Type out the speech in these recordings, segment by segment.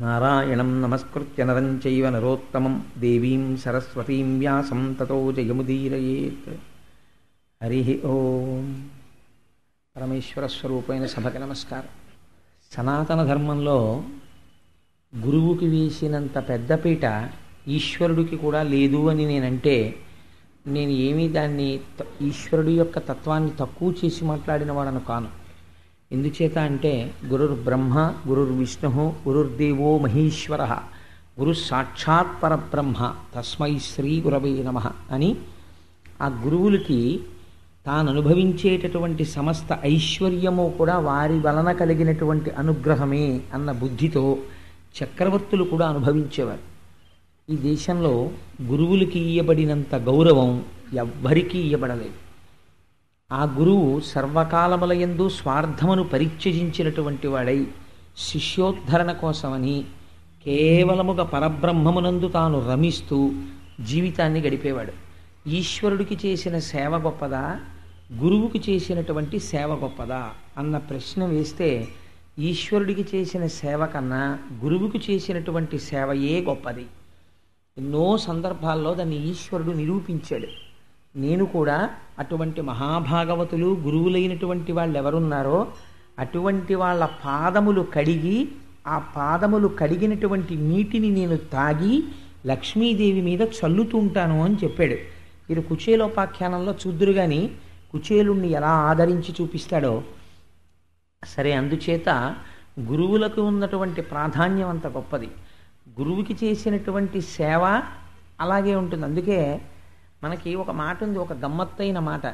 నారాయణం నమస్కృత్య నరం చైవ నరోత్తమం దేవీం సరస్వతీం వ్యాసం తతో జయముదీరయేత్. హరి ఓం. పరమేశ్వర స్వరూపమైన సభకి నమస్కారం. సనాతన ధర్మంలో గురువుకి వేసినంత పెద్దపీట ఈశ్వరుడికి కూడా లేదు అని నేనంటే నేను ఏమీ దాన్ని ఈశ్వరుడి యొక్క తత్వాన్ని తక్కువ చేసి మాట్లాడిన వాడను కాను. ఎందుచేత అంటే గురుర్ బ్రహ్మ గురుర్ విష్ణు గురుర్దేవో మహేశ్వర గురు సాక్షాత్ పరబ్రహ్మ తస్మై శ్రీ గురవే నమః అని ఆ గురువులకి తాను అనుభవించేటటువంటి సమస్త ఐశ్వర్యము కూడా వారి వలన కలిగినటువంటి అనుగ్రహమే అన్న బుద్ధితో చక్రవర్తులు కూడా అనుభవించేవారు. ఈ దేశంలో గురువులకి ఇయ్యబడినంత గౌరవం ఎవ్వరికీ ఇయ్యబడలేదు. ఆ గురువు సర్వకాలములయందు స్వార్థమును పరిత్యజించినటువంటి వాడై శిష్యోద్ధరణ కోసమని కేవలముగా పరబ్రహ్మమునందు తాను రమిస్తూ జీవితాన్ని గడిపేవాడు. ఈశ్వరుడికి చేసిన సేవ గొప్పదా, గురువుకి చేసినటువంటి సేవ గొప్పదా అన్న ప్రశ్న వేస్తే ఈశ్వరుడికి చేసిన సేవ కన్నా గురువుకి చేసినటువంటి సేవయే గొప్పది. ఎన్నో సందర్భాల్లో దాన్ని ఈశ్వరుడు నిరూపించాడు. నేను కూడా అటువంటి మహాభాగవతులు గురువులైనటువంటి వాళ్ళు ఎవరున్నారో అటువంటి వాళ్ళ పాదములు కడిగి ఆ పాదములు కడిగినటువంటి నీటిని నేను తాగి లక్ష్మీదేవి మీద చల్లుతుంటాను అని చెప్పాడు. మీరు కుచేలోపాఖ్యానంలో చూద్దురు కానీ కుచేలుణ్ణి ఎలా ఆదరించి చూపిస్తాడో. సరే, అందుచేత గురువులకు ఉన్నటువంటి ప్రాధాన్యం అంత గొప్పది. గురువుకి చేసినటువంటి సేవ అలాగే ఉంటుంది. అందుకే మనకి ఒక మాట ఉంది, ఒక గమ్మత్తైన మాట,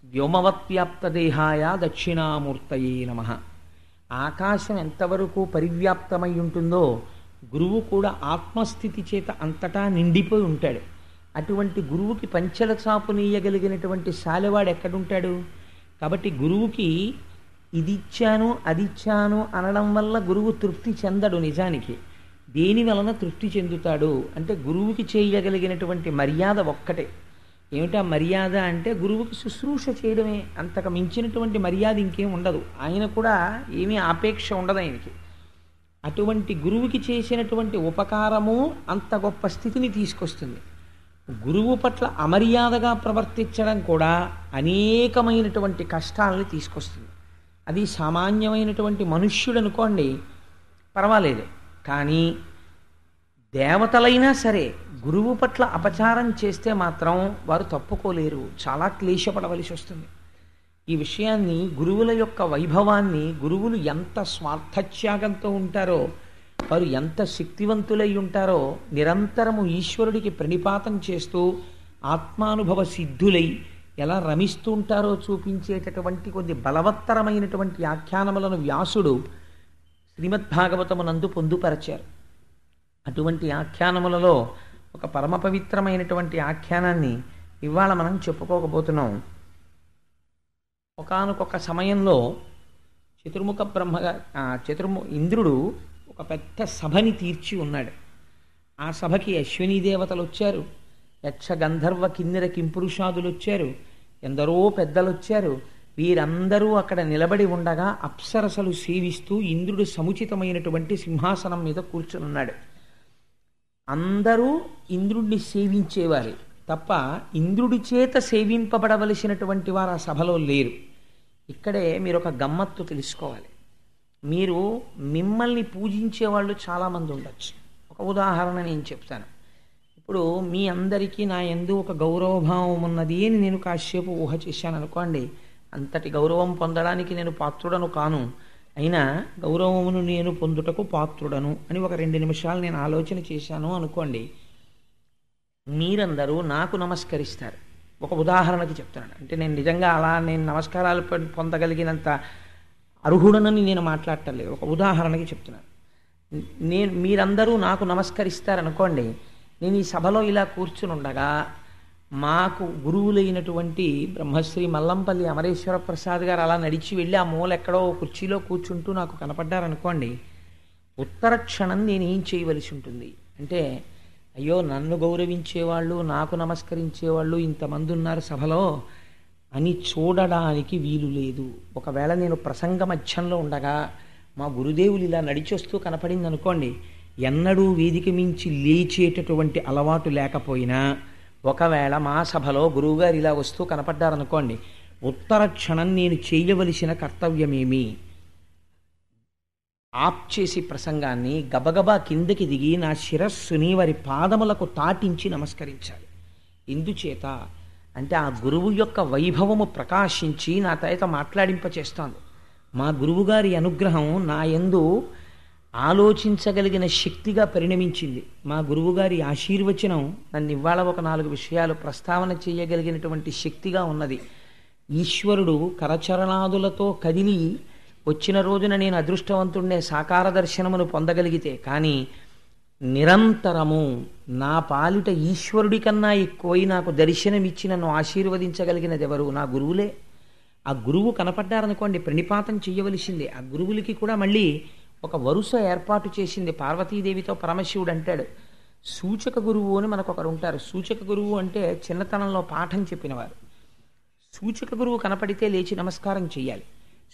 వ్యోమవత్వ్యాప్త దేహాయ దక్షిణామూర్తయే నమః. ఆకాశం ఎంతవరకు పరివ్యాప్తమై ఉంటుందో గురువు కూడా ఆత్మస్థితి చేత అంతటా నిండిపోయి ఉంటాడు. అటువంటి గురువుకి పంచెల చాపు నీయగలిగినటువంటి శాలివాడు ఎక్కడుంటాడు? కాబట్టి గురువుకి ఇది ఇచ్చాను అది ఇచ్చాను అనడం వల్ల గురువు తృప్తి చెందడు. నిజానికి దేని వలన తృప్తి చెందుతాడు అంటే గురువుకి చేయగలిగినటువంటి మర్యాద ఒక్కటే. ఏమిటా మర్యాద అంటే గురువుకి శుశ్రూష చేయడమే. అంతకు మించినటువంటి మర్యాద ఇంకేం ఉండదు. ఆయన కూడా ఏమీ ఆపేక్ష ఉండదు ఆయనకి. అటువంటి గురువుకి చేసినటువంటి ఉపకారము అంత గొప్ప స్థితిని తీసుకొస్తుంది. గురువు పట్ల అమర్యాదగా ప్రవర్తించడం కూడా అనేకమైనటువంటి కష్టాలని తీసుకొస్తుంది. అది సామాన్యమైనటువంటి మనుష్యుడు అనుకోండి పర్వాలేదు, కానీ దేవతలైనా సరే గురువు పట్ల అపచారం చేస్తే మాత్రం వారు తప్పుకోలేరు, చాలా క్లేశపడవలసి వస్తుంది. ఈ విషయాన్ని, గురువుల యొక్క వైభవాన్ని, గురువులు ఎంత స్వార్థత్యాగంతో ఉంటారో, వారు ఎంత శక్తివంతులై ఉంటారో, నిరంతరము ఈశ్వరుడికి ప్రణిపాతం చేస్తూ ఆత్మానుభవ సిద్ధులై ఎలా రమిస్తూ ఉంటారో చూపించేటటువంటి కొన్ని బలవత్తరమైనటువంటి ఆఖ్యానములను వ్యాసుడు శ్రీమద్భాగవతమునందు పొందుపరచారు. అటువంటి ఆఖ్యానములలో ఒక పరమ పవిత్రమైనటువంటి ఆఖ్యానాన్ని ఇవాళ మనం చెప్పుకోకపోతున్నాం. ఒకానొక సమయంలో ఇంద్రుడు ఒక పెద్ద సభని తీర్చి ఉన్నాడు. ఆ సభకి అశ్వినీ దేవతలు వచ్చారు, యక్ష గంధర్వ కిన్నెర కింపురుషాదులు వచ్చారు, ఎందరో పెద్దలు వచ్చారు. వీరందరూ అక్కడ నిలబడి ఉండగా అప్సరసలు సేవిస్తూ ఇంద్రుడు సముచితమైనటువంటి సింహాసనం మీద కూర్చునున్నాడు. అందరూ ఇంద్రుడిని సేవించేవారు తప్ప ఇంద్రుడి చేత సేవింపబడవలసినటువంటి వారు ఆ సభలో లేరు. ఇక్కడే మీరు ఒక గమ్మత్తు తెలుసుకోవాలి. మీరు మిమ్మల్ని పూజించే వాళ్ళు చాలామంది ఉండొచ్చు. ఒక ఉదాహరణ నేను చెప్తాను. ఇప్పుడు మీ అందరికీ నా యందు ఒక గౌరవభావం ఉన్నది అని నేను కాసేపు ఊహ చేశాను అనుకోండి. అంతటి గౌరవం పొందడానికి నేను పాత్రుడను కాను, అయినా గౌరవమును నేను పొందుటకు పాత్రుడను అని ఒక 2 నిమిషాలు నేను ఆలోచన చేశాను అనుకోండి. మీరందరూ నాకు నమస్కరిస్తారు. ఒక ఉదాహరణకి చెప్తున్నాను. అంటే నేను నిజంగా అలా నేను నమస్కారాలు పొందగలిగినంత అర్హుడనని నేను మాట్లాడటం లేదు. ఒక ఉదాహరణకి చెప్తున్నాను. మీరందరూ నాకు నమస్కరిస్తారనుకోండి. నేను ఈ సభలో ఇలా కూర్చుని ఉండగా మాకు గురువులైనటువంటి బ్రహ్మశ్రీ మల్లంపల్లి అమరేశ్వర ప్రసాద్ గారు అలా నడిచి వెళ్ళి ఆ మూల ఎక్కడో కుర్చీలో కూర్చుంటూ నాకు కనపడ్డారనుకోండి. ఉత్తర క్షణం నేనేం చేయవలసి ఉంటుంది అంటే, అయ్యో నన్ను గౌరవించేవాళ్ళు, నాకు నమస్కరించేవాళ్ళు ఇంతమంది ఉన్నారు సభలో అని చూడడానికి వీలు లేదు. ఒకవేళ నేను ప్రసంగ మధ్యంలో ఉండగా మా గురుదేవులు ఇలా నడిచొస్తూ కనపడింది అనుకోండి, ఎన్నడూ వేదిక మించి లేచేటటువంటి అలవాటు లేకపోయినా ఒకవేళ మా సభలో గురువుగారు ఇలా వస్తూ కనపడ్డారనుకోండి, ఉత్తర క్షణం నేను చేయవలసిన కర్తవ్యమేమి, ఆప్ చేసి ప్రసంగాన్ని గబగబా కిందకి దిగి నా శిరస్సుని వారి పాదములకు తాటించి నమస్కరించాలి. ఎందుచేత అంటే ఆ గురువు యొక్క వైభవము ప్రకాశించి నా చేత మాట్లాడింపచేస్తోంది. మా గురువుగారి అనుగ్రహం నా యందు ఆలోచించగలిగిన శక్తిగా పరిణమించింది. మా గురువుగారి ఆశీర్వచనం నన్ను ఇవాళ ఒక 4 విషయాలు ప్రస్తావన చేయగలిగినటువంటి శక్తిగా ఉన్నది. ఈశ్వరుడు కరచరణాదులతో కదిలి వచ్చిన రోజున నేను అదృష్టవంతుడినే సాకార దర్శనమును పొందగలిగితే, కానీ నిరంతరము నా పాలిట ఈశ్వరుడి కన్నా ఎక్కువై నాకు దర్శనమిచ్చి నన్ను ఆశీర్వదించగలిగినది ఎవరు? నా గురువులే. ఆ గురువు కనపడ్డారనుకోండి, ప్రణిపాతం చెయ్యవలసిందే. ఆ గురువులకి కూడా మళ్ళీ ఒక వరుస ఏర్పాటు చేసింది. పార్వతీదేవితో పరమశివుడు అంటాడు, సూచక గురువు అని మనకు ఒకరు ఉంటారు. సూచక గురువు అంటే చిన్నతనంలో పాఠం చెప్పినవారు. సూచక గురువు కనపడితే లేచి నమస్కారం చెయ్యాలి.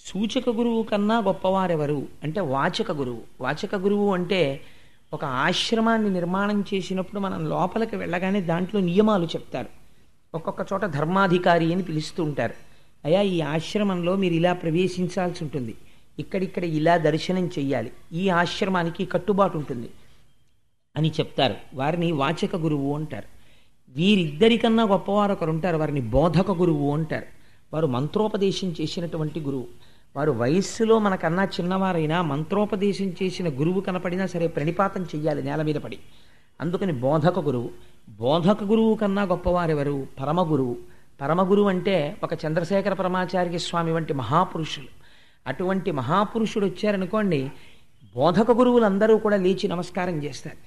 సూచక గురువు కన్నా గొప్పవారెవరు అంటే వాచక గురువు. వాచక గురువు అంటే ఒక ఆశ్రమాన్ని నిర్మాణం చేసినప్పుడు మనం లోపలికి వెళ్ళగానే దాంట్లో నియమాలు చెప్తారు. ఒక్కొక్క చోట ధర్మాధికారి అని పిలుస్తూ ఉంటారు. అయ్యా, ఈ ఆశ్రమంలో మీరు ఇలా ప్రవేశించాల్సి ఉంటుంది, ఇక్కడిక్కడ ఇలా దర్శనం చెయ్యాలి, ఈ ఆశ్రమానికి కట్టుబాటు ఉంటుంది అని చెప్తారు. వారిని వాచక గురువు అంటారు. వీరిద్దరికన్నా గొప్పవారు ఒకరు ఉంటారు, వారిని బోధక గురువు అంటారు. వారు మంత్రోపదేశం చేసినటువంటి గురువు. వారు వయస్సులో మనకన్నా చిన్నవారైనా మంత్రోపదేశం చేసిన గురువు కనపడినా సరే ప్రణిపాతం చెయ్యాలి నేల మీద పడి. అందుకని బోధక గురువు. బోధక గురువు కన్నా గొప్పవారెవరు? పరమగురువు. పరమగురువు అంటే ఒక చంద్రశేఖర పరమాచార్య స్వామి వంటి మహాపురుషులు. అటువంటి మహాపురుషుడు వచ్చారనుకోండి, బోధక గురువులందరూ కూడా లేచి నమస్కారం చేస్తారు.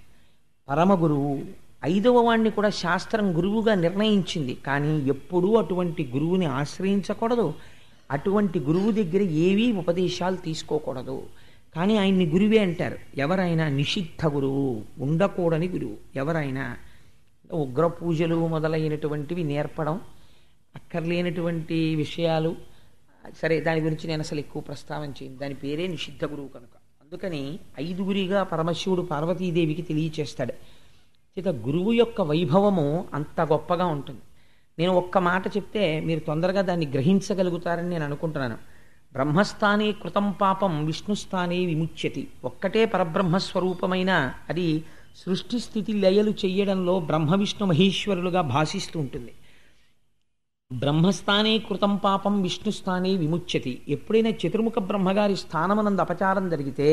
పరమగురువు 5వ వాణ్ణి కూడా శాస్త్రం గురువుగా నిర్ణయించింది, కానీ ఎప్పుడూ అటువంటి గురువుని ఆశ్రయించకూడదు, అటువంటి గురువు దగ్గర ఏవీ ఉపదేశాలు తీసుకోకూడదు. కానీ ఆయన్ని గురువే అంటారు. ఎవరైనా నిషిద్ధ గురువు, ఉండకూడని గురువు. ఎవరైనా ఉగ్ర పూజలు మొదలైనటువంటివి నేర్పడం, అక్కర్లేనటువంటి విషయాలు, సరే దాని గురించి నేను అసలు ఎక్కువ ప్రస్తావన చేయను, దాని పేరే నిషిద్ధ గురువు కనుక. అందుకని 5గురిగా పరమశివుడు పార్వతీదేవికి తెలియచేస్తాడు. చేత గురువు యొక్క వైభవము అంత గొప్పగా ఉంటుంది. నేను ఒక్క మాట చెప్తే మీరు తొందరగా దాన్ని గ్రహించగలుగుతారని నేను అనుకుంటున్నాను. బ్రహ్మస్థానే కృతం పాపం విష్ణుస్థానే విముచ్యతి. ఒక్కటే పరబ్రహ్మస్వరూపమైన అది సృష్టి స్థితి లయలు చెయ్యడంలో బ్రహ్మ విష్ణు మహేశ్వరులుగా భాషిస్తూ ఉంటుంది. బ్రహ్మస్థానే కృతం పాపం విష్ణుస్థానే విముచ్యతి. ఎప్పుడైనా చతుర్ముఖ బ్రహ్మగారి స్థానమునందు అపచారం జరిగితే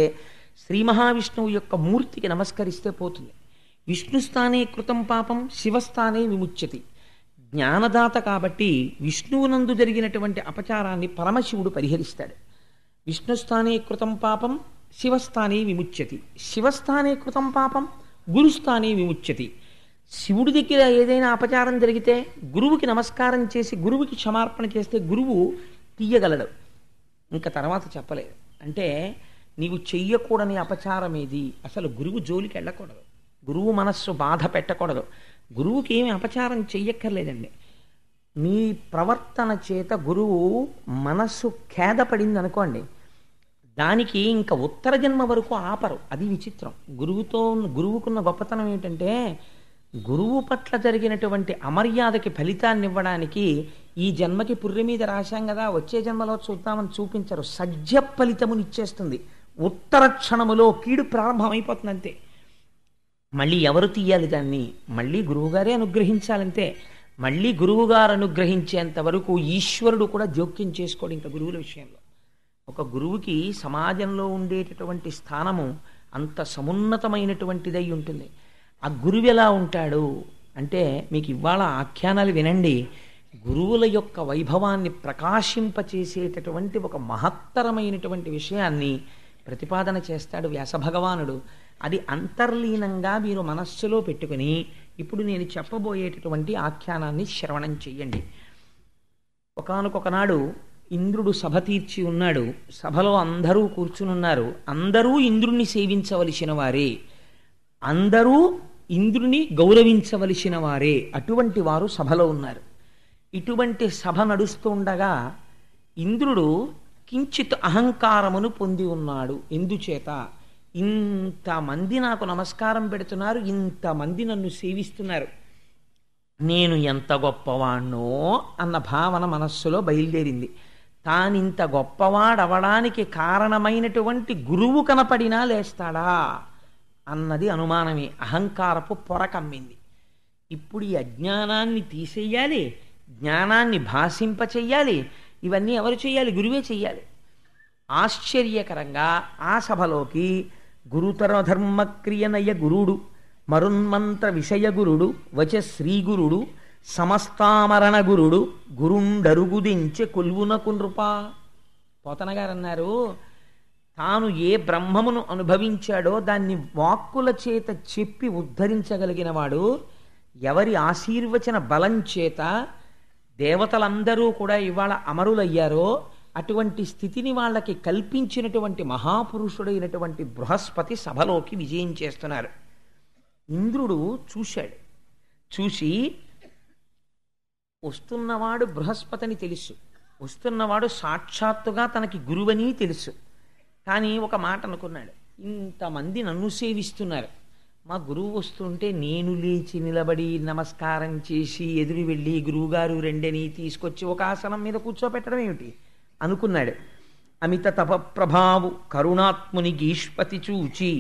శ్రీ మహావిష్ణువు యొక్క మూర్తికి నమస్కరిస్తే పోతుంది. విష్ణుస్థానే కృతం పాపం శివస్థానే విముచ్యతి. జ్ఞానదాత కాబట్టి విష్ణువునందు జరిగినటువంటి అపచారాన్ని పరమశివుడు పరిహరిస్తాడు. విష్ణుస్థానే కృతం పాపం శివస్థానే విముచ్యతి. శివస్థానే కృతం పాపం గురుస్థానే విముచ్యతి. శివుడి దగ్గర ఏదైనా అపచారం జరిగితే గురువుకి నమస్కారం చేసి గురువుకి క్షమార్పణ చేస్తే గురువు తీయగలడు. ఇంకా తర్వాత చెప్పలేదు. అంటే నీవు చెయ్యకూడని అపచారం ఏది? అసలు గురువు జోలికి వెళ్ళకూడదు, గురువు మనస్సు బాధ పెట్టకూడదు. గురువుకి ఏమి అపచారం చెయ్యక్కర్లేదండి. నీ ప్రవర్తన చేత గురువు మనస్సు ఖేదపడింది అనుకోండి, దానికి ఇంకా ఉత్తర జన్మ వరకు ఆపరు. అది విచిత్రం. గురువుకున్న గొప్పతనం ఏంటంటే, గురువు పట్ల జరిగినటువంటి అమర్యాదకి ఫలితాన్ని ఇవ్వడానికి ఈ జన్మకి పుర్రె మీద రాశాం కదా, వచ్చే జన్మలో చూద్దామని చూపించరు. సజ్జ ఫలితమునిచ్చేస్తుంది. ఉత్తర క్షణములో కీడు ప్రారంభమైపోతుంది అంతే. మళ్ళీ ఎవరు తీయాలి దాన్ని? మళ్ళీ గురువుగారే అనుగ్రహించాలంతే. మళ్ళీ గురువుగారు అనుగ్రహించేంత వరకు ఈశ్వరుడు కూడా జోక్యం చేసుకోడు ఇంకా గురువుల విషయంలో. ఒక గురువుకి సమాజంలో ఉండేటటువంటి స్థానము అంత సమున్నతమైనటువంటిదై ఉంటుంది. ఆ గురువు ఎలా ఉంటాడు అంటే, మీకు ఇవాళ ఆఖ్యానాలు వినండి, గురువుల యొక్క వైభవాన్ని ప్రకాశింపచేసేటటువంటి ఒక మహత్తరమైనటువంటి విషయాన్ని ప్రతిపాదన చేస్తాడు వ్యాసభగవానుడు. అది అంతర్లీనంగా మీరు మనస్సులో పెట్టుకుని ఇప్పుడు నేను చెప్పబోయేటటువంటి ఆఖ్యానాన్ని శ్రవణం చెయ్యండి. ఒకానొకనాడు ఇంద్రుడు సభ తీర్చి ఉన్నాడు. సభలో అందరూ కూర్చునున్నారు. అందరూ ఇంద్రుణ్ణి సేవించవలసిన వారే, అందరూ ఇంద్రుని గౌరవించవలసిన వారే. అటువంటి వారు సభలో ఉన్నారు. ఇటువంటి సభ నడుస్తూ ఉండగా ఇంద్రుడు కించిత్ అహంకారమును పొంది ఉన్నాడు. ఎందుచేత? ఇంతమంది నాకు నమస్కారం పెడుతున్నారు, ఇంతమంది నన్ను సేవిస్తున్నారు, నేను ఎంత గొప్పవాణ్ణో అన్న భావన మనస్సులో బయలుదేరింది. తానింత గొప్పవాడవడానికి కారణమైనటువంటి గురువు కనపడినా లేస్తాడా అన్నది అనుమానమే. అహంకారపు పొర కమ్మింది. ఇప్పుడు ఈ అజ్ఞానాన్ని తీసేయాలి, జ్ఞానాన్ని భాషింపచెయ్యాలి. ఇవన్నీ ఎవరు చెయ్యాలి? గురువే చెయ్యాలి. ఆశ్చర్యకరంగా ఆ సభలోకి గురుతర ధర్మక్రియనయ గురుడు, మరున్మంత్ర విషయ గురుడు, వచ శ్రీగురుడు, సమస్తామరణ గురుడు, గురుండరుగుదించె కొల్వునకు నృపా. పోతన గారు అన్నారు, తాను ఏ బ్రహ్మమును అనుభవించాడో దాన్ని వాక్కుల చేత చెప్పి ఉద్ధరించగలిగిన వాడు, ఎవరి ఆశీర్వచన బలం చేత దేవతలందరూ కూడా ఇవాళ అమరులయ్యారో అటువంటి స్థితిని వాళ్ళకి కల్పించినటువంటి మహాపురుషుడైనటువంటి బృహస్పతి సభలోకి విజయం చేస్తున్నారు. ఇంద్రుడు చూశాడు. చూసి వస్తున్నవాడు బృహస్పతిని తెలుసు, వస్తున్నవాడు సాక్షాత్తుగా తనకి గురువని తెలుసు. కానీ ఒక మాట అనుకున్నాడు, ఇంతమంది నన్ను సేవిస్తున్నారు, మా గురువు వస్తుంటే నేను లేచి నిలబడి నమస్కారం చేసి ఎదురు వెళ్ళి గురువుగారు రెండని తీసుకొచ్చి ఒక ఆసనం మీద కూర్చోపెట్టడం ఏమిటి అనుకున్నాడు. అమిత తపప్రభావు కరుణాత్ముని గీష్పతి చూచి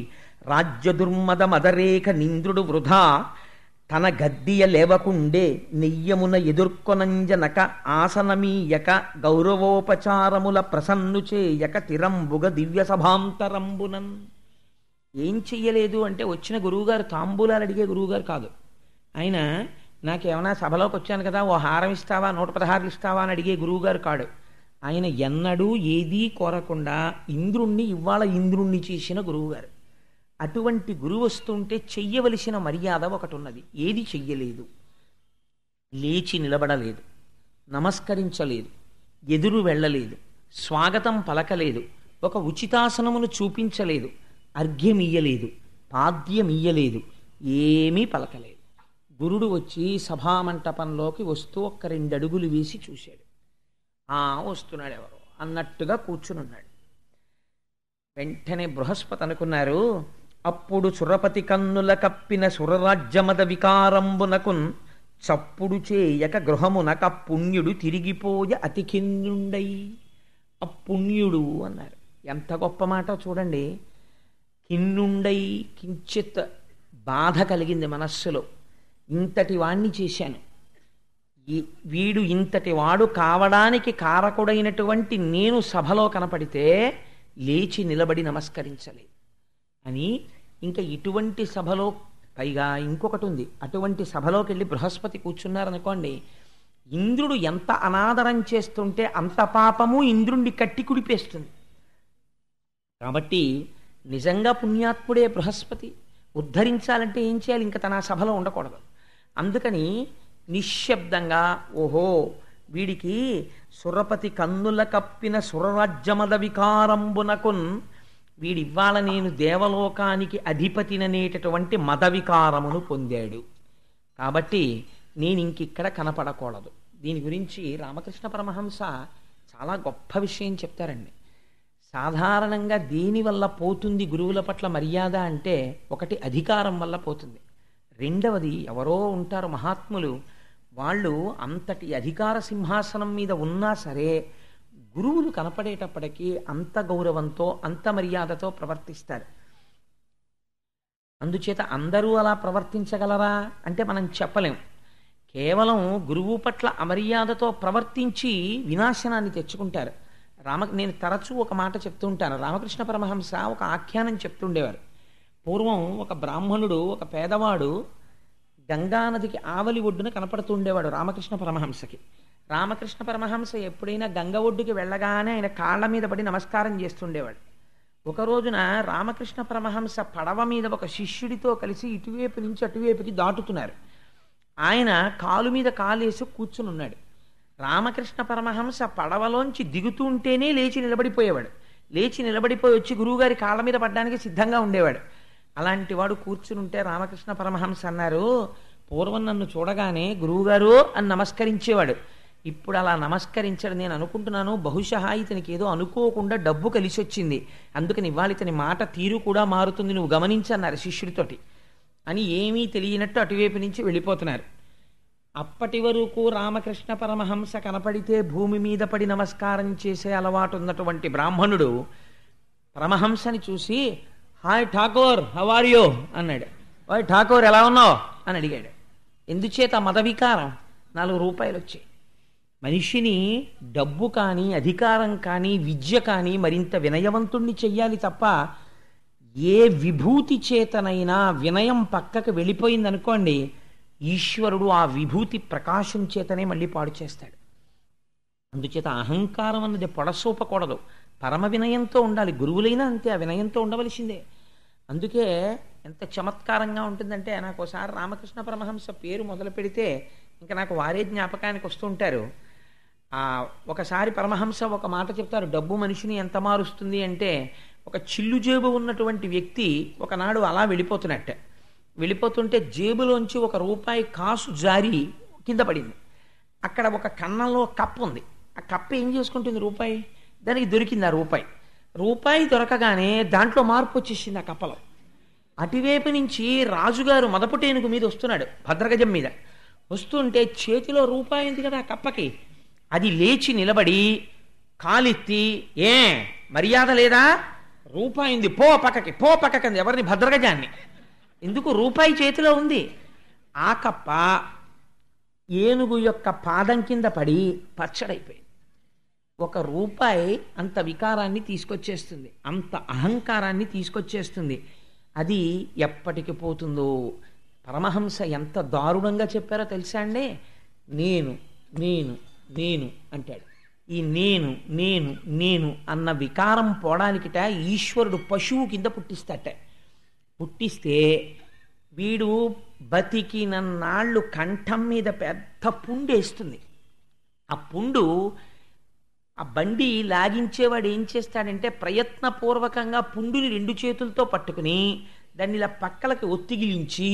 రాజ్య దుర్మద మదరేఖ నింద్రుడు వృధా తన గద్దియ లేవకుండే నెయ్యమున ఎదుర్కొనంజనక ఆసనమీయక గౌరవోపచారముల ప్రసన్ను చేయక తిరంబుగ దివ్య సభాంతరంబునన్. ఏం చెయ్యలేదు అంటే, వచ్చిన గురువుగారు తాంబూలాలు అడిగే గురువుగారు కాదు ఆయన. నాకేమైనా సభలోకి వచ్చాను కదా, ఓ హారం ఇస్తావా, 116 ఇస్తావా అని అడిగే గురువుగారు కాడు ఆయన. ఎన్నడూ ఏదీ కోరకుండా ఇంద్రుణ్ణి ఇవాళ ఇంద్రుణ్ణి చేసిన గురువుగారు. అటువంటి గురువు వస్తుంటే చెయ్యవలసిన మర్యాద ఒకటి ఉన్నది. ఏది చెయ్యలేదు. లేచి నిలబడలేదు, నమస్కరించలేదు, ఎదురు వెళ్ళలేదు, స్వాగతం పలకలేదు, ఒక ఉచితాసనమును చూపించలేదు, అర్ఘ్యమియ్యలేదు, పాద్యమియ్యలేదు, ఏమీ పలకలేదు. గురుడు వచ్చి సభామంటపంలోకి వస్తూ 2 అడుగులు వేసి చూశాడు. వస్తున్నాడు ఎవరు అన్నట్టుగా కూర్చునున్నాడు. వెంటనే బృహస్పతి అనుకున్నారు, అప్పుడు సురపతి కన్నుల కప్పిన సురరాజ్యమద వికారంబునకున్ చప్పుడు చేయక గృహమునక పుణ్యుడు తిరిగిపోయ అతికిన్నుండై. అపుణ్యుడు అన్నారు. ఎంత గొప్ప మాట చూడండి. కిన్నుండై, కించిత్ బాధ కలిగింది మనస్సులో. ఇంతటి వాణ్ణి చేశాను, వీడు ఇంతటి వాడు కావడానికి కారకుడైనటువంటి నేను సభలో కనపడితే లేచి నిలబడి నమస్కరించలేదు అని. ఇంకా ఇటువంటి సభలో పైగా ఇంకొకటి ఉంది. అటువంటి సభలోకి వెళ్ళి బృహస్పతి కూర్చున్నారనుకోండి, ఇంద్రుడు ఎంత అనాదరం చేస్తుంటే అంత పాపము ఇంద్రుణ్ణి కట్టి కుడిపేస్తుంది. కాబట్టి నిజంగా పుణ్యాత్ముడే బృహస్పతి. ఉద్ధరించాలంటే ఏం చేయాలి? ఇంకా తన సభలో ఉండకూడదు. అందుకని నిశ్శబ్దంగా, ఓహో వీడికి సురపతి కన్నుల కప్పిన సురరాజ్యమద వికారంబునకున్, వీడివ్వాల నేను దేవలోకానికి అధిపతిననేటటువంటి మద వికారమును పొందాడు, కాబట్టి నేను ఇంకిక్కడ కనపడకూడదు. దీని గురించి రామకృష్ణ పరమహంస చాలా గొప్ప విషయం చెప్తారండి. సాధారణంగా దేనివల్ల పోతుంది గురువుల పట్ల మర్యాద అంటే, ఒకటి అధికారం వల్ల పోతుంది, రెండవది ఎవరో ఉంటారు మహాత్ములు, వాళ్ళు అంతటి అధికార సింహాసనం మీద ఉన్నా సరే గురువులు కనపడేటప్పటికీ అంత గౌరవంతో అంత మర్యాదతో ప్రవర్తిస్తారు. అందుచేత అందరూ అలా ప్రవర్తించగలరా అంటే మనం చెప్పలేం. కేవలం గురువు పట్ల అమర్యాదతో ప్రవర్తించి వినాశనాన్ని తెచ్చుకుంటారు. నేను తరచూ ఒక మాట చెప్తూ ఉంటాను. రామకృష్ణ పరమహంస ఒక ఆఖ్యానం చెప్తుండేవారు. పూర్వం ఒక బ్రాహ్మణుడు, ఒక పేదవాడు గంగానదికి ఆవలి ఒడ్డున కనపడుతుండేవాడు రామకృష్ణ పరమహంసకి. రామకృష్ణ పరమహంస ఎప్పుడైనా గంగ ఒడ్డుకి వెళ్ళగానే ఆయన కాళ్ళ మీద పడి నమస్కారం చేస్తుండేవాడు. ఒక రోజున రామకృష్ణ పరమహంస పడవ మీద ఒక శిష్యుడితో కలిసి ఇటువైపు నుంచి అటువైపుకి దాటుతున్నారు. ఆయన కాలు మీద కాలేసి కూర్చుని ఉన్నాడు. రామకృష్ణ పరమహంస పడవలోంచి దిగుతుంటేనే లేచి నిలబడిపోయేవాడు. లేచి నిలబడిపోయి వచ్చి గురువుగారి కాళ్ళ మీద పడ్డానికి సిద్ధంగా ఉండేవాడు. అలాంటి వాడు కూర్చుని ఉంటే రామకృష్ణ పరమహంస అన్నారు, పూర్వం నన్ను చూడగానే గురువుగారు అని నమస్కరించేవాడు, ఇప్పుడు అలా నమస్కరించడు. నేను అనుకుంటున్నాను బహుశా ఇతనికి ఏదో అనుకోకుండా డబ్బు కలిసి వచ్చింది, అందుకని ఇవాళ ఇతని మాట తీరు కూడా మారుతుంది, నువ్వు గమనించన్నారు శిష్యుడితోటి అని ఏమీ తెలియనట్టు అటువైపు నుంచి వెళ్ళిపోతున్నారు. అప్పటి వరకు రామకృష్ణ పరమహంస కనపడితే భూమి మీద పడి నమస్కారం చేసే అలవాటు ఉన్నటువంటి బ్రాహ్మణుడు పరమహంసని చూసి hi Thakur how are you అన్నాడు. హాయ్ ఠాకూర్ ఎలా ఉన్నావు అని అడిగాడు. ఎందుచేత మదవికారం. 4 రూపాయలు వచ్చాయి. మనిషిని డబ్బు కానీ అధికారం కానీ విద్య కానీ మరింత వినయవంతుణ్ణి చెయ్యాలి తప్ప ఏ విభూతి చేతనైనా వినయం పక్కకు వెళ్ళిపోయిందనుకోండి, ఈశ్వరుడు ఆ విభూతి ప్రకాశం చేతనే మళ్ళీ పాడు చేస్తాడు. అందుచేత అహంకారం అన్నది పొడసూపకూడదు, పరమ వినయంతో ఉండాలి. గురువులైనా అంతే, ఆ వినయంతో ఉండవలసిందే. అందుకే ఎంత చమత్కారంగా ఉంటుందంటే, నాకు ఒకసారి రామకృష్ణ పరమహంస పేరు మొదలు పెడితే ఇంకా నాకు వారే జ్ఞాపకానికి వస్తుంటారు. ఒకసారి పరమహంస ఒక మాట చెప్తారు, డబ్బు మనిషిని ఎంత మారుస్తుంది అంటే, ఒక చిల్లు జేబు ఉన్నటువంటి వ్యక్తి ఒకనాడు అలా వెళ్ళిపోతుంటే జేబులోంచి 1 రూపాయి కాసు జారి కింద పడింది. అక్కడ ఒక కన్నంలో కప్పు ఉంది. ఆ కప్పు ఏం చేసుకుంటుంది? రూపాయి. దానికి దొరికింది ఆ రూపాయి దొరకగానే దాంట్లో మార్పు వచ్చేసింది ఆ కప్పలో. అటువైపు నుంచి రాజుగారు మదపుటేనుగు మీద వస్తున్నాడు, భద్రగజం మీద వస్తుంటే చేతిలో రూపాయి ఉంది కదా ఆ కప్పకి. అది లేచి నిలబడి కాలెత్తి, ఏ మర్యాద లేదా, రూపాయి ఉంది, పో పక్కకి అంది. ఎవరిని? భద్రగజాన్ని. ఎందుకు? రూపాయి చేతిలో ఉంది. ఆ కప్ప ఏనుగు యొక్క పాదం కింద పడి పచ్చడైపోయింది. 1 రూపాయి అంత వికారాన్ని తీసుకొచ్చేస్తుంది, అంత అహంకారాన్ని తీసుకొచ్చేస్తుంది. అది ఎప్పటికి పోతుందో. పరమహంస ఎంత దారుణంగా చెప్పారో తెలుసా అండి? నేను నేను నేను అంటాడు. ఈ నేను నేను నేను అన్న వికారం పోవడానికిట ఈశ్వరుడు పశువు కింద పుట్టిస్తే వీడు బతికినన్నాళ్ళు కంఠం మీద పెద్ద పుండు వేస్తుంది. ఆ పుండు, ఆ బండి లాగించేవాడు ఏం చేస్తాడంటే ప్రయత్నపూర్వకంగా పుండుని 2 చేతులతో పట్టుకుని దాన్ని ఇలా పక్కలకి ఒత్తిగిలించి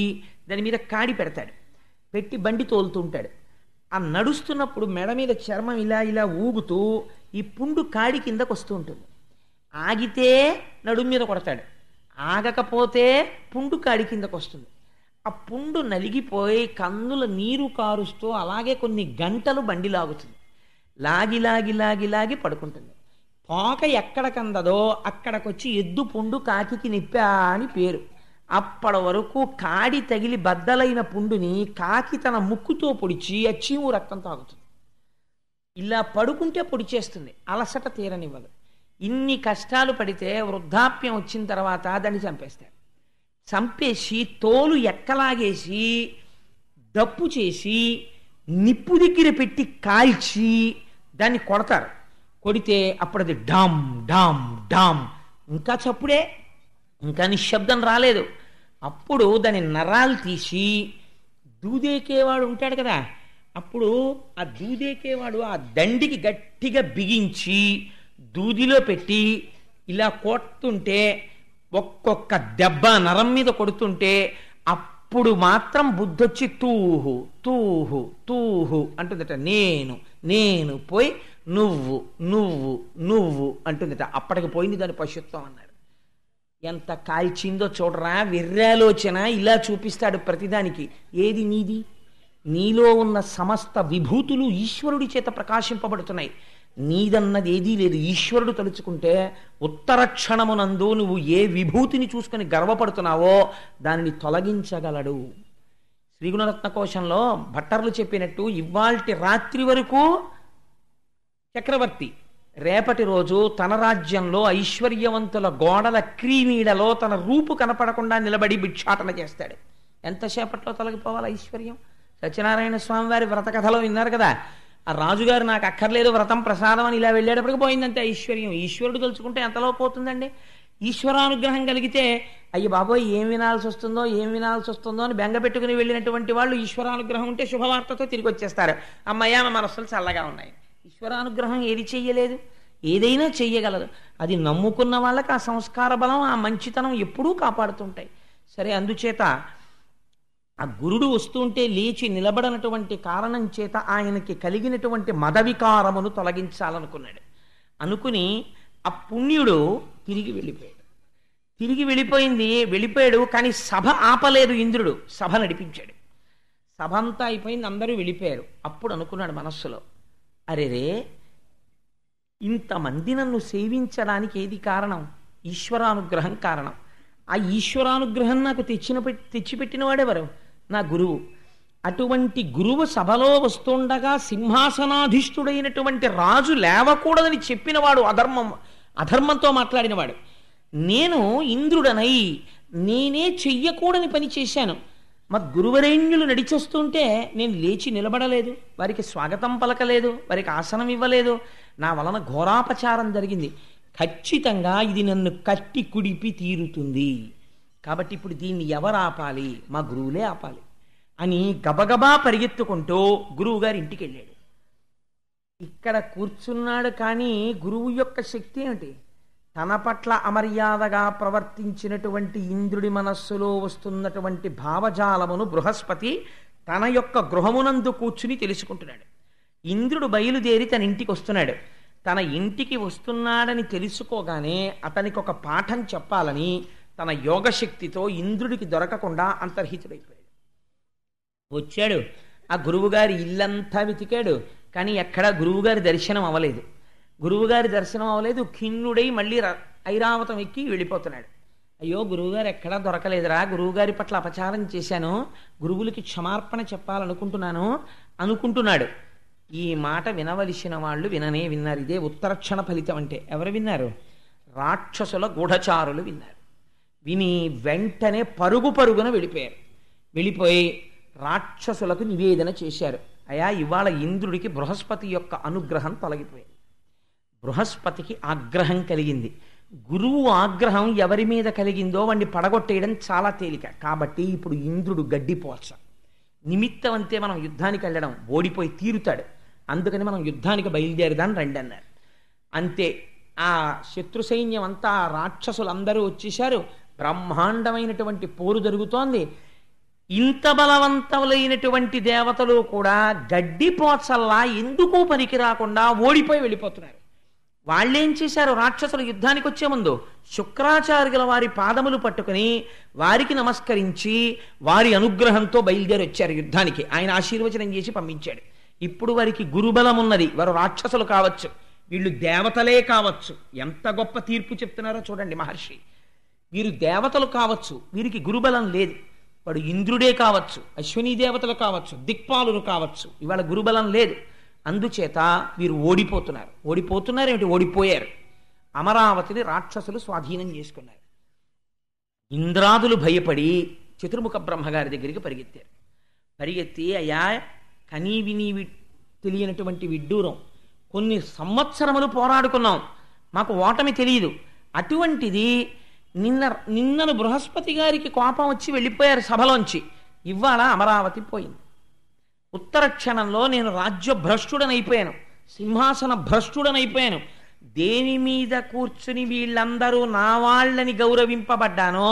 దాని మీద కాడి పెట్టి బండి తోలుతుంటాడు. ఆ నడుస్తున్నప్పుడు మెడ మీద చర్మం ఇలా ఇలా ఊగుతూ ఈ పుండు కాడి కిందకు వస్తూ ఉంటుంది. ఆగితే నడుము మీద కొడతాడు, ఆగకపోతే పుండు కాడి కిందకు వస్తుంది. ఆ పుండు నలిగిపోయి కన్నుల నీరు కారుస్తూ అలాగే కొన్ని గంటలు బండి లాగుతుంది. లాగి పడుకుంటుంది. తోక ఎక్కడ కందదో అక్కడికొచ్చి ఎద్దు పుండు కాకికి నిప్పా అని పేరు. అప్పటి వరకు కాడి తగిలి బద్దలైన పుండుని కాకి తన ముక్కుతో పొడిచి చీము రక్తం తాగుతుంది. ఇలా పడుకుంటే పొడిచేస్తుంది, అలసట తీరనివ్వదు. ఇన్ని కష్టాలు పడితే వృద్ధాప్యం వచ్చిన తర్వాత దాన్ని చంపేసి తోలు ఎక్కలాగేసి దప్పు చేసి నిప్పు దగ్గర పెట్టి కాల్చి దాన్ని కొడతారు. కొడితే అప్పుడు అది డామ్ డామ్ డామ్, ఇంకా చప్పుడే, ఇంకా నిశ్శబ్దం రాలేదు. అప్పుడు దాని నరాలు తీసి దూదేకేవాడు ఉంటాడు కదా, అప్పుడు ఆ దూదేకేవాడు ఆ దండికి గట్టిగా బిగించి దూదిలో పెట్టి ఇలా కొడుతుంటే, ఒక్కొక్క దెబ్బ నరం మీద కొడుతుంటే అప్పుడు మాత్రం బుద్ధొచ్చి తూహు తూహు తూహు అంటుందట. నేను నేను పోయి నువ్వు నువ్వు నువ్వు అంటుందట. అప్పటికి పోయింది దాని పశుత్వం అన్నాడు. ఎంత కాల్చిందో చూడరా, విర్రాలోచన ఇలా చూపిస్తాడు ప్రతిదానికి. ఏది నీది? నీలో ఉన్న సమస్త విభూతులు ఈశ్వరుడి చేత ప్రకాశింపబడుతున్నాయి. నీదన్నది ఏదీ లేదు. ఈశ్వరుడు తలుచుకుంటే ఉత్తర క్షణమునందు నువ్వు ఏ విభూతిని చూసుకొని గర్వపడుతున్నావో దానిని తొలగించగలడు. శ్రీగుణరత్న కోశంలో భట్టర్లు చెప్పినట్టు ఇవాల్టి రాత్రి వరకు చక్రవర్తి, రేపటి రోజు తన రాజ్యంలో ఐశ్వర్యవంతుల గోడల క్రీనీడలో తన రూపు కనపడకుండా నిలబడి భిక్షాటన చేస్తాడు. ఎంతసేపట్లో తొలగిపోవాలి ఐశ్వర్యం? సత్యనారాయణ స్వామి వారి వ్రత కథలో విన్నారు కదా, ఆ రాజుగారు నాకు అక్కర్లేదు వ్రతం ప్రసాదం అని ఇలా వెళ్ళేటప్పటికి పోయిందంటే ఐశ్వర్యం. ఈశ్వరుడు తలుచుకుంటే ఎంతలో పోతుందండి? ఈశ్వరానుగ్రహం కలిగితే అయ్యి బాబోయ్ ఏం వినాల్సి వస్తుందో అని బెంగ పెట్టుకుని వెళ్ళినటువంటి వాళ్ళు ఈశ్వరానుగ్రహం ఉంటే శుభవార్తతో తిరిగి వచ్చేస్తారు. అమ్మయ్య మా మనస్సులు చల్లగా ఉన్నాయి. ఈశ్వరానుగ్రహం ఏది చెయ్యలేదు, ఏదైనా చెయ్యగలదు. అది నమ్ముకున్న వాళ్ళకి ఆ సంస్కార బలం, ఆ మంచితనం ఎప్పుడూ కాపాడుతుంటాయి. సరే, అందుచేత ఆ గురుడు వస్తుంటే లేచి నిలబడనటువంటి కారణం చేత ఆయనకి కలిగినటువంటి మదవికారమును తొలగించాలనుకున్నాడు. అనుకుని ఆ పుణ్యుడు తిరిగి వెళ్ళిపోయాడు. తిరిగి వెళ్ళిపోయాడు. కానీ సభ ఆపలేదు. ఇంద్రుడు సభ నడిపించాడు. సభ అంతా అయిపోయింది, అందరూ వెళ్ళిపోయారు. అప్పుడు అనుకున్నాడు మనస్సులో, అరెరే, ఇంతమంది నన్ను సేవించడానికి ఏది కారణం? ఈశ్వరానుగ్రహం కారణం. ఆ ఈశ్వరానుగ్రహం నాకు తెచ్చిపెట్టిన వాడెవరు? నా గురువు. అటువంటి గురువు సభలో వస్తుండగా సింహాసనాధిష్ఠుడైనటువంటి రాజు లేవకూడదని చెప్పినవాడు అధర్మంతో మాట్లాడినవాడు. నేను ఇంద్రుడనై నేనే చెయ్యకూడని పని చేశాను. మా గురువరేణ్యులు నడిచొస్తుంటే నేను లేచి నిలబడలేదు, వారికి స్వాగతం పలకలేదు, వారికి ఆసనం ఇవ్వలేదు. నా వలన ఘోరాపచారం జరిగింది. ఖచ్చితంగా ఇది నన్ను కట్టి కుడిపి తీరుతుంది. కాబట్టి ఇప్పుడు దీన్ని ఎవరు ఆపాలి? మా గురువులే ఆపాలి అని గబగబా పరిగెత్తుకుంటూ గురువుగారి ఇంటికి వెళ్ళాడు. ఇక్కడ కూర్చున్నాడు. కానీ గురువు యొక్క శక్తి ఏమిటి? తన పట్ల అమర్యాదగా ప్రవర్తించినటువంటి ఇంద్రుడి మనస్సులో వస్తున్నటువంటి భావజాలమును బృహస్పతి తన యొక్క గృహమునందు కూర్చుని తెలుసుకుంటున్నాడు. ఇంద్రుడు బయలుదేరి తన ఇంటికి వస్తున్నాడు. తన ఇంటికి వస్తున్నాడని తెలుసుకోగానే అతనికి ఒక పాఠం చెప్పాలని తన యోగశక్తితో ఇంద్రుడికి దొరకకుండా అంతర్హితుడైపోయాడు. వచ్చాడు. ఆ గురువుగారి ఇల్లంతా వెతికాడు. కానీ ఎక్కడా గురువుగారి దర్శనం అవ్వలేదు. ఖిన్నుడై మళ్ళీ ఐరావతం ఎక్కి వెళ్ళిపోతున్నాడు. అయ్యో, గురువుగారు ఎక్కడా దొరకలేదురా, గురువుగారి పట్ల అపచారం చేశాను, గురువులకి క్షమార్పణ అనుకుంటున్నాడు. ఈ మాట వినవలసిన వాళ్ళు విన్నారు. ఇదే ఉత్తరక్షణ ఫలితం అంటే. ఎవరు విన్నారు? రాక్షసుల గూఢచారులు విన్నారు. విని వెంటనే పరుగున వెళ్ళిపోయి రాక్షసులకు నివేదన చేశారు. అయా, ఇవాళ ఇంద్రుడికి బృహస్పతి యొక్క అనుగ్రహం తొలగిపోయింది. బృహస్పతికి ఆగ్రహం కలిగింది. గురువు ఆగ్రహం ఎవరి మీద కలిగిందో వాడిని పడగొట్టేయడం చాలా తేలిక. కాబట్టి ఇప్పుడు ఇంద్రుడు గడ్డిపోల్చ నిమిత్తం అంతే మనం యుద్ధానికి వెళ్ళడం, ఓడిపోయి తీరుతాడు. అందుకని మనం యుద్ధానికి బయలుదేరదాన్ని రండి అన్నారు. అంతే, ఆ శత్రు సైన్యం అంతా, రాక్షసులందరూ వచ్చేశారు. బ్రహ్మాండమైనటువంటి పోరు జరుగుతోంది. ఇంత బలవంతములైనటువంటి దేవతలు కూడా గడ్డిపోచల్లా ఎందుకు పనికి రాకుండా ఓడిపోయి వెళ్ళిపోతున్నారు. వాళ్ళేం చేశారు? రాక్షసులు యుద్ధానికి వచ్చే ముందు శుక్రాచార్యుల వారి పాదములు పట్టుకుని వారికి నమస్కరించి వారి అనుగ్రహంతో బయలుదేరి వచ్చారు యుద్ధానికి. ఆయన ఆశీర్వచనం చేసి పంపించాడు. ఇప్పుడు వారికి గురుబలం ఉన్నది. వారు రాక్షసులు కావచ్చు, వీళ్ళు దేవతలే కావచ్చు. ఎంత గొప్ప తీర్పు చెప్తున్నారో చూడండి మహర్షి. వీరు దేవతలు కావచ్చు, వీరికి గురుబలం లేదు. వాడు ఇంద్రుడే కావచ్చు, అశ్వినీ దేవతలు కావచ్చు, దిక్పాలులు కావచ్చు, ఇవాళ గురుబలం లేదు. అందుచేత వీరు ఓడిపోతున్నారు. ఓడిపోయారు. అమరావతిని రాక్షసులు స్వాధీనం చేసుకున్నారు. ఇంద్రాదులు భయపడి చతుర్ముఖ బ్రహ్మగారి దగ్గరికి పరిగెత్తి, అయ్యా, కనీ విని తెలియనటువంటి విడ్డూరం, కొన్ని సంవత్సరములు పోరాడుకున్నాం, మాకు ఓటమి తెలియదు. అటువంటిది నిన్నను బృహస్పతి గారికి కోపం వచ్చి వెళ్ళిపోయారు సభలోంచి. ఇవాళ అమరావతి పోయింది. ఉత్తర క్షణంలో నేను రాజ్య భ్రష్టుడనైపోయాను, సింహాసన భ్రష్టుడనైపోయాను. దేని మీద కూర్చుని వీళ్ళందరూ నా వాళ్ళని గౌరవింపబడ్డానో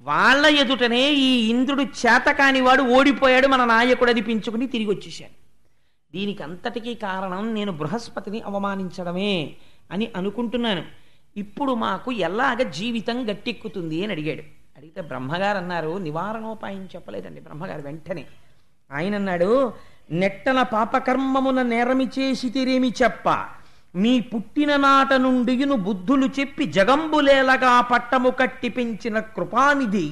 వాళ్ళ ఎదుటనే ఈ ఇంద్రుడు చేతకాని వాడు ఓడిపోయాడు, మన నాయకుడు అనిపించుకుని తిరిగి వచ్చేశాను. దీనికి అంతటికీ కారణం నేను బృహస్పతిని అవమానించడమే అని అనుకుంటున్నాను. ఇప్పుడు మాకు ఎలాగ జీవితం గట్టెక్కుతుంది అని అడిగితే బ్రహ్మగారు అన్నారు, నివారణోపాయం చెప్పలేదండి బ్రహ్మగారు. వెంటనే ఆయన అన్నాడు, నెట్టన పాపకర్మమున నేరమి చేసి తిరేమి చెప్ప, మీ పుట్టిన నాట నుండియును బుద్ధులు చెప్పి జగంబులేలగా పట్టము కట్టి పెంచిన కృపానిధి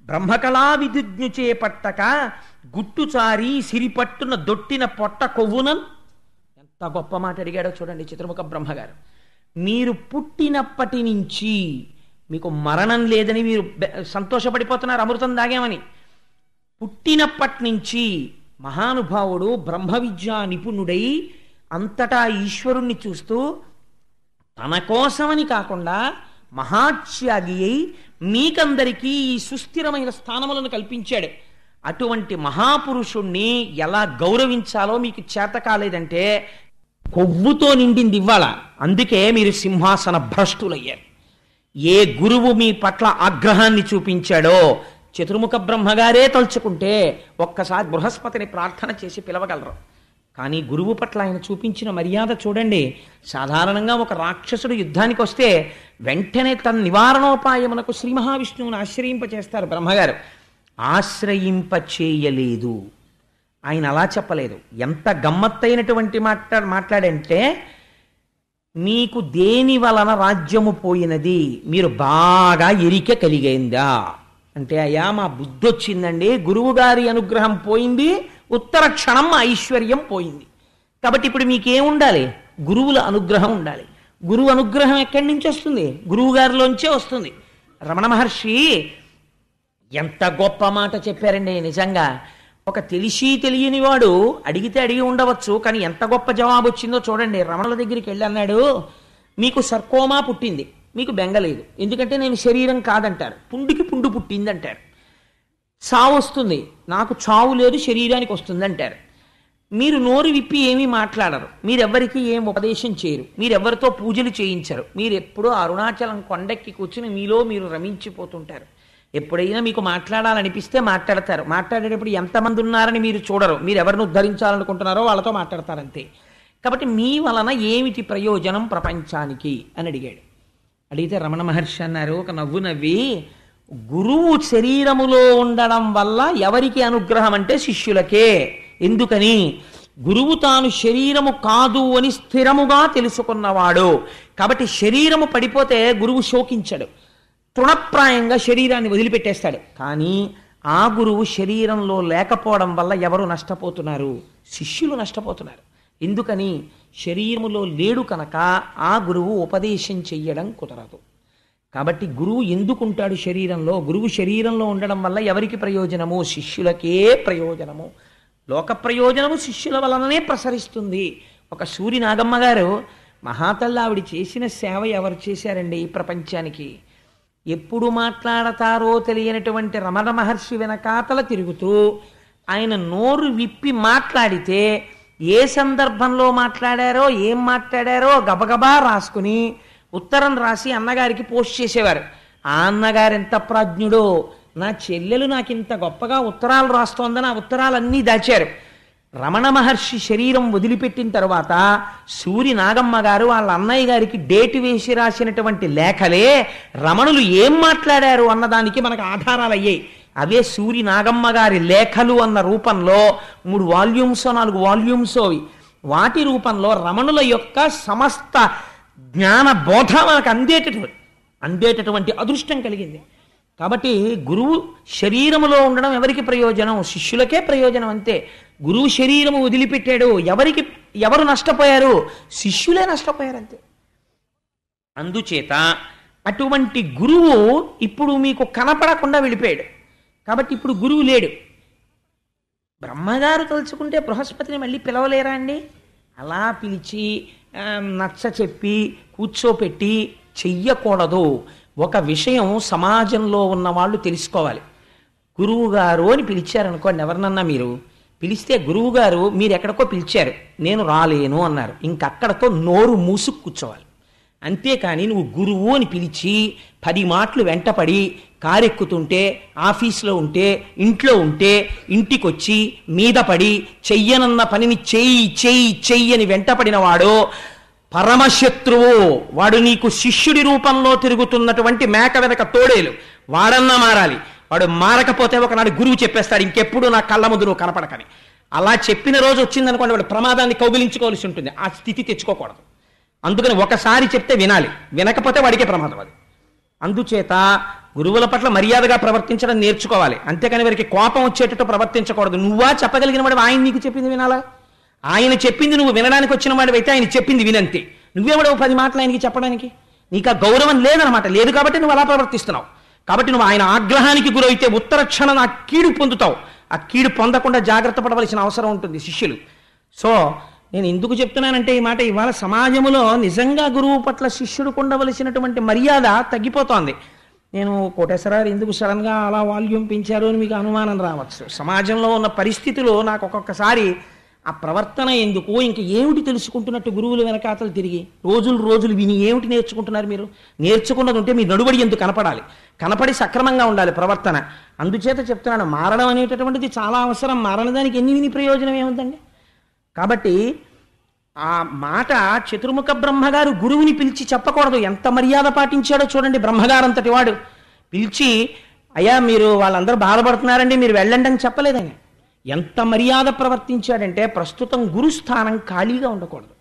బ్రహ్మకళా విధిజ్ఞు చేపట్టక గుట్టుచారి సిరిపట్టున దొట్టిన పొట్ట కొవ్వునన్. ఎంత గొప్ప మాట అడిగాడో చూడండి చతుర్ముఖ బ్రహ్మగారు. మీరు పుట్టినప్పటి నుంచి మీకు మరణం లేదని మీరు సంతోషపడిపోతున్నారు, అమృతం దాగామని. పుట్టినప్పటి నుంచి మహానుభావుడు బ్రహ్మ విద్యా నిపుణుడై అంతటా ఈశ్వరుణ్ణి చూస్తూ తన కోసమని కాకుండా మహాత్యాగి అయి మీకందరికీ ఈ సుస్థిరమైన స్థానములను కల్పించాడు. అటువంటి మహాపురుషుణ్ణి ఎలా గౌరవించాలో మీకు చేత కాలేదంటే కొవ్వుతో నిండింది ఇవ్వాల. అందుకే మీరు సింహాసన భ్రష్టులయ్యారు. ఏ గురువు మీ పట్ల ఆగ్రహాన్ని చూపించాడో చతుర్ముఖ బ్రహ్మగారే తలుచుకుంటే ఒక్కసారి బృహస్పతిని ప్రార్థన చేసి పిలవగలరు. కానీ గురువు పట్ల ఆయన చూపించిన మర్యాద చూడండి. సాధారణంగా ఒక రాక్షసుడు యుద్ధానికి వస్తే వెంటనే తన నివారణోపాయమునకు శ్రీ మహావిష్ణువుని ఆశ్రయింపచేస్తారు బ్రహ్మగారు. ఆశ్రయింపచేయలేదు, ఆయన అలా చెప్పలేదు. ఎంత గమ్మత్తైనటువంటి మాట్లాడంటే, మీకు దేని వలన రాజ్యము పోయినది మీరు బాగా ఎరిక కలిగైందా అంటే, అయ్యా మా బుద్ధి వచ్చిందండి, గురువుగారి అనుగ్రహం పోయింది, ఉత్తర క్షణం మా ఐశ్వర్యం పోయింది. కాబట్టి ఇప్పుడు మీకేముండాలి? గురువుల అనుగ్రహం ఉండాలి. గురువు అనుగ్రహం ఎక్కడి నుంచి వస్తుంది? గురువు గారిలోంచే వస్తుంది. రమణ మహర్షి ఎంత గొప్ప మాట చెప్పారండి. నిజంగా ఒక తెలిసి తెలియని వాడు అడిగితే అడిగి ఉండవచ్చు, కానీ ఎంత గొప్ప జవాబు వచ్చిందో చూడండి. రమణుల దగ్గరికి వెళ్ళి అన్నాడు, మీకు సర్కోమా పుట్టింది, మీకు బెంగలేదు, ఎందుకంటే నేను శరీరం కాదంటారు. పుండుకి పుండు పుట్టింది అంటారు. చావు వస్తుంది, నాకు చావు లేదు, శరీరానికి వస్తుంది అంటారు. మీరు నోరు విప్పి ఏమీ మాట్లాడరు, మీరెవ్వరికి ఏం ఉపదేశం చేయరు, మీరెవ్వరితో పూజలు చేయించరు, మీరు ఎప్పుడూ అరుణాచలం కొండెక్కి కూర్చుని మీలో మీరు రమించిపోతుంటారు. ఎప్పుడైనా మీకు మాట్లాడాలనిపిస్తే మాట్లాడతారు. మాట్లాడేటప్పుడు ఎంతమంది ఉన్నారని మీరు చూడరు, మీరు ఎవరిని ఉద్ధరించాలనుకుంటున్నారో వాళ్ళతో మాట్లాడతారంతే. కాబట్టి మీ వలన ఏమిటి ప్రయోజనం ప్రపంచానికి అని అడిగాడు. అడిగితే రమణ మహర్షి అన్నారు, ఒక నవ్వు నవ్వి, గురువు శరీరములో ఉండడం వల్ల ఎవరికి అనుగ్రహం అంటే శిష్యులకే. ఎందుకని? గురువు తాను శరీరము కాదు అని స్థిరముగా తెలుసుకున్నవాడు. కాబట్టి శరీరము పడిపోతే గురువు శోకించడు, తృణప్రాయంగా శరీరాన్ని వదిలిపెట్టేస్తాడు. కానీ ఆ గురువు శరీరంలో లేకపోవడం వల్ల ఎవరు నష్టపోతున్నారు? శిష్యులు నష్టపోతున్నారు. ఎందుకని? శరీరములో లేడు కనుక ఆ గురువు ఉపదేశం చెయ్యడం కుదరదు. కాబట్టి గురువు ఎందుకుంటాడు శరీరంలో? గురువు శరీరంలో ఉండడం వల్ల ఎవరికి ప్రయోజనము? శిష్యులకే ప్రయోజనము. లోక ప్రయోజనము శిష్యుల వలననే ప్రసరిస్తుంది. ఒక సూరి నాగమ్మ గారు మహాతల్లి ఆవిడ చేసిన సేవ ఎవరు చేశారండి ఈ ప్రపంచానికి? ఎప్పుడు మాట్లాడతారో తెలియనటువంటి రమణ మహర్షి వెనకాతల తిరుగుతూ ఆయన నోరు విప్పి మాట్లాడితే ఏ సందర్భంలో మాట్లాడారో ఏం మాట్లాడారో గబగబా రాసుకుని ఉత్తరం రాసి అన్నగారికి పోస్ట్ చేసేవారు. ఆ అన్నగారు ఎంత ప్రాజ్ఞుడో, నా చెల్లెలు నాకు ఇంత గొప్పగా ఉత్తరాలు రాస్తోందని ఆ ఉత్తరాలన్నీ దాచారు. రమణ మహర్షి శరీరం వదిలిపెట్టిన తర్వాత సూరి నాగమ్మ గారు వాళ్ళ అన్నయ్య గారికి డేటు వేసి రాసినటువంటి లేఖలే రమణులు ఏం మాట్లాడారు అన్నదానికి మనకు ఆధారాలు అయ్యాయి. అవే సూరి నాగమ్మ గారి లేఖలు అన్న రూపంలో 3 వాల్యూమ్స్ 4 వాల్యూమ్స్ అవి. వాటి రూపంలో రమణుల యొక్క సమస్త జ్ఞాన బోధ మనకు అందేటటువంటి అదృష్టం కలిగింది. కాబట్టి గురువు శరీరములో ఉండడం ఎవరికి ప్రయోజనం? శిష్యులకే ప్రయోజనం అంతే. గురువు శరీరము వదిలిపెట్టాడు, ఎవరు నష్టపోయారు? శిష్యులే నష్టపోయారు అంతే. అందుచేత అటువంటి గురువు ఇప్పుడు మీకు కనపడకుండా వెళ్ళిపోయాడు. కాబట్టి ఇప్పుడు గురువు లేడు. బ్రహ్మగారు తలుచుకుంటే బృహస్పతిని మళ్ళీ పిలవలేరా అండి? అలా పిలిచి నచ్చ చెప్పి కూర్చోపెట్టి చెయ్యకూడదు. ఒక విషయం సమాజంలో ఉన్న వాళ్ళు తెలుసుకోవాలి. గురువుగారు అని పిలిచారనుకోండి, ఎవరినన్నా మీరు పిలిస్తే గురువుగారు మీరు ఎక్కడికో పిలిచారు, నేను రాలేను అన్నారు, ఇంకక్కడతో నోరు మూసుకు కూర్చోవాలి. అంతేకాని నువ్వు గురువు అని పిలిచి 10 మాటలు వెంటపడి కారెక్కుతుంటే, ఆఫీసులో ఉంటే, ఇంట్లో ఉంటే, ఇంటికొచ్చి మీద పడి చెయ్యనన్న పనిని చెయ్యి అని వెంటపడిన వాడు పరమశత్రువు. వాడు నీకు శిష్యుడి రూపంలో తిరుగుతున్నటువంటి మేక వెనక తోడేలు. వాడన్నా మారాలి. వాడు మారకపోతే ఒకనాడు గురువు చెప్పేస్తాడు, ఇంకెప్పుడు నా కళ్ళ ముందు నువ్వు కనపడకని. అలా చెప్పిన రోజు వచ్చిందనుకోండి, వాడు ప్రమాదాన్ని కౌగిలించుకోవాల్సి ఉంటుంది. ఆ స్థితి తెచ్చుకోకూడదు. అందుకని ఒకసారి చెప్తే వినాలి, వినకపోతే వాడికే ప్రమాదం అది. అందుచేత గురువుల పట్ల మర్యాదగా ప్రవర్తించడం నేర్చుకోవాలి. అంతేకాని వారికి కోపం వచ్చేటట్టు ప్రవర్తించకూడదు. నువ్వా చెప్పగలిగిన వాడు ఆయన నీకు చెప్పింది వినాలా? ఆయన చెప్పింది నువ్వు వినడానికి వచ్చిన వాడివైతే ఆయన చెప్పింది వినంతే. నువ్వేవాడవు 10 మాటలు ఆయనకి చెప్పడానికి? నీకు ఆ గౌరవం లేదనమాట. లేదు కాబట్టి నువ్వు అలా ప్రవర్తిస్తున్నావు. కాబట్టి నువ్వు ఆయన ఆగ్రహానికి గురైతే ఉత్తర క్షణం ఆ కీడు పొందుతావు. ఆ కీడు పొందకుండా జాగ్రత్త పడవలసిన అవసరం ఉంటుంది శిష్యులు. సో నేను ఎందుకు చెప్తున్నానంటే ఈ మాట, ఇవాళ సమాజంలో నిజంగా గురువు పట్ల శిష్యుడికి ఉండవలసినటువంటి మర్యాద తగ్గిపోతోంది. నేను కోటేశ్వరరావు ఎందుకు సడన్గా అలా వాల్యూమ్ పెంచారు అని మీకు అనుమానం రావచ్చు. సమాజంలో ఉన్న పరిస్థితులు నాకు ఒక్కొక్కసారి ఆ ప్రవర్తన ఎందుకు, ఇంక ఏమిటి తెలుసుకుంటున్నట్టు గురువులు వెనకాతలు తిరిగి రోజులు రోజులు విని ఏమిటి నేర్చుకుంటున్నారు మీరు? నేర్చుకున్నది ఉంటే మీ నడుబడి ఎందుకు కనపడాలి, కనపడి సక్రమంగా ఉండాలి ప్రవర్తన. అందుచేత చెప్తున్నాను, మారడం అనేటటువంటిది చాలా అవసరం. మారనదానికి ఎన్ని విని ప్రయోజనం ఏముందండి? కాబట్టి ఆ మాట చతుర్ముఖ బ్రహ్మగారు గురువుని పిలిచి చెప్పకూడదు. ఎంత మర్యాద పాటించాడో చూడండి. బ్రహ్మగారంతటి వాడు పిలిచి, అయ్యా మీరు వాళ్ళందరూ బాధపడుతున్నారండి, మీరు వెళ్ళండి అని చెప్పలేదని. ఎంత మర్యాద ప్రవర్తించాడంటే, ప్రస్తుతం గురుస్థానం ఖాళీగా ఉండకూడదు.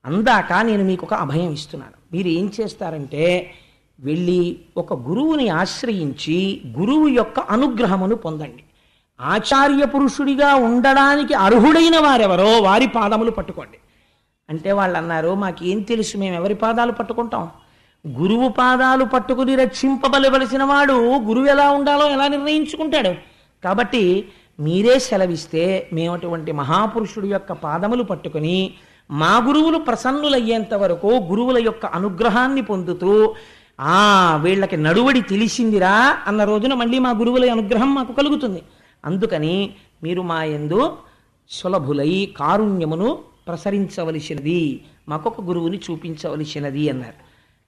అందాక నేను మీకు ఒక అభయం ఇస్తున్నాను. మీరు ఏం చేస్తారంటే, వెళ్ళి ఒక గురువుని ఆశ్రయించి గురువు యొక్క అనుగ్రహమును పొందండి. ఆచార్య పురుషుడిగా ఉండడానికి అర్హుడైన వారెవరో వారి పాదములు పట్టుకోండి. అంటే వాళ్ళు అన్నారు, మాకేం తెలుసు, మేము ఎవరి పాదాలు పట్టుకుంటాం? గురువు పాదాలు పట్టుకుని రక్షింపబలవలసిన వాడు గురువు ఎలా ఉండాలో ఎలా నిర్ణయించుకుంటాడు? కాబట్టి మీరే సెలవిస్తే మేము అటువంటి మహాపురుషుడి యొక్క పాదములు పట్టుకుని మా గురువులు ప్రసన్నులయ్యేంత వరకు గురువుల యొక్క అనుగ్రహాన్ని పొందుతూ, వీళ్ళకి నడువడి తెలిసిందిరా అన్న రోజున మళ్ళీ మా గురువుల అనుగ్రహం మాకు కలుగుతుంది. అందుకని మీరు మా యందు సులభులై కారుణ్యమును ప్రసరించవలసినది, మాకొక గురువుని చూపించవలసినది అన్నారు.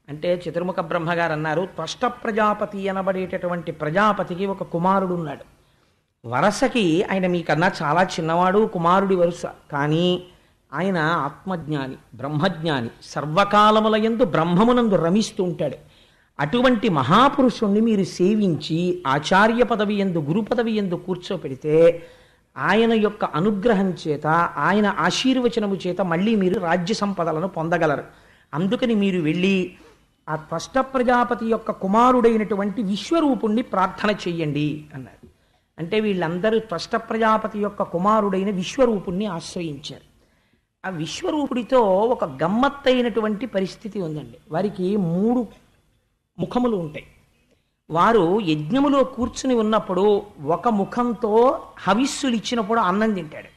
అంటే చతుర్ముఖ బ్రహ్మగారు అన్నారు, త్వష్ట ప్రజాపతి అనబడేటటువంటి ప్రజాపతికి ఒక కుమారుడు ఉన్నాడు. వరసకి ఆయన మీకన్నా చాలా చిన్నవాడు, కుమారుడి వరుస. కానీ ఆయన ఆత్మజ్ఞాని, బ్రహ్మజ్ఞాని, సర్వకాలముల యందు బ్రహ్మమునందు రమిస్తూ ఉంటాడు. అటువంటి మహాపురుషుణ్ణి మీరు సేవించి ఆచార్య పదవి యందు, గురు పదవి యందు కూర్చోపెడితే ఆయన యొక్క అనుగ్రహం చేత, ఆయన ఆశీర్వచనము చేత మళ్ళీ మీరు రాజ్య సంపదలను పొందగలరు. అందుకని మీరు వెళ్ళి ఆ త్వష్ట ప్రజాపతి యొక్క కుమారుడైనటువంటి విశ్వరూపుణ్ణి ప్రార్థన చెయ్యండి అన్నారు. అంటే వీళ్ళందరూ త్వష్ట ప్రజాపతి యొక్క కుమారుడైన విశ్వరూపుణ్ణి ఆశ్రయించారు. ఆ విశ్వరూపుడితో ఒక గమ్మత్తైనటువంటి పరిస్థితి ఉందండి. వారికి 3 ముఖములు ఉంటాయి. వారు యజ్ఞములో కూర్చుని ఉన్నప్పుడు ఒక ముఖంతో హవిస్సులు ఇచ్చినప్పుడు అన్నం తింటాడు,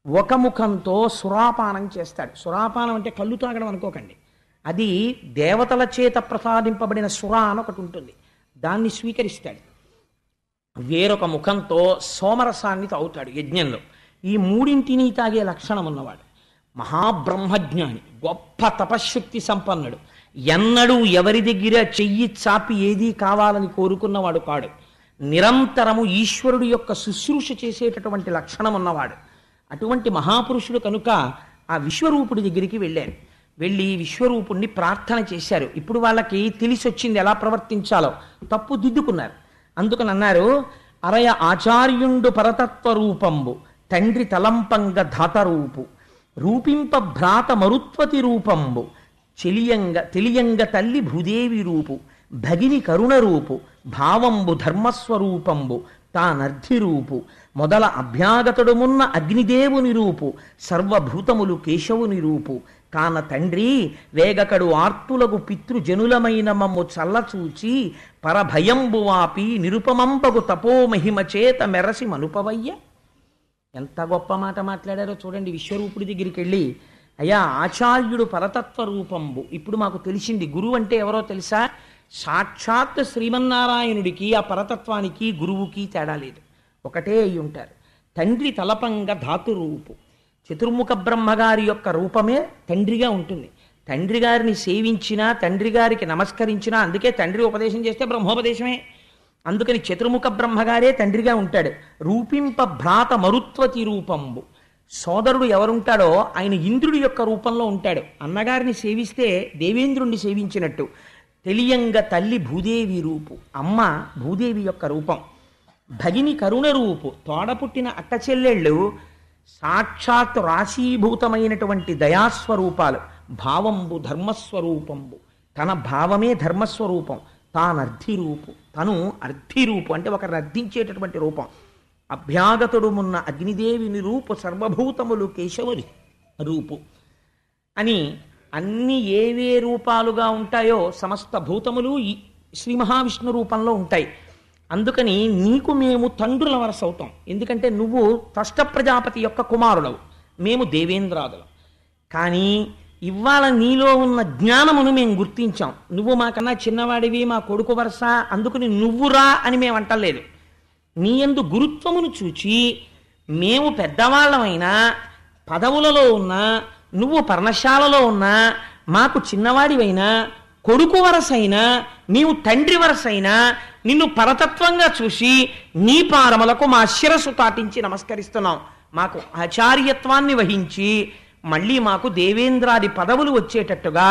ఒక ముఖంతో సురాపానం చేస్తాడు. సురాపానం అంటే కళ్ళు తాగడం అనుకోకండి, అది దేవతల చేత ప్రసాదింపబడిన సురా అని ఒకటి ఉంటుంది, దాన్ని స్వీకరిస్తాడు. వేరొక ముఖంతో సోమరసాన్ని తాగుతాడు యజ్ఞంలో. ఈ 3 తాగే లక్షణం ఉన్నవాడు మహాబ్రహ్మజ్ఞాని, గొప్ప తపశ్శక్తి సంపన్నుడు. ఎన్నడూ ఎవరి దగ్గర చెయ్యి చాపి ఏదీ కావాలని కోరుకున్నవాడు కాడు. నిరంతరము ఈశ్వరుడు యొక్క శుశ్రూష చేసేటటువంటి లక్షణం ఉన్నవాడు. అటువంటి మహాపురుషుడు కనుక ఆ విశ్వరూపుడి దగ్గరికి వెళ్ళారు. వెళ్ళి విశ్వరూపుణ్ణి ప్రార్థన చేశారు. ఇప్పుడు వాళ్ళకి తెలిసి వచ్చింది ఎలా ప్రవర్తించాలో, తప్పు దిద్దుకున్నారు. అందుకని అన్నారు, అరయ ఆచార్యుండు పరతత్వ రూపంబు తండ్రి తలంపంగ ధాతరూపు రూపింప భ్రాత మరుత్వతి రూపంబు తెలియంగ తల్లి భూదేవి రూపు భగిని కరుణ రూపు భావంబు ధర్మస్వరూపంబు తానర్ధి రూపు మొదల అభ్యాగతుడుమున్న అగ్నిదేవుని రూపు సర్వభూతములు కేశవుని రూపు కాన తండ్రి వేగకడు ఆర్తులకు పితృజనులమైన మమ్ము చల్లచూచి పరభయంబు వాపి నిరుపమంబగు తపోమహిమ చేత మెరసి మనుపవయ్య. ఎంత గొప్ప మాట మాట్లాడారో చూడండి. విశ్వరూపుడి దగ్గరికి వెళ్ళి, అయ్యా ఆచార్యుడు పరతత్వ రూపంబు, ఇప్పుడు మాకు తెలిసింది గురువు అంటే ఎవరో తెలుసా? సాక్షాత్ శ్రీమన్నారాయణుడికి ఆ పరతత్వానికి గురువుకి తేడా లేదు, ఒకటే అయి ఉంటారు. తండ్రి తలపంగ ధాతు రూపు, చతుర్ముఖ బ్రహ్మగారి యొక్క రూపమే తండ్రిగా ఉంటుంది. తండ్రి గారిని సేవించినా, తండ్రి గారికి నమస్కరించినా, అందుకే తండ్రి ఉపదేశం చేస్తే బ్రహ్మోపదేశమే. అందుకని చతుర్ముఖ బ్రహ్మగారే తండ్రిగా ఉంటాడు. రూపింప భ్రాత మరుత్వతి రూపంబు, సోదరుడు ఎవరుంటాడో ఆయన ఇంద్రుడి యొక్క రూపంలో ఉంటాడు. అన్నగారిని సేవిస్తే దేవేంద్రుణ్ణి సేవించినట్టు. తెలియంగ తల్లి భూదేవి రూపు, అమ్మ భూదేవి యొక్క రూపం. భగిని కరుణ రూపు, తోడపుట్టిన అక్క చెల్లెళ్ళు సాక్షాత్ రాశీభూతమైనటువంటి దయాస్వరూపాలు. భావంబు ధర్మస్వరూపంబు, తన భావమే ధర్మస్వరూపం. తానర్ధిరూపు, తను అర్ధిరూపు అంటే ఒకరిని అర్థించేటటువంటి రూపం. అభ్యాగతుడుమున్న అగ్నిదేవిని రూపు సర్వభూతములు కేశవుని రూపు అని అన్ని ఏవే రూపాలుగా ఉంటాయో సమస్త భూతములు శ్రీ మహావిష్ణు రూపంలో ఉంటాయి. అందుకని నీకు మేము తండ్రుల వరస అవుతాం. ఎందుకంటే నువ్వు త్వష్ట ప్రజాపతి యొక్క కుమారుడవు, మేము దేవేంద్రాదులం. కానీ ఇవాళ నీలో ఉన్న జ్ఞానమును మేము గుర్తించాం. నువ్వు మాకన్నా చిన్నవాడివి, మా కొడుకు వరస, అందుకని నువ్వురా అని మేము అంటలేదు. నీ యందు గురుత్వమును చూచి మేము పెద్దవాళ్ళమైనా పదవులలో ఉన్నా, నువ్వు పర్ణశాలలో ఉన్నా, మాకు చిన్నవాడివైనా, కొడుకు వరసైనా, నీవు తండ్రి వరసైనా, నిన్ను పరతత్వంగా చూసి నీ పాదములకు మా శిరస్సు తాటించి నమస్కరిస్తున్నాం. మాకు ఆచార్యత్వాన్ని వహించి మళ్ళీ మాకు దేవేంద్రాది పదవులు వచ్చేటట్టుగా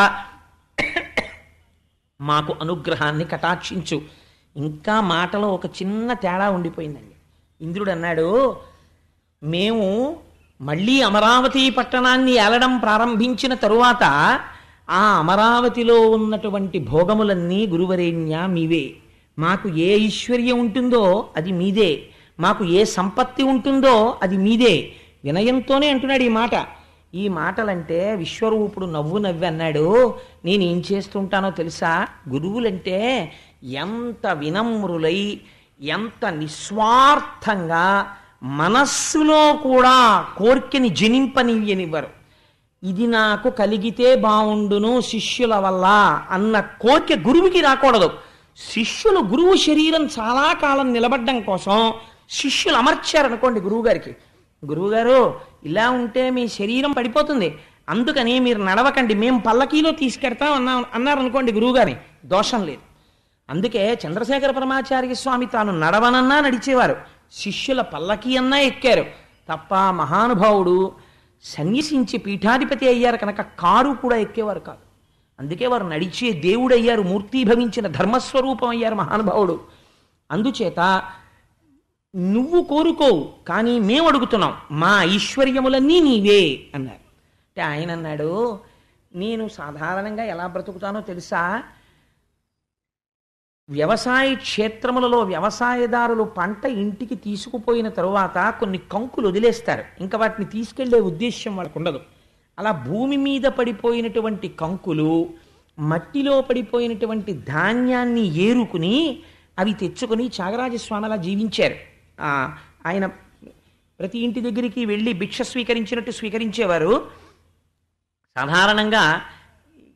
మాకు అనుగ్రహాన్ని కటాక్షించు. ఇంకా మాటలో ఒక చిన్న తేడా ఉండిపోయిందండి. ఇంద్రుడు అన్నాడు, మేము మళ్ళీ అమరావతి పట్టణాన్ని ఏలడం ప్రారంభించిన తరువాత ఆ అమరావతిలో ఉన్నటువంటి భోగములన్నీ గురువరేణ్య మీవే. మాకు ఏ ఐశ్వర్యం ఉంటుందో అది మీదే, మాకు ఏ సంపత్తి ఉంటుందో అది మీదే. వినయంతోనే అంటున్నాడు ఈ మాట. ఈ మాటలంటే విశ్వరూపుడు నవ్వు నవ్వి అన్నాడు, నేనేం చేస్తుంటానో తెలుసా? గురువులంటే ఎంత వినమ్రులై, ఎంత నిస్వార్థంగా, మనస్సులో కూడా కోర్కెని జనింపనివ్వనివ్వరు. ఇది నాకు కలిగితే బావుండును శిష్యుల వల్ల అన్న కోరిక గురువుకి రాకూడదు. శిష్యులు గురువు శరీరం చాలా కాలం నిలబడ్డం కోసం శిష్యులు అమర్చారనుకోండి గురువుగారికి, గురువుగారు ఇలా ఉంటే మీ శరీరం పడిపోతుంది, అందుకని మీరు నడవకండి, మేము పల్లకీలో తీసుకెడతాం అన్నారనుకోండి గురువుగారిని, దోషం లేదు. అందుకే చంద్రశేఖర పరమాచార్య స్వామి తాను నడవనన్నా నడిచేవారు, శిష్యుల పల్లకీ అన్నా ఎక్కారు తప్ప మహానుభావుడు సన్యసించి పీఠాధిపతి అయ్యారు కనుక కారు కూడా ఎక్కేవారు కాదు. అందుకే వారు నడిచే దేవుడు అయ్యారు, మూర్తీభవించిన ధర్మస్వరూపం అయ్యారు మహానుభావుడు. అందుచేత నువ్వు కోరుకోవు, కానీ మేము అడుగుతున్నాం, మా ఐశ్వర్యములన్నీ నీవే అన్నారు. అంటే ఆయన అన్నాడు, నేను సాధారణంగా ఎలా బ్రతుకుతానో తెలుసా? వ్యవసాయ క్షేత్రములలో వ్యవసాయదారులు పంట ఇంటికి తీసుకుపోయిన తరువాత కొన్ని కంకులు వదిలేస్తారు, ఇంకా వాటిని తీసుకెళ్లే ఉద్దేశ్యం వాళ్ళకు ఉండదు. అలా భూమి మీద పడిపోయినటువంటి కంకులు, మట్టిలో పడిపోయినటువంటి ధాన్యాన్ని ఏరుకుని అవి తెచ్చుకొని త్యాగరాజస్వామి అలా జీవించారు. ఆయన ప్రతి ఇంటి దగ్గరికి వెళ్ళి భిక్ష స్వీకరించినట్టు స్వీకరించేవారు. సాధారణంగా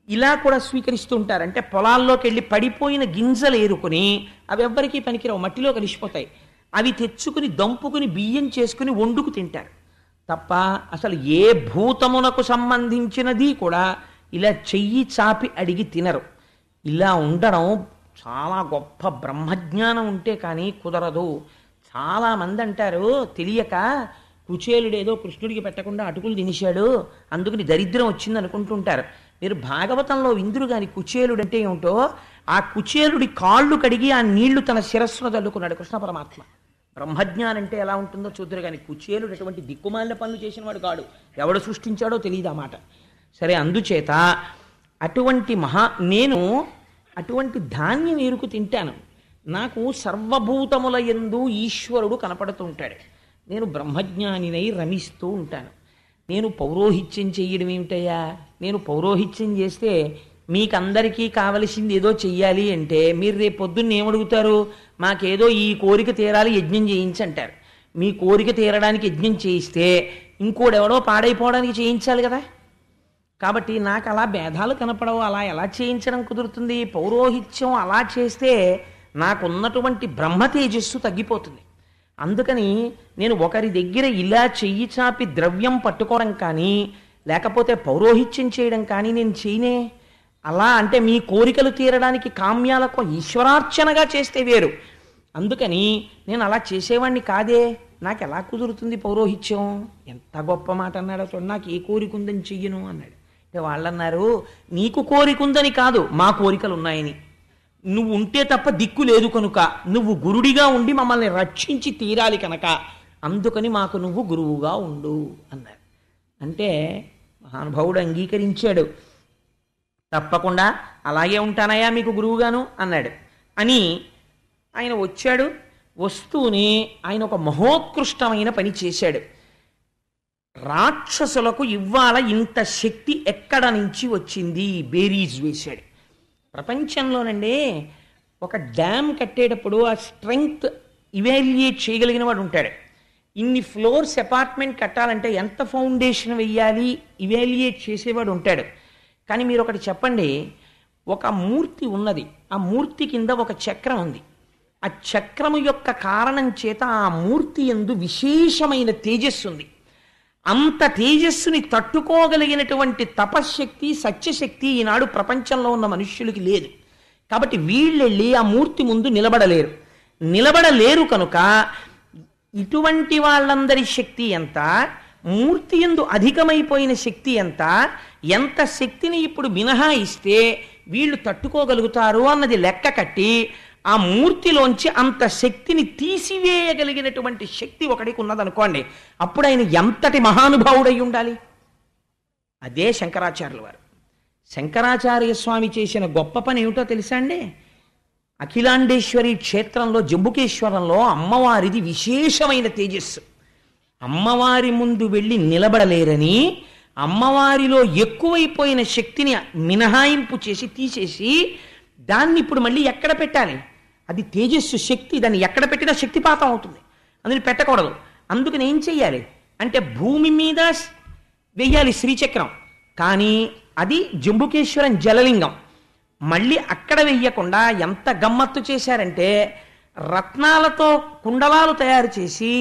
ఇలా కూడా స్వీకరిస్తూ ఉంటారు. అంటే పొలాల్లోకి వెళ్ళి పడిపోయిన గింజలు ఏరుకుని, అవి ఎవ్వరికీ పనికిరావు, మట్టిలో కలిసిపోతాయి, అవి తెచ్చుకుని దంపుకుని బియ్యం చేసుకుని వండుకు తింటారు తప్ప అసలు ఏ భూతమునకు సంబంధించినది కూడా ఇలా చెయ్యి చాపి అడిగి తినరు. ఇలా ఉండడం చాలా గొప్ప బ్రహ్మజ్ఞానం ఉంటే కానీ కుదరదు. చాలామంది అంటారు తెలియక, కుచేలుడేదో కృష్ణుడికి పెట్టకుండా అటుకులు తినేశాడు అందుకని దరిద్రం వచ్చింది అనుకుంటుంటారు. మీరు భాగవతంలో ఇంద్రుడు గాని కుచేలుడు అంటే ఏమిటో, ఆ కుచేలుడి కాళ్ళు కడిగి ఆ నీళ్లు తన శిరస్సును తల్లుకున్నాడు కృష్ణ పరమాత్మ. బ్రహ్మజ్ఞానం అంటే ఎలా ఉంటుందో చూద్దరు కానీ కుచేలుడు అటువంటి దిక్కుమాలిన పనులు చేసిన వాడు కాడు, ఎవడు సృష్టించాడో తెలియదు ఆ మాట. సరే, అందుచేత నేను అటువంటి ధాన్యం ఎరుకు తింటాను. నాకు సర్వభూతముల యందు ఈశ్వరుడు కనపడుతుంటాడు. నేను బ్రహ్మజ్ఞానినై రమిస్తూ ఉంటాను. నేను పౌరోహిత్యం చెయ్యడం ఏమిటయ్యా? నేను పౌరోహిత్యం చేస్తే మీకందరికీ కావలసింది ఏదో చెయ్యాలి అంటే మీరు రేపు పొద్దున్న ఏమడుగుతారు? మాకేదో ఈ కోరిక తీరాలి, యజ్ఞం చేయించంటారు. మీ కోరిక తీరడానికి యజ్ఞం చేయిస్తే ఇంకోడెవడో పాడైపోవడానికి చేయించాలి కదా. కాబట్టి నాకు అలా భేదాలు కనపడవు, అలా ఎలా చేయించడం కుదురుతుంది? పౌరోహిత్యం అలా చేస్తే నాకున్నటువంటి బ్రహ్మ తేజస్సు తగ్గిపోతుంది. అందుకని నేను ఒకరి దగ్గర ఇలా చెయ్యి చాపి ద్రవ్యం పట్టుకోవడం కానీ, లేకపోతే పౌరోహిత్యం చేయడం కానీ నేను చేయనే. అలా అంటే మీ కోరికలు తీరడానికి కామ్యాలకు ఈశ్వరార్చనగా చేస్తే వేరు. అందుకని నేను అలా చేసేవాడిని కాదే, నాకు ఎలా కుదురుతుంది పౌరోహిత్యం? ఎంత గొప్ప మాట అన్నాడో చూడండి. నాకు ఏ కోరిక ఉందని చెయ్యను అన్నాడు. అంటే వాళ్ళన్నారు, నీకు కోరిక ఉందని కాదు, మా కోరికలు ఉన్నాయని. నువ్వు ఉంటే తప్ప దిక్కు లేదు కనుక, నువ్వు గురుడిగా ఉండి మమ్మల్ని రక్షించి తీరాలి కనుక, అందుకని మాకు నువ్వు గురువుగా ఉండు అన్నారు. అంటే మహానుభావుడు అంగీకరించాడు. తప్పకుండా అలాగే ఉంటానయ్యా మీకు గురువుగాను అన్నాడు. అని ఆయన వచ్చాడు. వస్తూనే ఆయన ఒక మహోత్కృష్టమైన పని చేశాడు. రాక్షసులకు ఇవాళ ఇంత శక్తి ఎక్కడ నుంచి వచ్చింది బేరీజ్ వేశాడు. ప్రపంచంలోనండి ఒక డ్యామ్ కట్టేటప్పుడు ఆ స్ట్రెంగ్త్ ఇవాల్యుయేట్ చేయగలిగిన వాడు ఉంటాడు. ఇన్ని ఫ్లోర్స్ అపార్ట్మెంట్ కట్టాలంటే ఎంత ఫౌండేషన్ వెయ్యాలి ఇవాల్యుయేట్ చేసేవాడు ఉంటాడు. కానీ మీరు ఒకటి చెప్పండి, ఒక మూర్తి ఉన్నది, ఆ మూర్తి కింద ఒక చక్రం ఉంది. ఆ చక్రము యొక్క కారణం చేత ఆ మూర్తి యందు విశేషమైన తేజస్సు ఉంది. అంత తేజస్సుని తట్టుకోగలిగినటువంటి తపశ్శక్తి సత్యశక్తి ఈనాడు ప్రపంచంలో ఉన్న మనుష్యులకి లేదు. కాబట్టి వీళ్ళెళ్ళి ఆ మూర్తి ముందు నిలబడలేరు కనుక ఇటువంటి వాళ్ళందరి శక్తి ఎంత, మూర్తి యందు అధికమైపోయిన శక్తి ఎంత శక్తిని ఇప్పుడు మినహాయిస్తే వీళ్ళు తట్టుకోగలుగుతారు అన్నది లెక్క కట్టి ఆ మూర్తిలోంచి అంత శక్తిని తీసివేయగలిగినటువంటి శక్తి ఒకటికి ఉన్నదనుకోండి, అప్పుడు ఆయన ఎంతటి మహానుభావుడై ఉండాలి. అదే శంకరాచార్యుల వారు. శంకరాచార్య స్వామి చేసిన గొప్ప పని ఏమిటో తెలుసా అండి? అఖిలాండేశ్వరి క్షేత్రంలో జంబుకేశ్వరంలో అమ్మవారిది విశేషమైన తేజస్సు. అమ్మవారి ముందు వెళ్ళి నిలబడలేరని అమ్మవారిలో ఎక్కువైపోయిన శక్తిని మినహాయింపు చేసి తీసేసి దాన్ని ఇప్పుడు మళ్ళీ ఎక్కడ పెట్టాలి? అది తేజస్సు శక్తి, దాన్ని ఎక్కడ పెట్టినా శక్తిపాతం అవుతుంది, అందుని పెట్టకూడదు. అందుకని ఏం చెయ్యాలి అంటే భూమి మీద వెయ్యాలి శ్రీచక్రం, కానీ అది జంబుకేశ్వరం జలలింగం. మళ్ళీ అక్కడ వెయ్యకుండా ఎంత గమ్మత్తు చేశారంటే రత్నాలతో కుండలాలు తయారు చేసి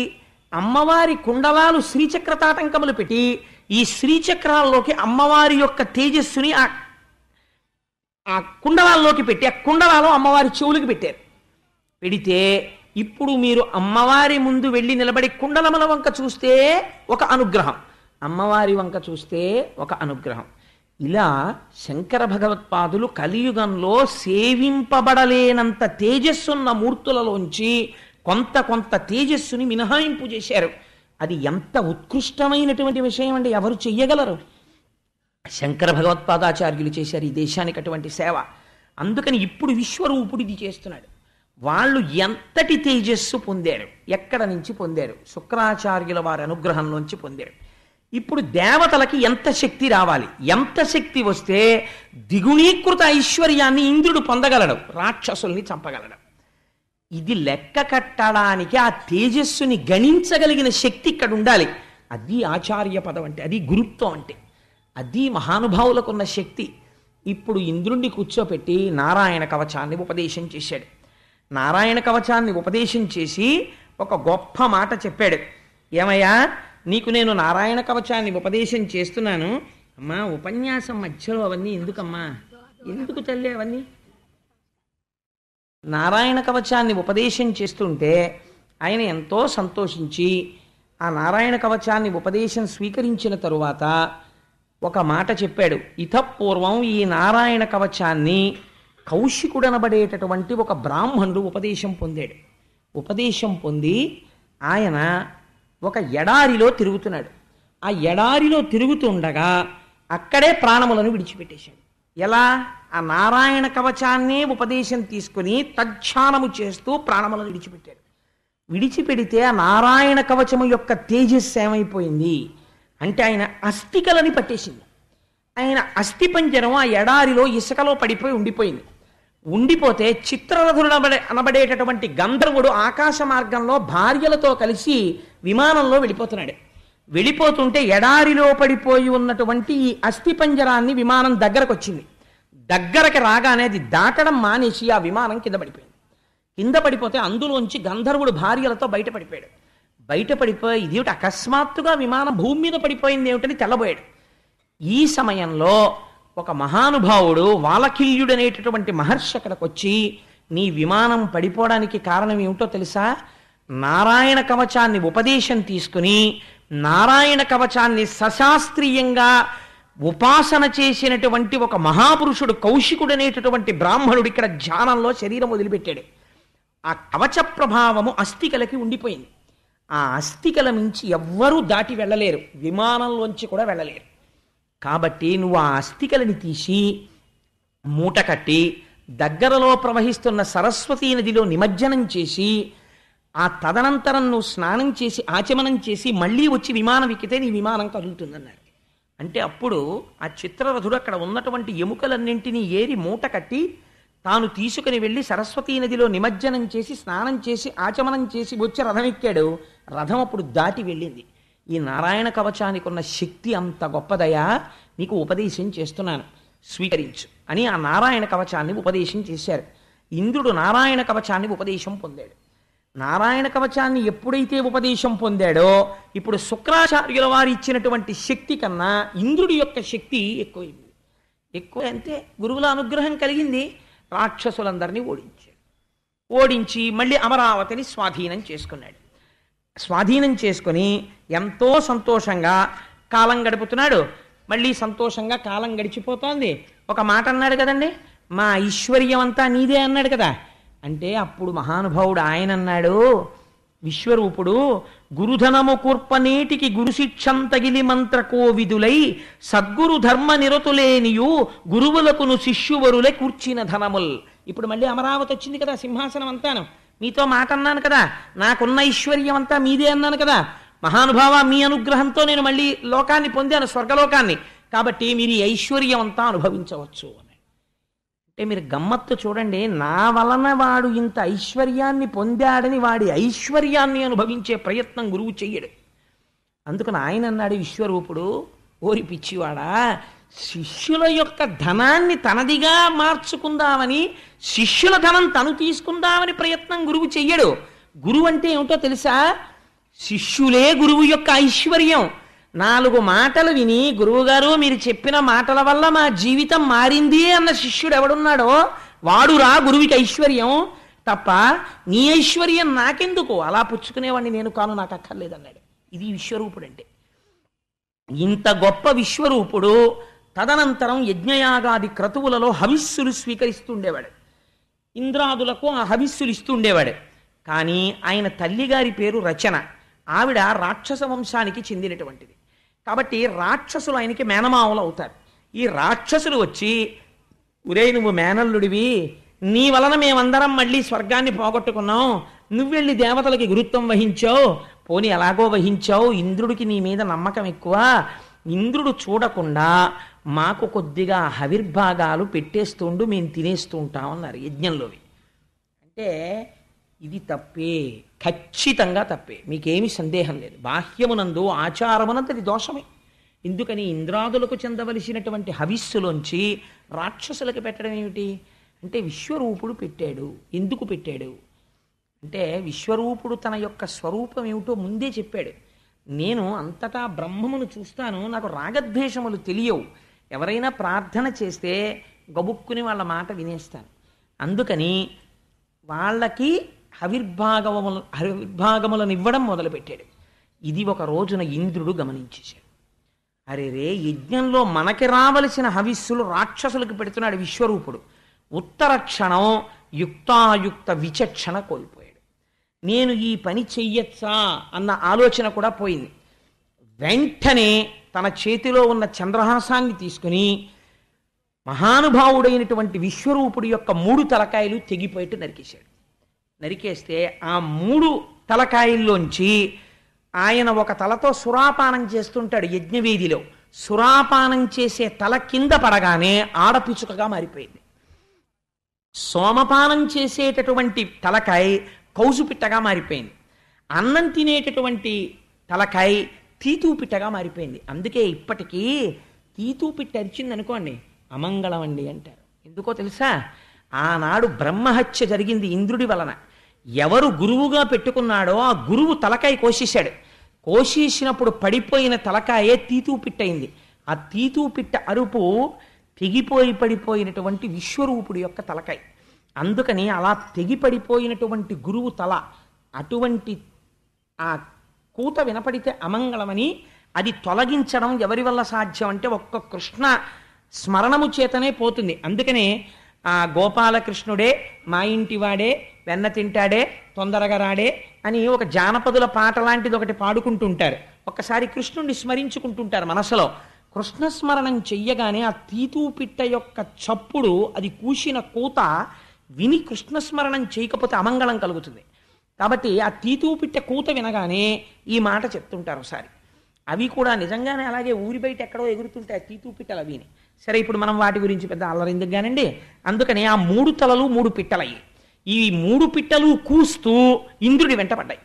అమ్మవారి కుండలాలు శ్రీచక్ర తాటంకములు పెట్టి ఈ శ్రీచక్రాల్లోకి అమ్మవారి యొక్క తేజస్సుని ఆ కుండలాల్లోకి పెట్టి ఆ కుండలాలు అమ్మవారి చెవులకి పెట్టారు. పెడితే ఇప్పుడు మీరు అమ్మవారి ముందు వెళ్ళి నిలబడి కుండలముల వంక చూస్తే ఒక అనుగ్రహం, అమ్మవారి వంక చూస్తే ఒక అనుగ్రహం. ఇలా శంకర భగవత్పాదులు కలియుగంలో సేవింపబడలేనంత తేజస్సున్న మూర్తులలోంచి కొంత తేజస్సుని మినహాయింపు చేశారు. అది ఎంత ఉత్కృష్టమైనటువంటి విషయం అండి, ఎవరు చెయ్యగలరు? శంకర భగవత్పాదాచార్యులు చేశారు ఈ దేశానికి అటువంటి సేవ. అందుకని ఇప్పుడు విశ్వరూపుడిది చేస్తున్నాడు. వాళ్ళు ఎంతటి తేజస్సు పొందారు, ఎక్కడ నుంచి పొందారు? శుక్రాచార్యుల వారి అనుగ్రహంలోంచి పొందారు. ఇప్పుడు దేవతలకి ఎంత శక్తి రావాలి, ఎంత శక్తి వస్తే ద్విగుణీకృత ఐశ్వర్యాన్ని ఇంద్రుడు పొందగలడు, రాక్షసుల్ని చంపగలడు. ఇది లెక్క కట్టడానికి ఆ తేజస్సుని గణించగలిగిన శక్తి ఇక్కడ ఉండాలి. అది ఆచార్య పదం అంటే, అది గురుత్వం అంటే, అది మహానుభావులకు ఉన్న శక్తి. ఇప్పుడు ఇంద్రుణ్ణి కూర్చోపెట్టి నారాయణ కవచాన్ని ఉపదేశం చేశాడు. నారాయణ కవచాన్ని ఉపదేశం చేసి ఒక గొప్ప మాట చెప్పాడు. ఏమయ్యా, నీకు నేను నారాయణ కవచాన్ని ఉపదేశం చేస్తున్నాను, అమ్మా ఉపన్యాసం మధ్యలో అవన్నీ ఎందుకమ్మా, ఎందుకు తల్లి అవన్నీ? నారాయణ కవచాన్ని ఉపదేశం చేస్తుంటే ఆయన ఎంతో సంతోషించి ఆ నారాయణ కవచాన్ని ఉపదేశం స్వీకరించిన తరువాత ఒక మాట చెప్పాడు. ఇతపూర్వం ఈ నారాయణ కవచాన్ని కౌశికుడనబడేటటువంటి ఒక బ్రాహ్మణుడు ఉపదేశం పొందాడు. ఉపదేశం పొంది ఆయన ఒక ఎడారిలో తిరుగుతున్నాడు. ఆ ఎడారిలో తిరుగుతుండగా అక్కడే ప్రాణములను విడిచిపెట్టేశాడు. ఎలా? ఆ నారాయణ కవచాన్నే ఉపదేశం తీసుకుని తజ్ఞానము చేస్తూ ప్రాణములను విడిచిపెట్టాడు. విడిచిపెడితే ఆ నారాయణ కవచము యొక్క తేజస్సు ఏమైపోయింది అంటే ఆయన అస్థికలని పట్టేసింది. ఆయన అస్థిపంజరం ఆ ఎడారిలో ఇసుకలో పడిపోయి ఉండిపోయింది. ఉండిపోతే చిత్రరథుడు అనబడేటటువంటి గంధర్వుడు ఆకాశ మార్గంలో భార్యలతో కలిసి విమానంలో వెళ్ళిపోతున్నాడు. వెళ్ళిపోతుంటే ఎడారిలో పడిపోయి ఉన్నటువంటి ఈ అస్థిపంజరాన్ని విమానం దగ్గరకు వచ్చింది. దగ్గరకు రాగానే అది దాటడం మానేసి ఆ విమానం కింద పడిపోయింది. కింద పడిపోతే అందులోంచి గంధర్వుడు భార్యలతో బయటపడిపోయాడు. బయటపడిపోయి ఇదేమిటి అకస్మాత్తుగా విమానం భూమి మీద పడిపోయింది ఏమిటని తెల్లబోయాడు. ఈ సమయంలో ఒక మహానుభావుడు వాలకిల్యుడనేటటువంటి మహర్షి అక్కడికి వచ్చి, నీ విమానం పడిపోవడానికి కారణం ఏమిటో తెలుసా? నారాయణ కవచాన్ని ఉపదేశం తీసుకుని నారాయణ కవచాన్ని సశాస్త్రీయంగా ఉపాసన చేసినటువంటి ఒక మహాపురుషుడు కౌశికుడనేటటువంటి బ్రాహ్మణుడు ఇక్కడ ధ్యానంలో శరీరం వదిలిపెట్టాడు. ఆ కవచ ప్రభావము అస్థికలకి ఉండిపోయింది. ఆ అస్థికల మించి ఎవ్వరూ దాటి వెళ్ళలేరు, విమానంలోంచి కూడా వెళ్ళలేరు. కాబట్టి నువ్వు ఆ అస్థికలని తీసి మూట కట్టి దగ్గరలో ప్రవహిస్తున్న సరస్వతీ నదిలో నిమజ్జనం చేసి ఆ తదనంతరం నువ్వు స్నానం చేసి ఆచమనం చేసి మళ్ళీ వచ్చి విమానం ఎక్కితే నీ విమానం కదులుతుందన్నారు. అంటే అప్పుడు ఆ చిత్రరథుడు అక్కడ ఉన్నటువంటి ఎముకలన్నింటినీ ఏరి మూట కట్టి తాను తీసుకుని వెళ్ళి సరస్వతీ నదిలో నిమజ్జనం చేసి స్నానం చేసి ఆచమనం చేసి వచ్చి రథం ఎక్కాడు. రథం అప్పుడు దాటి వెళ్ళింది. ఈ నారాయణ కవచానికి ఉన్న శక్తి అంత గొప్పదయా, నీకు ఉపదేశం చేస్తున్నాను, స్వీకరించు అని ఆ నారాయణ కవచాన్ని ఉపదేశం చేశారు. ఇంద్రుడు నారాయణ కవచాన్ని ఉపదేశం పొందాడు. నారాయణ కవచాన్ని ఎప్పుడైతే ఉపదేశం పొందాడో ఇప్పుడు శుక్రాచార్యుల వారు ఇచ్చినటువంటి శక్తి కన్నా ఇంద్రుడి యొక్క శక్తి ఎక్కువైంది. ఎక్కువ అంతే, గురువుల అనుగ్రహం కలిగింది. రాక్షసులందరినీ ఓడించి మళ్ళీ అమరావతిని స్వాధీనం చేసుకున్నాడు. స్వాధీనం చేసుకుని ఎంతో సంతోషంగా కాలం గడుపుతున్నాడు. మళ్ళీ సంతోషంగా కాలం గడిచిపోతోంది. ఒక మాట అన్నాడు కదండి, మా ఐశ్వర్యం అంతా నీదే అన్నాడు కదా. అంటే అప్పుడు మహానుభావుడు ఆయన అన్నాడు, విశ్వరూపుడు, గురుధనము కూర్పనేటికి గురుశిక్షం తగిలి మంత్ర కోవిదులై సద్గురు ధర్మ నిరతులేనియు గురువులకును శిష్యువరులే కూర్చిన ధనముల్. ఇప్పుడు మళ్ళీ అమరావతి వచ్చింది కదా, సింహాసనం అంతాను. మీతో మాట అన్నాను కదా, నాకున్న ఐశ్వర్యం అంతా మీదే అన్నాను కదా. మహానుభావ, మీ అనుగ్రహంతో నేను మళ్ళీ లోకాన్ని పొందాను, స్వర్గలోకాన్ని. కాబట్టి మీరు ఈ ఐశ్వర్యం అంతా అనుభవించవచ్చు అని. అంటే మీరు గమ్మత్తు చూడండి, నా వలన వాడు ఇంత ఐశ్వర్యాన్ని పొందాడని వాడి ఐశ్వర్యాన్ని అనుభవించే ప్రయత్నం గురువు చెయ్యడు. అందుకని ఆయన అన్నాడు విశ్వరూపుడు, ఓరి పిచ్చివాడా, శిష్యుల యొక్క ధనాన్ని తనదిగా మార్చుకుందామని, శిష్యుల ధనం తను తీసుకుందామని ప్రయత్నం గురువు చెయ్యడు. గురువు అంటే ఏమిటో తెలుసా? శిష్యులే గురువు యొక్క ఐశ్వర్యం. 4 మాటలు విని, గురువుగారు మీరు చెప్పిన మాటల వల్ల మా జీవితం మారింది అన్న శిష్యుడు ఎవడున్నాడో వాడురా గురువుకి ఐశ్వర్యం. తప్ప నీ ఐశ్వర్యం నాకెందుకు, అలా పుచ్చుకునేవాడిని నేను కాను, నాకు అక్కర్లేదన్నాడు. ఇది విశ్వరూపుడు అంటే. ఇంత గొప్ప విశ్వరూపుడు తదనంతరం యజ్ఞయాగాది క్రతువులలో హవిస్సులు స్వీకరిస్తుండేవాడు. ఇంద్రాదులకు ఆ హవిస్సులు ఇస్తుండేవాడు. కానీ ఆయన తల్లిగారి పేరు రచన. ఆవిడ రాక్షస వంశానికి చెందినటువంటిది. కాబట్టి రాక్షసులు ఆయనకి మేనమావులు అవుతారు. ఈ రాక్షసులు వచ్చి, ఒరే నువ్వు మేనల్లుడివి, నీ వలన మేమందరం మళ్ళీ స్వర్గాన్ని పోగొట్టుకున్నాం, నువ్వెళ్ళి దేవతలకి గురుత్వం వహించావు, పోనీ ఎలాగో వహించావు, ఇంద్రుడికి నీ మీద నమ్మకం ఎక్కువ, ఇంద్రుడు చూడకుండా మాకు కొద్దిగా హవిర్భాగాలు పెట్టేస్తుండు, మేము తినేస్తూ ఉంటామన్నారు యజ్ఞంలోవి. అంటే ఇది తప్పే, ఖచ్చితంగా తప్పే, మీకేమీ సందేహం లేదు. బాహ్యమునందు ఆచారమునంతటి దోషమే. ఎందుకని ఇంద్రాదులకు చెందవలసినటువంటి హవిస్సులోంచి రాక్షసులకు పెట్టడం ఏమిటి అంటే విశ్వరూపుడు పెట్టాడు. ఎందుకు పెట్టాడు అంటే విశ్వరూపుడు తన యొక్క స్వరూపం ఏమిటో ముందే చెప్పాడు. నేను అంతటా బ్రహ్మమును చూస్తాను, నాకు రాగద్వేషములు తెలియవు, ఎవరైనా ప్రార్థన చేస్తే గబుక్కుని వాళ్ళ మాట వినేస్తాను. అందుకని వాళ్ళకి హవిర్భాగములను ఇవ్వడం మొదలుపెట్టాడు. ఇది ఒక రోజున ఇంద్రుడు గమనించేశాడు. అరే రే, యజ్ఞంలో మనకి రావలసిన హవిస్సులు రాక్షసులకు పెడుతున్నాడు విశ్వరూపుడు. ఉత్తర క్షణం యుక్తాయుక్త విచక్షణ కోల్పోయాడు. నేను ఈ పని చెయ్యొచ్చా అన్న ఆలోచన కూడా పోయింది. వెంటనే తన చేతిలో ఉన్న చంద్రహాసాన్ని తీసుకుని మహానుభావుడైనటువంటి విశ్వరూపుడి యొక్క 3 తలకాయలు తెగిపోయేట్టు నరికేశాడు. నరికేస్తే ఆ 3 తలకాయల్లోంచి ఆయన ఒక తలతో సురాపానం చేస్తుంటాడు యజ్ఞవేదిలో. సురాపానం చేసే తల కింద పడగానే ఆడపిచుకగా మారిపోయింది. సోమపానం చేసేటటువంటి తలకాయ కౌజుపిట్టగా మారిపోయింది. అన్నం తినేటటువంటి తలకాయ తీతూపిట్టగా మారిపోయింది. అందుకే ఇప్పటికీ తీతూపిట్ట అరిచిందనుకోండి అమంగళం అండి అంటారు. ఎందుకో తెలుసా? ఆనాడు బ్రహ్మహత్య జరిగింది ఇంద్రుడి వలన. ఎవరు గురువుగా పెట్టుకున్నాడో ఆ గురువు తలకాయ కోసేశాడు. కోసేసినప్పుడు పడిపోయిన తలకాయే తీతూపిట్టయింది. ఆ తీతూపిట్ట అరుపు తెగిపోయి పడిపోయినటువంటి విశ్వరూపుడి యొక్క తలకాయ. అందుకని అలా తెగిపడిపోయినటువంటి గురువు తల, అటువంటి ఆ కూత వినపడితే అమంగళమని, అది తొలగించడం ఎవరి వల్ల సాధ్యం అంటే ఒక్క కృష్ణ స్మరణము చేతనే పోతుంది. అందుకనే ఆ గోపాలకృష్ణుడే మా ఇంటి వాడే, వెన్న తింటాడే, తొందరగా రాడే అని ఒక జానపదుల పాట లాంటిది ఒకటి పాడుకుంటుంటారు. ఒక్కసారి కృష్ణుణ్ణి స్మరించుకుంటుంటారు మనసులో. కృష్ణస్మరణం చెయ్యగానే ఆ తీతూపిట్ట యొక్క చప్పుడు, అది కూసిన కూత విని కృష్ణస్మరణం చేయకపోతే అమంగళం కలుగుతుంది. కాబట్టి ఆ తీతూపిట్ట కూత వినగానే ఈ మాట చెప్తుంటారు ఒకసారి. అవి కూడా నిజంగానే అలాగే ఊరి బయట ఎక్కడో ఎగురుతుంటాయి తీతూపిట్టలు అవిని. సరే, ఇప్పుడు మనం వాటి గురించి పెద్ద అల్లరెందుకు కానండి. అందుకని ఆ 3 తలలు 3 పిట్టలయ్యి. ఈ 3 పిట్టలు కూస్తూ ఇంద్రుడి వెంటపడ్డాయి.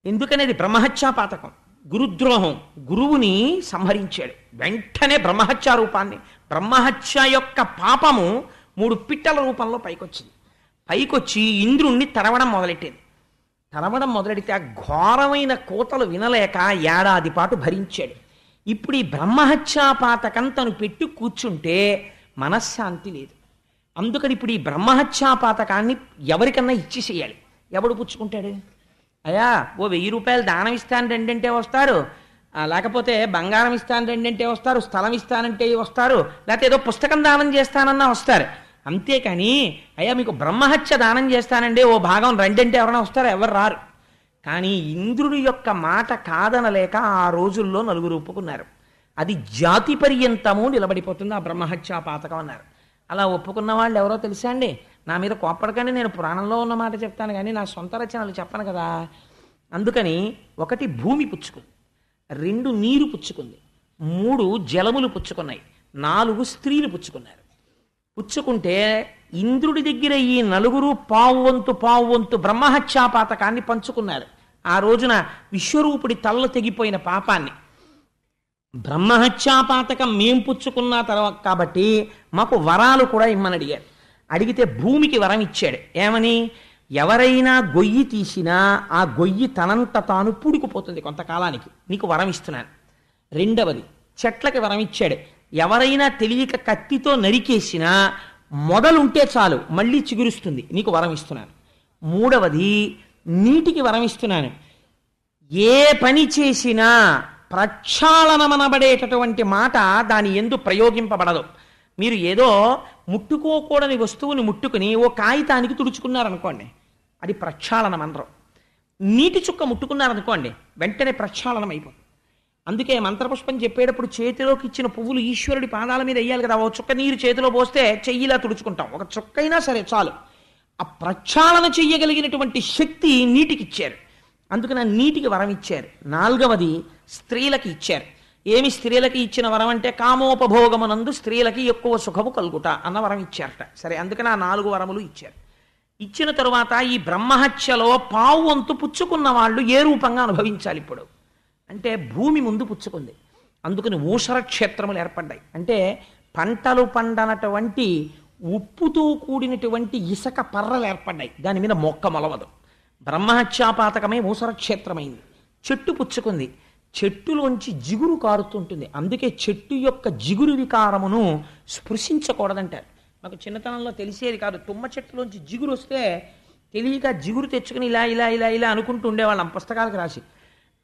ఎందుకనేది బ్రహ్మహత్యా పాతకం, గురుద్రోహం. గురువుని సంహరించాడు. వెంటనే బ్రహ్మహత్యా రూపాన్ని, బ్రహ్మహత్య యొక్క పాపము 3 పిట్టల రూపంలో పైకొచ్చింది. పైకొచ్చి ఇంద్రుణ్ణి తరవడం మొదలెట్టింది. తరమడం మొదలెడితే ఆ ఘోరమైన కోతలు వినలేక ఏడాది పాటు భరించాడు. ఇప్పుడు ఈ బ్రహ్మహత్యాపాతకం తను పెట్టి కూర్చుంటే మనశ్శాంతి లేదు. అందుకని ఇప్పుడు ఈ బ్రహ్మహత్యాపాతకాన్ని ఎవరికన్నా ఇచ్చేసేయాలి. ఎవడు పుచ్చుకుంటాడు? అయ్యా ఓ 1000 రూపాయలు దానం ఇస్తాను రెండంటే వస్తారు, లేకపోతే బంగారం ఇస్తాను రెండంటే వస్తారు, స్థలం ఇస్తానంటే వస్తారు, లేకపోతే ఏదో పుస్తకం దానం చేస్తానన్నా వస్తారు. అంతేకాని అయ్యా మీకు బ్రహ్మహత్య దానం చేస్తానండి ఓ భాగం రెండంటే ఎవరైనా వస్తారో? ఎవరు రారు. కానీ ఇంద్రుడి యొక్క మాట కాదనలేక ఆ రోజుల్లో నలుగురు ఒప్పుకున్నారు. అది జాతి పర్యంతము నిలబడిపోతుంది ఆ బ్రహ్మహత్యా పాతకం అన్నారు. అలా ఒప్పుకున్న వాళ్ళు ఎవరో తెలుసా అండి? నా మీద కోప్పడకండి, నేను పురాణంలో ఉన్న మాట చెప్తాను కానీ నా సొంత రచనలు చెప్పను కదా. అందుకని 1 భూమి పుచ్చుకుంది, 2 నీరు పుచ్చుకుంది, 3 జలములు పుచ్చుకున్నాయి, 4 స్త్రీలు పుచ్చుకున్నారు. పుచ్చుకుంటే ఇంద్రుడి దగ్గర ఈ నలుగురు పావువంతు బ్రహ్మహత్యాపాతకాన్ని పంచుకున్నారు. ఆ రోజున విశ్వరూపుడి తల్ల తెగిపోయిన పాపాన్ని. బ్రహ్మహత్యాపాతకం మేం పుచ్చుకున్న తర్వాత కాబట్టి మాకు వరాలు కూడా ఇమ్మని అడిగారు. అడిగితే భూమికి వరం ఇచ్చాడు. ఏమని? ఎవరైనా గొయ్యి తీసినా ఆ గొయ్యి తనంత తాను పూడుకుపోతుంది కొంతకాలానికి, నీకు వరం ఇస్తున్నాను. 2వది చెట్లకి వరం ఇచ్చాడు. ఎవరైనా తెలియక కత్తితో నరికేసినా మొదలుంటే చాలు మళ్ళీ చిగురుస్తుంది, నీకు వరం ఇస్తున్నాను. 3వది నీటికి వరం ఇస్తున్నాను. ఏ పని చేసినా ప్రక్షాళనమనబడేటటువంటి మాట దాని యందు ప్రయోగింపబడదు. మీరు ఏదో ముట్టుకోకూడని వస్తువుని ముట్టుకుని ఓ కాగితానికి తుడుచుకున్నారనుకోండి, అది ప్రక్షాళనం అనరు. నీటి చుక్క ముట్టుకున్నారనుకోండి, వెంటనే ప్రక్షాళనం అయిపోతుంది. అందుకే మంత్రపుష్పం చెప్పేటప్పుడు చేతిలోకి ఇచ్చిన పువ్వులు ఈశ్వరుడి పాదాల మీద వేయాలి కదా. ఓ చుక్క నీరు చేతిలో పోస్తే చెయ్యిలా తుడుచుకుంటాం, ఒక చుక్క అయినా సరే చాలు. ఆ ప్రక్షాళన చెయ్యగలిగినటువంటి శక్తి నీటికి ఇచ్చారు. అందుకని ఆ నీటికి వరం ఇచ్చారు. 4వది స్త్రీలకి ఇచ్చారు. ఏమి స్త్రీలకి ఇచ్చిన వరం అంటే కామోపభోగమునందు స్త్రీలకి ఎక్కువ సుఖము కలుగుట అన్న వరం ఇచ్చారట. సరే, అందుకని ఆ 4 వరములు ఇచ్చారు. ఇచ్చిన తరువాత ఈ బ్రహ్మహత్యలో పావువంతు పుచ్చుకున్న వాళ్ళు ఏ రూపంగా అనుభవించాలి ఇప్పుడు అంటే భూమి ముందు పుచ్చుకుంది. అందుకని ఊషర క్షేత్రములు ఏర్పడ్డాయి. అంటే పంటలు పండనటువంటి ఉప్పుతో కూడినటువంటి ఇసక పర్రలు ఏర్పడ్డాయి, దాని మీద మొక్క మొలవదు. బ్రహ్మహత్యాపాతకమే ఊసర క్షేత్రమైంది. చెట్టు పుచ్చుకుంది, చెట్టులోంచి జిగురు కారుతుంటుంది. అందుకే చెట్టు యొక్క జిగురు వికారమును స్పృశించకూడదంటారు. నాకు చిన్నతనంలో తెలిసేది కాదు. తుమ్మ చెట్టులోంచి జిగురు వస్తే తెలియక జిగురు తెచ్చుకుని ఇలా ఇలా ఇలా ఇలా అనుకుంటూ ఉండేవాళ్ళం పుస్తకాలకు రాసి.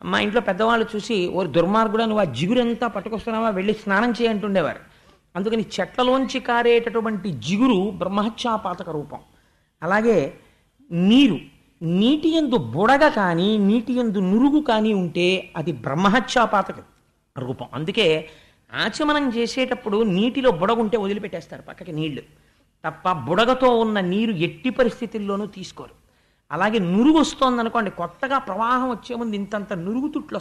మా ఇంట్లో పెద్దవాళ్ళు చూసి ఓ దుర్మార్గుడా నువ్వు ఆ జిగురంతా పట్టుకొస్తున్నావా, వెళ్ళి స్నానం చేయంటుండేవారు. అందుకని చెట్లలోంచి కారేటటువంటి జిగురు బ్రహ్మహత్యాపాతక రూపం. అలాగే నీటి యందు బుడగ కానీ నీటి యందు నురుగు కానీ ఉంటే అది బ్రహ్మహత్యాపాతక రూపం. అందుకే ఆచమనం చేసేటప్పుడు నీటిలో బుడగుంటే వదిలిపెట్టేస్తారు పక్కకి నీళ్లు తప్ప, బుడగతో ఉన్న నీరు ఎట్టి పరిస్థితుల్లోనూ తీసుకోరు. అలాగే నురుగు వస్తోందనుకోండి, కొత్తగా ప్రవాహం వచ్చే ముందు ఇంతంత నురుగు తుట్లు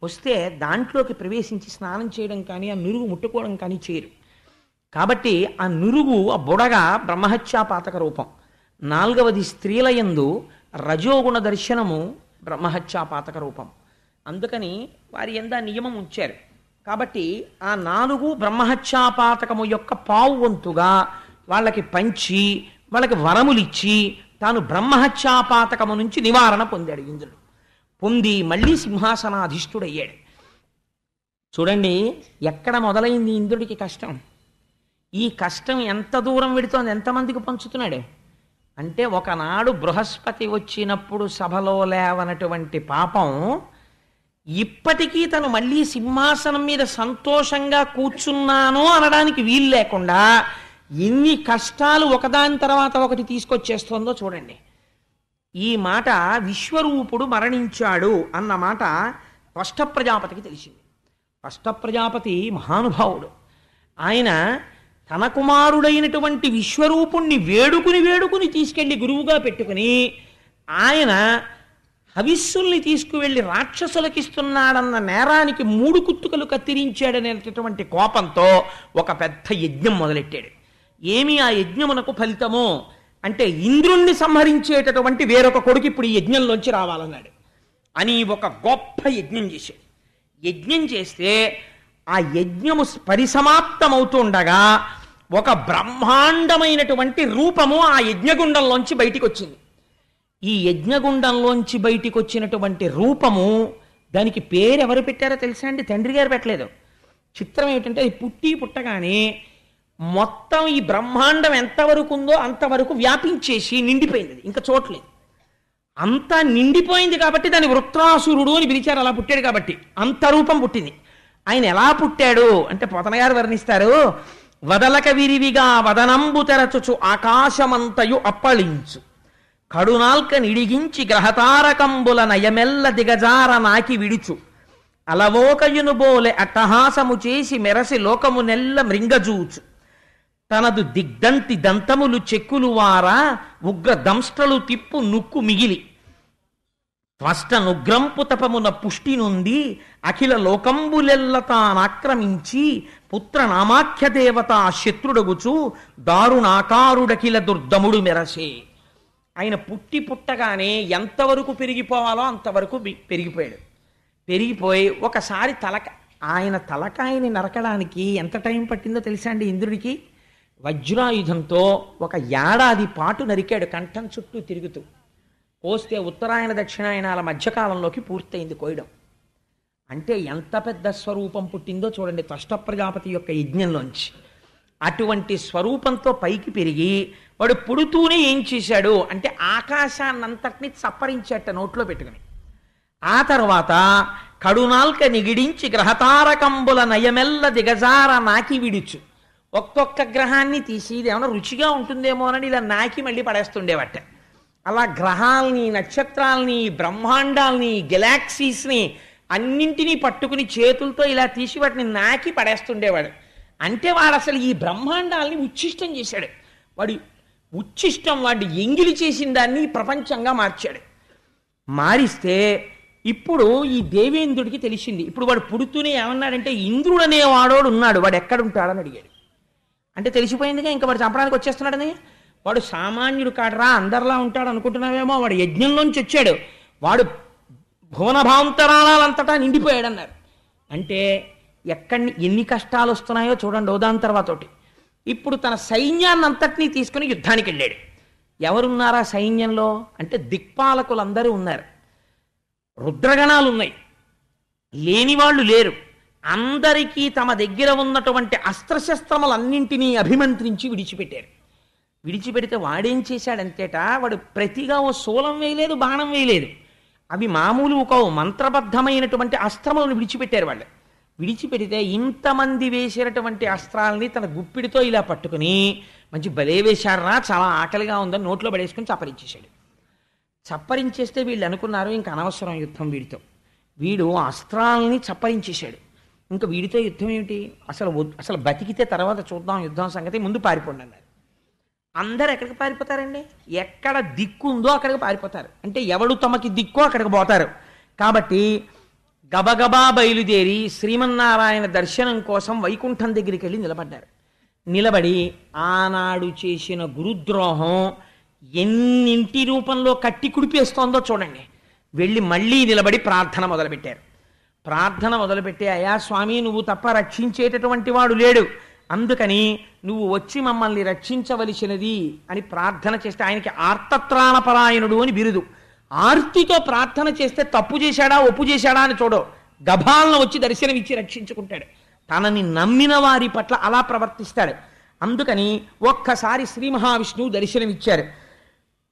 వస్తే దాంట్లోకి ప్రవేశించి స్నానం చేయడం కానీ ఆ నురుగు ముట్టుకోవడం కానీ చేయరు. కాబట్టి ఆ నురుగు, ఆ బుడగ బ్రహ్మహత్యాపాతక రూపం. 4వది స్త్రీల యందు రజోగుణ దర్శనము బ్రహ్మహత్యాపాతక రూపం. అందుకని వారి యందు ఆ నియమం ఉంచారు. కాబట్టి ఆ 4 బ్రహ్మహత్యాపాతకము యొక్క పావువంతుగా వాళ్ళకి పంచి వాళ్ళకి వరములిచ్చి తాను బ్రహ్మహత్యాపాతకము నుంచి నివారణ పొందాడు ఇంద్రుడు. పొంది మళ్ళీ సింహాసనాధిష్ఠుడయ్యాడు. చూడండి ఎక్కడ మొదలైంది ఇంద్రుడికి కష్టం. ఈ కష్టం ఎంత దూరం వెడుతోంది, ఎంతమందికి పంచుతున్నాడు అంటే, ఒకనాడు బృహస్పతి వచ్చినప్పుడు సభలో లేవనటువంటి పాపం ఇప్పటికీ తను మళ్ళీ సింహాసనం మీద సంతోషంగా కూర్చున్నాను అనడానికి వీలు లేకుండా ఎన్ని కష్టాలు ఒకదాని తర్వాత ఒకటి తీసుకొచ్చేస్తోందో చూడండి. ఈ మాట విశ్వరూపుడు మరణించాడు అన్న మాట త్వష్ట ప్రజాపతికి తెలిసింది. త్వష్ట ప్రజాపతి మహానుభావుడు. ఆయన తన కుమారుడైనటువంటి విశ్వరూపుణ్ణి వేడుకుని తీసుకెళ్లి గురువుగా పెట్టుకుని ఆయన హవిస్సుల్ని తీసుకువెళ్ళి రాక్షసులకిస్తున్నాడన్న నేరానికి 3 కుత్తుకలు కత్తిరించాడనేటటువంటి కోపంతో ఒక పెద్ద యజ్ఞం మొదలెట్టాడు. ఏమి ఆ యజ్ఞమునకు ఫలితమో అంటే, ఇంద్రుణ్ణి సంహరించేటటువంటి వేరొక కొడుకు ఇప్పుడు ఈ యజ్ఞంలోంచి రావాలన్నాడు అని ఒక గొప్ప యజ్ఞం చేశాడు. యజ్ఞం చేస్తే ఆ యజ్ఞము పరిసమాప్తమవుతుండగా ఒక బ్రహ్మాండమైనటువంటి రూపము ఆ యజ్ఞగుండంలోంచి బయటికి వచ్చింది. ఈ యజ్ఞగుండంలోంచి బయటికి వచ్చినటువంటి రూపము, దానికి పేరు ఎవరు పెట్టారో తెలుసా అండి? తండ్రి గారు పెట్టలేదు. చిత్రం ఏమిటంటే అది పుట్టి పుట్టగానే మొత్తం ఈ బ్రహ్మాండం ఎంతవరకు ఉందో అంతవరకు వ్యాపించేసి నిండిపోయింది, ఇంకా చోట్లేదు. అంతా నిండిపోయింది కాబట్టి దాన్ని వృత్రాసురుడు అని పిలిచారు. అలా పుట్టాడు కాబట్టి అంత రూపం పుట్టింది. ఆయన ఎలా పుట్టాడు అంటే పోతన గారు వర్ణిస్తారు. వదలక విరివిగా వదనంబు తెరచుచు ఆకాశమంతయు అప్పళించు, కడునాల్క నిడిగించి గ్రహతారకంబుల నయమెల్ల దిగజార నాకి విడుచు, అలవోకయును బోలె అట్టహాసము చేసి మెరసి లోకము నెల్ల మృంగజూచు, తనదు దిగ్దంతి దంతములు చెక్కులు వారా ఉగ్ర దంష్టలు తిప్పు నుక్కు మిగిలి, త్వష్ట నుగ్రంపు తపమున పుష్టి నుండి అఖిల లోకంబులెల్ల తానాక్రమించి పుత్ర నామాఖ్య దేవత శత్రుడగుచు దారుణాకారుడకిల దుర్దముడు మెరసే. ఆయన పుట్టి పుట్టగానే ఎంతవరకు పెరిగిపోవాలో అంతవరకు పెరిగిపోయాడు. పెరిగిపోయి ఒకసారి ఆయన తలకాయని నరకడానికి ఎంత టైం పట్టిందో తెలుసా అండి ఇంద్రుడికి? వజ్రాయుధంతో 1 ఏడాది పాటు నరికాడు, కంఠం చుట్టూ తిరుగుతూ. కోస్తే ఉత్తరాయణ దక్షిణాయనాల మధ్యకాలంలోకి పూర్తయింది కోయడం. అంటే ఎంత పెద్ద స్వరూపం పుట్టిందో చూడండి త్వష్ట ప్రజాపతి యొక్క యజ్ఞంలోంచి. అటువంటి స్వరూపంతో పైకి పెరిగి వాడు పుడుతూనే ఏం చేశాడు అంటే ఆకాశాన్నంతటినీ చప్పరించేట నోట్లో పెట్టుకుని. ఆ తర్వాత కడునాల్క నిగిడించి గ్రహతారకంబుల నయమెల్ల దిగజార నాకి విడుచు, ఒక్కొక్క గ్రహాన్ని తీసి ఇది ఏమైనా రుచిగా ఉంటుందేమోనని ఇలా నాకి మళ్ళీ పడేస్తుండేవట. అలా గ్రహాల్ని, నక్షత్రాల్ని, బ్రహ్మాండాల్ని, గెలాక్సీస్ని అన్నింటినీ పట్టుకుని చేతులతో ఇలా తీసి వాటిని నాకి పడేస్తుండేవాడు. అంటే వాడు అసలు ఈ బ్రహ్మాండాల్ని ఉచ్ఛిష్టం చేశాడు. వాడి ఉచ్ఛిష్టం, వాడి ఎంగిలి చేసిన దాన్ని ప్రపంచంగా మార్చాడు. మారిస్తే ఇప్పుడు ఈ దేవేంద్రుడికి తెలిసింది. ఇప్పుడు వాడు పుడుతూనే ఏమన్నాడంటే ఇంద్రుడు అనేవాడోడు ఉన్నాడు, వాడు ఎక్కడుంటాడని అడిగాడు. అంటే తెలిసిపోయిందిగా ఇంకా వాడు చంపడానికి వచ్చేస్తున్నాడని. వాడు సామాన్యుడు కాడరా, అందరిలా ఉంటాడు అనుకుంటున్నావేమో, వాడు యజ్ఞంలోంచి వచ్చాడు, వాడు భువనభాంతరాళాలంతటా నిండిపోయాడు అన్నారు. అంటే ఎన్ని కష్టాలు వస్తున్నాయో చూడండి దాని తర్వాతోటి. ఇప్పుడు తన సైన్యాన్ని అంతటినీ తీసుకుని యుద్ధానికి వెళ్ళాడు. ఎవరున్నారా సైన్యంలో అంటే దిక్పాలకులందరూ ఉన్నారు, రుద్రగణాలు ఉన్నాయి, లేనివాళ్ళు లేరు. అందరికీ తమ దగ్గర ఉన్నటువంటి అస్త్రశస్త్రములన్నింటినీ అభిమంత్రించి విడిచిపెట్టారు. విడిచిపెడితే వాడేం చేశాడంతేట, వాడు ప్రతిగా ఓ శూలం వేయలేదు, బాణం వేయలేదు. అవి మామూలు ఒక మంత్రబద్ధమైనటువంటి అస్త్రములను విడిచిపెట్టారు వాళ్ళు. విడిచిపెడితే ఇంతమంది వేసినటువంటి అస్త్రాలని తన గుప్పిడితో ఇలా పట్టుకుని మంచి బలే వేశారా, చాలా ఆకలిగా ఉందని నోట్లో పడేసుకుని చప్పరించేశాడు. చప్పరించేస్తే వీళ్ళు అనుకున్నారు ఇంకా అనవసరం యుద్ధం వీడితో. వీడు అస్త్రాలని చప్పరించేశాడు, ఇంకా వీడితో యుద్ధం ఏమిటి, అసలు బతికితే తర్వాత చూద్దాం యుద్ధం సంగతి, ముందు పారిపోండి అన్నారు. అందరు ఎక్కడికి పారిపోతారండి? ఎక్కడ దిక్కుందో అక్కడికి పారిపోతారు. అంటే ఎవడు తమకి దిక్కో అక్కడికి పోతారు. కాబట్టి గబగబా బయలుదేరి శ్రీమన్నారాయణ దర్శనం కోసం వైకుంఠం దగ్గరికి వెళ్ళి నిలబడ్డారు. నిలబడి ఆనాడు చేసిన గురుద్రోహం ఎన్నింటి రూపంలో కట్టి కుడిపేస్తోందో చూడండి. వెళ్ళి మళ్ళీ నిలబడి ప్రార్థన మొదలుపెట్టారు. ప్రార్థన మొదలుపెట్టి, అయా స్వామి, నువ్వు తప్ప రక్షించేటటువంటి వాడు లేడు, అందుకని నువ్వు వచ్చి మమ్మల్ని రక్షించవలసినది అని ప్రార్థన చేస్తే, ఆయనకి ఆర్తత్రాణపరాయణుడు అని బిరుదు. ఆర్తితో ప్రార్థన చేస్తే తప్పు చేశాడా ఒప్పు చేశాడా అని చూడో, గభాలను వచ్చి దర్శనమిచ్చి రక్షించుకుంటాడు. తనని నమ్మిన వారి పట్ల అలా ప్రవర్తిస్తాడు. అందుకని ఒక్కసారి శ్రీ మహావిష్ణువు దర్శనమిచ్చారు.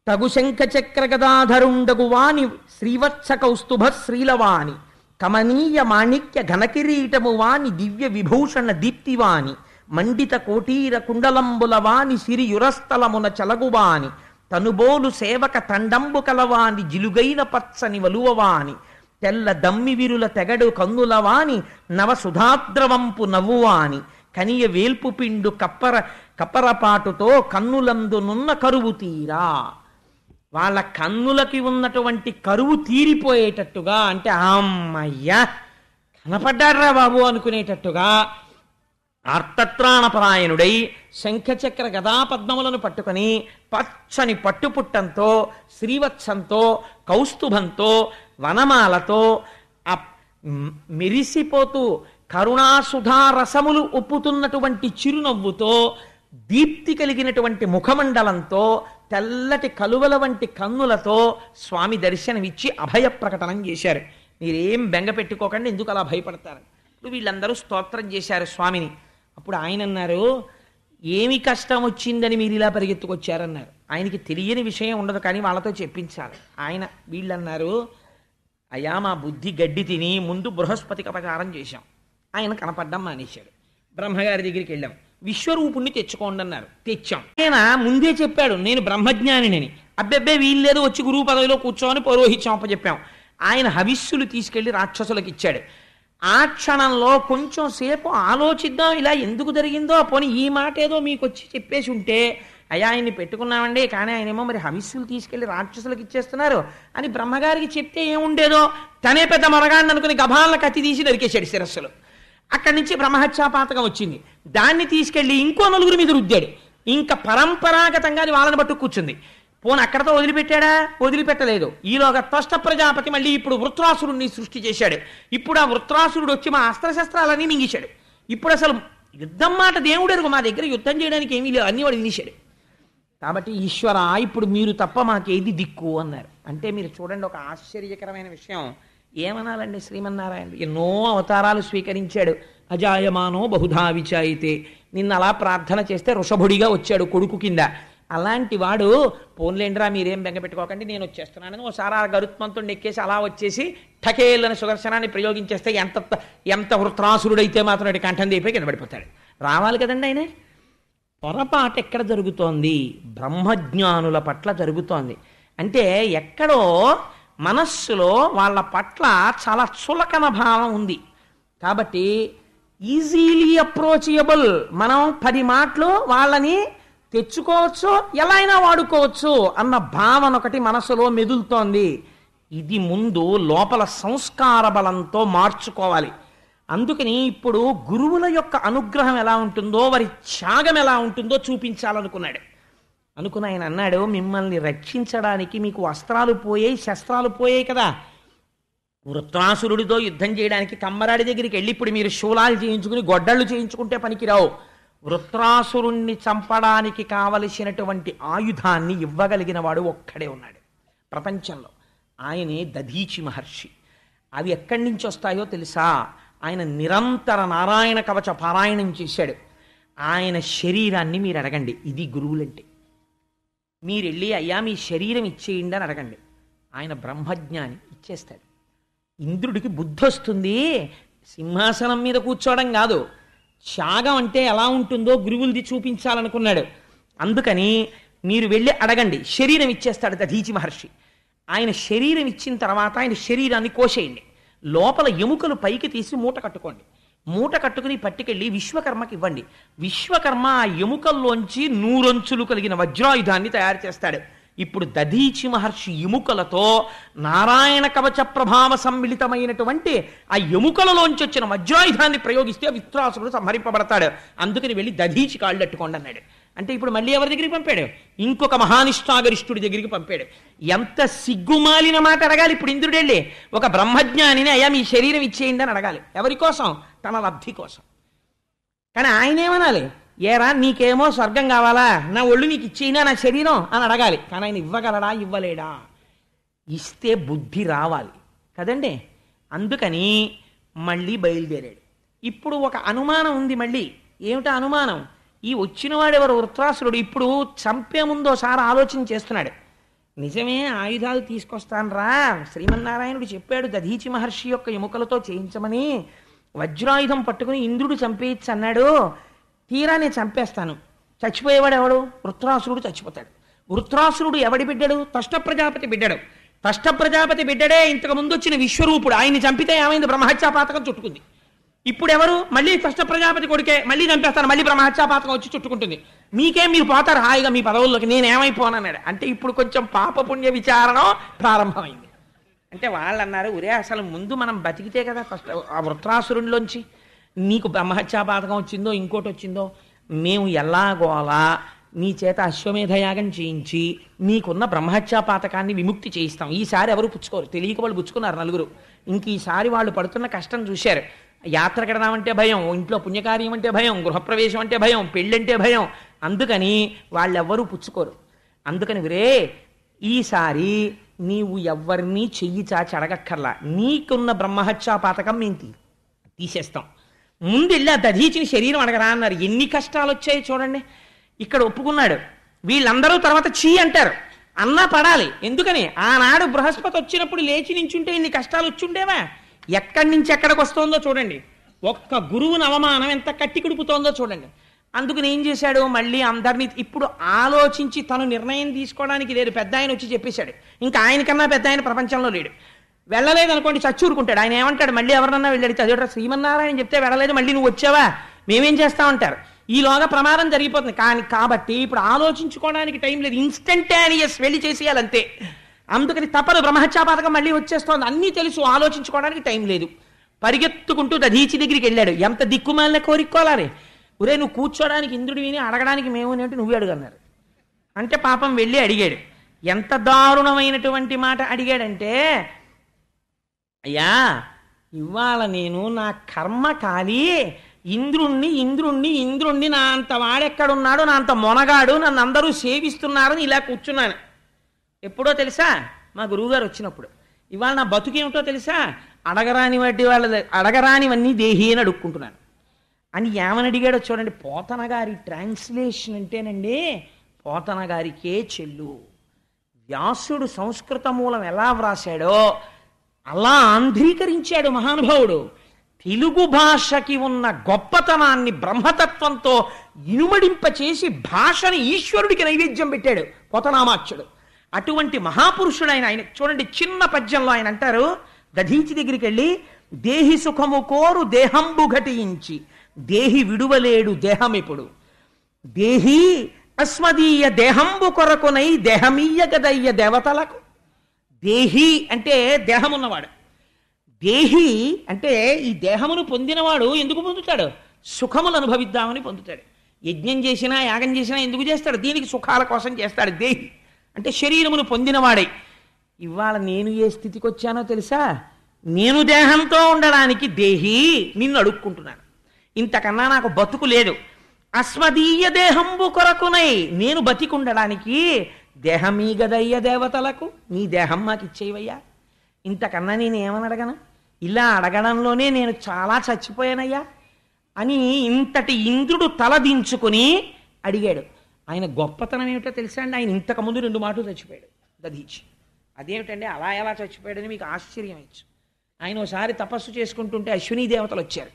తగు శంఖ చక్ర గదాధరుండగు వాని శ్రీవత్స కౌస్తుభ శ్రీలవాణి, కమనీయ మాణిక్య ఘనకిరీటము వాని దివ్య విభూషణ దీప్తివాని, మండిత కోటీర కుండలంబుల వాని సిరియురస్థలమున చలగువాని, తనుబోలు సేవక తండంబు కలవాని జిలుగైన పచ్చని వలువవాని, తెల్ల దమ్మి విరుల తెగడు కన్నులవాని నవ సుధాద్రవంపు నవ్వువాని, కనియ వేల్పు పిండు కప్పరపాటుతో కన్నులందునున్న కరువు తీరా. వాళ్ళ కన్నులకి ఉన్నటువంటి కరువు తీరిపోయేటట్టుగా, అంటే అమ్మయ్యా కనపడ్డాడ్రా బాబు అనుకునేటట్టుగా అర్థత్రాణపరాయణుడై శంఖచక్ర గదాపద్మములను పట్టుకొని పచ్చని పట్టుపుట్టంతో, శ్రీవత్సంతో, కౌస్తుభంతో, వనమాలతో, ఆ మెరిసిపోతూ కరుణాసుధా రసములు ఉప్పుతున్నటువంటి చిరునవ్వుతో, దీప్తి కలిగినటువంటి ముఖమండలంతో, తెల్లటి కలువల వంటి కన్నులతో స్వామి దర్శనమిచ్చి అభయ ప్రకటనం చేశారు. మీరేం బెంగ పెట్టుకోకండి, ఎందుకు అలా భయపడతారు. ఇప్పుడు వీళ్ళందరూ స్తోత్రం చేశారు స్వామిని. అప్పుడు ఆయన అన్నారు, ఏమి కష్టం వచ్చిందని మీరు ఇలా పరిగెత్తుకొచ్చారన్నారు. ఆయనకి తెలియని విషయం ఉండదు, కానీ వాళ్ళతో చెప్పించాలి. వీళ్ళన్నారు, అయ్యా మా బుద్ధి గడ్డి తిని ముందు బృహస్పతికి అపచారం చేశాం, ఆయన కనపడ్డం మానేశాడు. బ్రహ్మగారి దగ్గరికి వెళ్ళాం, విశ్వరూపుణ్ణి తెచ్చుకోండి అన్నారు. తెచ్చాం. ఆయన ముందే చెప్పాడు నేను బ్రహ్మజ్ఞానిని. అబ్బెబ్బే వీల్లేదు, వచ్చి గురువు పదవిలో కూర్చోని పౌరోహిత్యం అప్పచెప్పాం. ఆయన హవిస్సులు తీసుకెళ్లి రాక్షసులకు ఇచ్చాడు. ఆ క్షణంలో కొంచెం సేపు ఆలోచిద్దాం, ఇలా ఎందుకు జరిగిందో, పోనీ ఈ మాట ఏదో మీకు వచ్చి చెప్పేసి ఉంటే, అయ్యా ఆయన్ని పెట్టుకున్నామండి, కానీ ఆయనేమో మరి హవిస్సులు తీసుకెళ్లి రాక్షసులకు ఇచ్చేస్తున్నారు అని బ్రహ్మగారికి చెప్తే ఏముండేదో, తనే పెద్ద మొరగాడిని అనుకుని గభాలను కత్తి తీసి నరికేశాడు శిరస్సులు. అక్కడి నుంచి బ్రహ్మహత్యాపాతకం వచ్చింది. దాన్ని తీసుకెళ్లి ఇంకో నలుగురి మీద రుద్దాడు. ఇంకా పరంపరాగతంగా అది వాళ్ళని పట్టు కూర్చుంది. పోను అక్కడతో వదిలిపెట్టాడా? వదిలిపెట్టలేదు. ఈలోగా త్వష్ట ప్రజాపతి మళ్ళీ ఇప్పుడు వృత్రాసురుణ్ణి సృష్టి చేశాడు. ఇప్పుడు ఆ వృత్రాసురుడు వచ్చి మా అస్త్రశస్త్రాలన్నీ మింగేశాడు. ఇప్పుడు అసలు యుద్ధం మాట దేవుడు ఎరుగు, మా దగ్గర యుద్ధం చేయడానికి ఏమీ లేదు, అన్ని వాడు వినిశాడు. కాబట్టి ఈశ్వర ఇప్పుడు మీరు తప్ప మాకేది దిక్కు అన్నారు. అంటే మీరు చూడండి, ఒక ఆశ్చర్యకరమైన విషయం. ఏమనాలండి, శ్రీమన్నారాయణ ఎన్నో అవతారాలు స్వీకరించాడు. అజాయమానో బహుధా విచాయితే, నిన్న అలా ప్రార్థన చేస్తే వృషభుడిగా వచ్చాడు కొడుకు కింద. అలాంటి వాడు పోన్లేండ్రా మీరేం బెంగ పెట్టుకోకండి, నేను వచ్చేస్తున్నానని ఓసారి ఆ గరుత్మంతుడిని ఎక్కేసి అలా వచ్చేసి ఠకేళ్ళని సుదర్శనాన్ని ప్రయోగించేస్తే ఎంత వృత్రాసురుడైతే మాత్రం అటు కంఠం దీపై కింద పడిపోతాడు. రావాలి కదండి ఆయన. పొరపాటు ఎక్కడ జరుగుతోంది? బ్రహ్మజ్ఞానుల పట్ల జరుగుతోంది. అంటే ఎక్కడో మనస్సులో వాళ్ళ పట్ల చాలా చులకన భావం ఉంది. కాబట్టి ఈజీలీ అప్రోచబుల్, మనం 10 మాటలు వాళ్ళని తెచ్చుకోవచ్చు, ఎలా అయినా వాడుకోవచ్చు అన్న భావన ఒకటి మనసులో మెదులుతోంది. ఇది ముందు లోపల సంస్కార బలంతో మార్చుకోవాలి. అందుకని ఇప్పుడు గురువుల యొక్క అనుగ్రహం ఎలా ఉంటుందో, వారి త్యాగం ఎలా ఉంటుందో చూపించాలనుకున్నాడు. ఆయన అన్నాడు, మిమ్మల్ని రక్షించడానికి మీకు వస్త్రాలు పోయాయి, శస్త్రాలు పోయాయి కదా. వృత్రాసురుడితో యుద్ధం చేయడానికి కమ్మరాడి దగ్గరికి వెళ్ళి ఇప్పుడు మీరు శూలాలు చేయించుకుని గొడ్డళ్ళు చేయించుకుంటే పనికిరావు. వృత్రాసురుణ్ణి చంపడానికి కావలసినటువంటి ఆయుధాన్ని ఇవ్వగలిగిన వాడు ఒక్కడే ఉన్నాడు ప్రపంచంలో, ఆయనే దధీచి మహర్షి. అవి ఎక్కడి నుంచి వస్తాయో తెలుసా? ఆయన నిరంతర నారాయణ కవచ పారాయణం చేశాడు. ఆయన శరీరాన్ని మీరు అడగండి, ఇది గురువులంటే. మీరు వెళ్ళి అయ్యా మీ శరీరం ఇచ్చేయండి అని అడగండి, ఆయన బ్రహ్మజ్ఞాని, ఇచ్చేస్తాడు. ఇంద్రుడికి బుద్ధి వస్తుంది, సింహాసనం మీద కూర్చోవడం కాదు, త్యాగం అంటే ఎలా ఉంటుందో గురువులది చూపించాలనుకున్నాడు. అందుకని మీరు వెళ్ళి అడగండి, శరీరం ఇచ్చేస్తాడు దధీచి మహర్షి. ఆయన శరీరం ఇచ్చిన తర్వాత ఆయన శరీరాన్ని కోసేయండి, లోపల ఎముకలు పైకి తీసి మూట కట్టుకోండి. మూట కట్టుకుని పట్టుకెళ్ళి విశ్వకర్మకి ఇవ్వండి. విశ్వకర్మ ఆ ఎముకల్లోంచి 100 అంచులు కలిగిన వజ్రాయుధాన్ని తయారు చేస్తాడు. ఇప్పుడు దధీచి మహర్షి ఎముకలతో నారాయణ కవచ ప్రభావ సమ్మిళితమైనటువంటి ఆ ఎముకలలోంచి వచ్చిన వజ్రాయుధాన్ని ప్రయోగిస్తే విత్రాసురుడు సంహరింపబడతాడు. అందుకని వెళ్ళి దధీచి కాళ్ళు అట్టుకోండి అన్నాడు. అంటే ఇప్పుడు మళ్ళీ ఎవరి దగ్గరికి పంపాడు? ఇంకొక మహానిష్ఠాగరిష్ఠుడి దగ్గరికి పంపాడు. ఎంత సిగ్గుమాలిన మాట అడగాలి ఇప్పుడు ఇంద్రుడు వెళ్ళి, ఒక బ్రహ్మజ్ఞానిని అయ్యా మీ శరీరం ఇచ్చేయండి అని అడగాలి. ఎవరి కోసం? తన లబ్ధి కోసం. కానీ ఆయన ఏమనాలి? ఏరా నీకేమో స్వర్గం కావాలా, నా ఒళ్ళు నీకు ఇచ్చేయినా నా శరీరం అని అడగాలి. కానీ ఆయన ఇవ్వగలడా? ఇవ్వలేడా? ఇస్తే బుద్ధి రావాలి కదండి. అందుకని మళ్ళీ బయలుదేరాడు. ఇప్పుడు ఒక అనుమానం ఉంది మళ్ళీ. ఏమిటా అనుమానం? ఈ వచ్చినవాడెవరు? వృత్రాసురుడు. ఇప్పుడు చంపే ముందోసారి ఆలోచన చేస్తున్నాడు. నిజమే, ఆయుధాలు తీసుకొస్తానరా, శ్రీమన్నారాయణుడు చెప్పాడు దధీచి మహర్షి యొక్క ఎముకలతో చేయించమని. వజ్రాయుధం పట్టుకుని ఇంద్రుడు చంపేయచ్చు అన్నాడు. తీరా నేను చంపేస్తాను. చచ్చిపోయేవాడు ఎవడు? వృత్రాసురుడు చచ్చిపోతాడు. వృత్రాసురుడు ఎవడి బిడ్డడు? త్వష్ట ప్రజాపతి బిడ్డడు. త్వష్ట ప్రజాపతి బిడ్డడే ఇంతకు ముందు వచ్చిన విశ్వరూపుడు. ఆయన్ని చంపితే ఏమైంది? బ్రహ్మహత్యాపాతకం చుట్టుకుంది. ఇప్పుడు ఎవరు? మళ్ళీ త్వష్ట ప్రజాపతి కొడుకే. మళ్ళీ చంపేస్తాను, మళ్ళీ బ్రహ్మహత్యాపాతకం వచ్చి చుట్టుకుంటుంది. మీకేం, మీరు పోతారు హాయిగా మీ పదవుల్లోకి, నేనేమైపోనన్నాడు. అంటే ఇప్పుడు కొంచెం పాపపుణ్య విచారణ ప్రారంభమైంది. అంటే వాళ్ళు అన్నారు, ఒరే అసలు ముందు మనం బతికితే కదా ఆ వృత్రాసురునిలోంచి నీకు బ్రహ్మహత్యాపాతకం వచ్చిందో ఇంకోటి వచ్చిందో, మేము ఎలాగోలా నీ చేత అశ్వమేధయాగం చేయించి నీకున్న బ్రహ్మహత్యాపాతకాన్ని విముక్తి చేయిస్తాం. ఈసారి ఎవరు పుచ్చుకోరు, తెలియక వాళ్ళు పుచ్చుకున్నారు నలుగురు. ఇంక ఈసారి వాళ్ళు పడుతున్న కష్టం చూశారు. యాత్రకు వెడదామంటే భయం, ఇంట్లో పుణ్యకార్యం అంటే భయం, గృహప్రవేశం అంటే భయం, పెళ్ళంటే భయం. అందుకని వాళ్ళెవ్వరూ పుచ్చుకోరు. అందుకని రే ఈసారి నీవు ఎవరినీ చెయ్యి చాచి అడగక్కర్లా, నీకున్న బ్రహ్మహత్యా పాతకం మేము తీసేస్తాం. ముందు వెళ్ళి ఆ దధీచిని శరీరం అడగరా అన్నారు. ఎన్ని కష్టాలు వచ్చాయి చూడండి. ఇక్కడ ఒప్పుకున్నాడు. వీళ్ళందరూ తర్వాత చీ అంటారు, అన్నా పడాలి. ఎందుకని ఆనాడు బృహస్పతి వచ్చినప్పుడు లేచి నించుంటే ఇన్ని కష్టాలు వచ్చుండేవా? ఎక్కడి నుంచి ఎక్కడికి వస్తోందో చూడండి. ఒక్క గురువుని అవమానం ఎంత కట్టి కుడుపుతోందో చూడండి. అందుకని ఏం చేశాడు, మళ్ళీ అందరినీ ఇప్పుడు ఆలోచించి తను నిర్ణయం తీసుకోవడానికి లేదు. పెద్ద ఆయన వచ్చి చెప్పేశాడు, ఇంకా ఆయనకన్నా పెద్ద ఆయన ప్రపంచంలో లేడు. వెళ్ళలేదు అనుకోండి చచ్చూరుకుంటాడు. ఆయన ఏమంటాడు, మళ్ళీ ఎవరన్నా వెళ్ళాడు అదేటో శ్రీమన్నారాయణ చెప్తే వెళ్ళలేదు, మళ్ళీ నువ్వు వచ్చావా, మేమేం చేస్తామంటారు. ఈలోగా ప్రమాదం జరిగిపోతుంది. కాబట్టి ఇప్పుడు ఆలోచించుకోవడానికి టైం లేదు, ఇన్స్టంటానియస్ వెళ్ళి చేసేయాలంతే. అందుకని తప్పదు, బ్రహ్మహత్యా పథకం మళ్ళీ వచ్చేస్తోంది, అన్నీ తెలుసు, ఆలోచించుకోవడానికి టైం లేదు. పరిగెత్తుకుంటూ దధీచి దగ్గరికి వెళ్ళాడు. ఎంత దిక్కుమాలిన కోరికోలారే, ఒరే నువ్వు కూర్చోడానికి ఇంద్రుడు విని అడగడానికి మేము అంటే నువ్వే అడుగన్నారు. అంటే పాపం వెళ్ళి అడిగాడు. ఎంత దారుణమైనటువంటి మాట అడిగాడంటే, అయ్యా ఇవాళ నేను నా కర్మ కాలి ఇంద్రుణ్ణి నా అంత వాడెక్కడున్నాడు, నా అంత మొనగాడు, నన్ను అందరూ సేవిస్తున్నారని ఇలా కూర్చున్నాను. ఎప్పుడో తెలుసా, మా గురువుగారు వచ్చినప్పుడు. ఇవాళ నా బతుకేమిటో తెలుసా, అడగరానివన్నీ దేహి అని అడుక్కుంటున్నాను అని ఏమని అడిగాడో చూడండి. పోతన గారి ట్రాన్స్లేషన్ అంటేనండి పోతన గారికే చెల్లు. వ్యాసుడు సంస్కృత మూలం ఎలా వ్రాసాడో అలా ఆంధ్రీకరించాడు మహానుభావుడు. తెలుగు భాషకి ఉన్న గొప్పతనాన్ని బ్రహ్మతత్వంతో ఇనుమడింపచేసి భాషని ఈశ్వరుడికి నైవేద్యం పెట్టాడు పోతనామాచ్యుడు. అటువంటి మహాపురుషుడు ఆయన చూడండి. చిన్న పద్యంలో ఆయన అంటారు, దధీచి దగ్గరికి వెళ్ళి, దేహి సుఖము కోరు దేహంబు ఘటించి దేహి విడువలేడు దేహమిప్పుడు, దేహి అస్మదీయ దేహంబు కొరకునై దేహమీయ గదయ్య దేవతలకు. దేహి అంటే దేహమున్నవాడు, దేహి అంటే ఈ దేహమును పొందినవాడు ఎందుకు పొందుతాడు, సుఖములు అనుభవిద్దామని పొందుతాడు. యజ్ఞం చేసినా యాగం చేసినా ఎందుకు చేస్తాడు, దీనికి సుఖాల కోసం చేస్తాడు. దేహి అంటే శరీరమును పొందినవాడై. ఇవాళ నేను ఏ స్థితికి వచ్చానో తెలుసా, నేను దేహంతో ఉండడానికి దేహి నిన్ను అడుక్కుంటున్నాను, ఇంతకన్నా నాకు బతుకు లేదు. అస్మదీయ దేహంబు కొరకునై నేను బతికుండడానికి దేహమీ గదయ్య దేవతలకు, నీ దేహం మాకు ఇచ్చేవయ్యా, ఇంతకన్నా నేను ఏమని అడగను, ఇలా అడగడంలోనే నేను చాలా చచ్చిపోయానయ్యా అని ఇంతటి ఇంద్రుడు తలదించుకుని అడిగాడు. ఆయన గొప్పతనం ఏమిటో తెలుసా అండి, ఆయన ఇంతకుముందు 2 మాటలు చచ్చిపోయాడు దధీచి. అదేమిటండి అలా ఎలా చచ్చిపోయాడని మీకు ఆశ్చర్యం ఇచ్చు. ఆయన ఒకసారి తపస్సు చేసుకుంటుంటే అశ్వినీ దేవతలు వచ్చారు.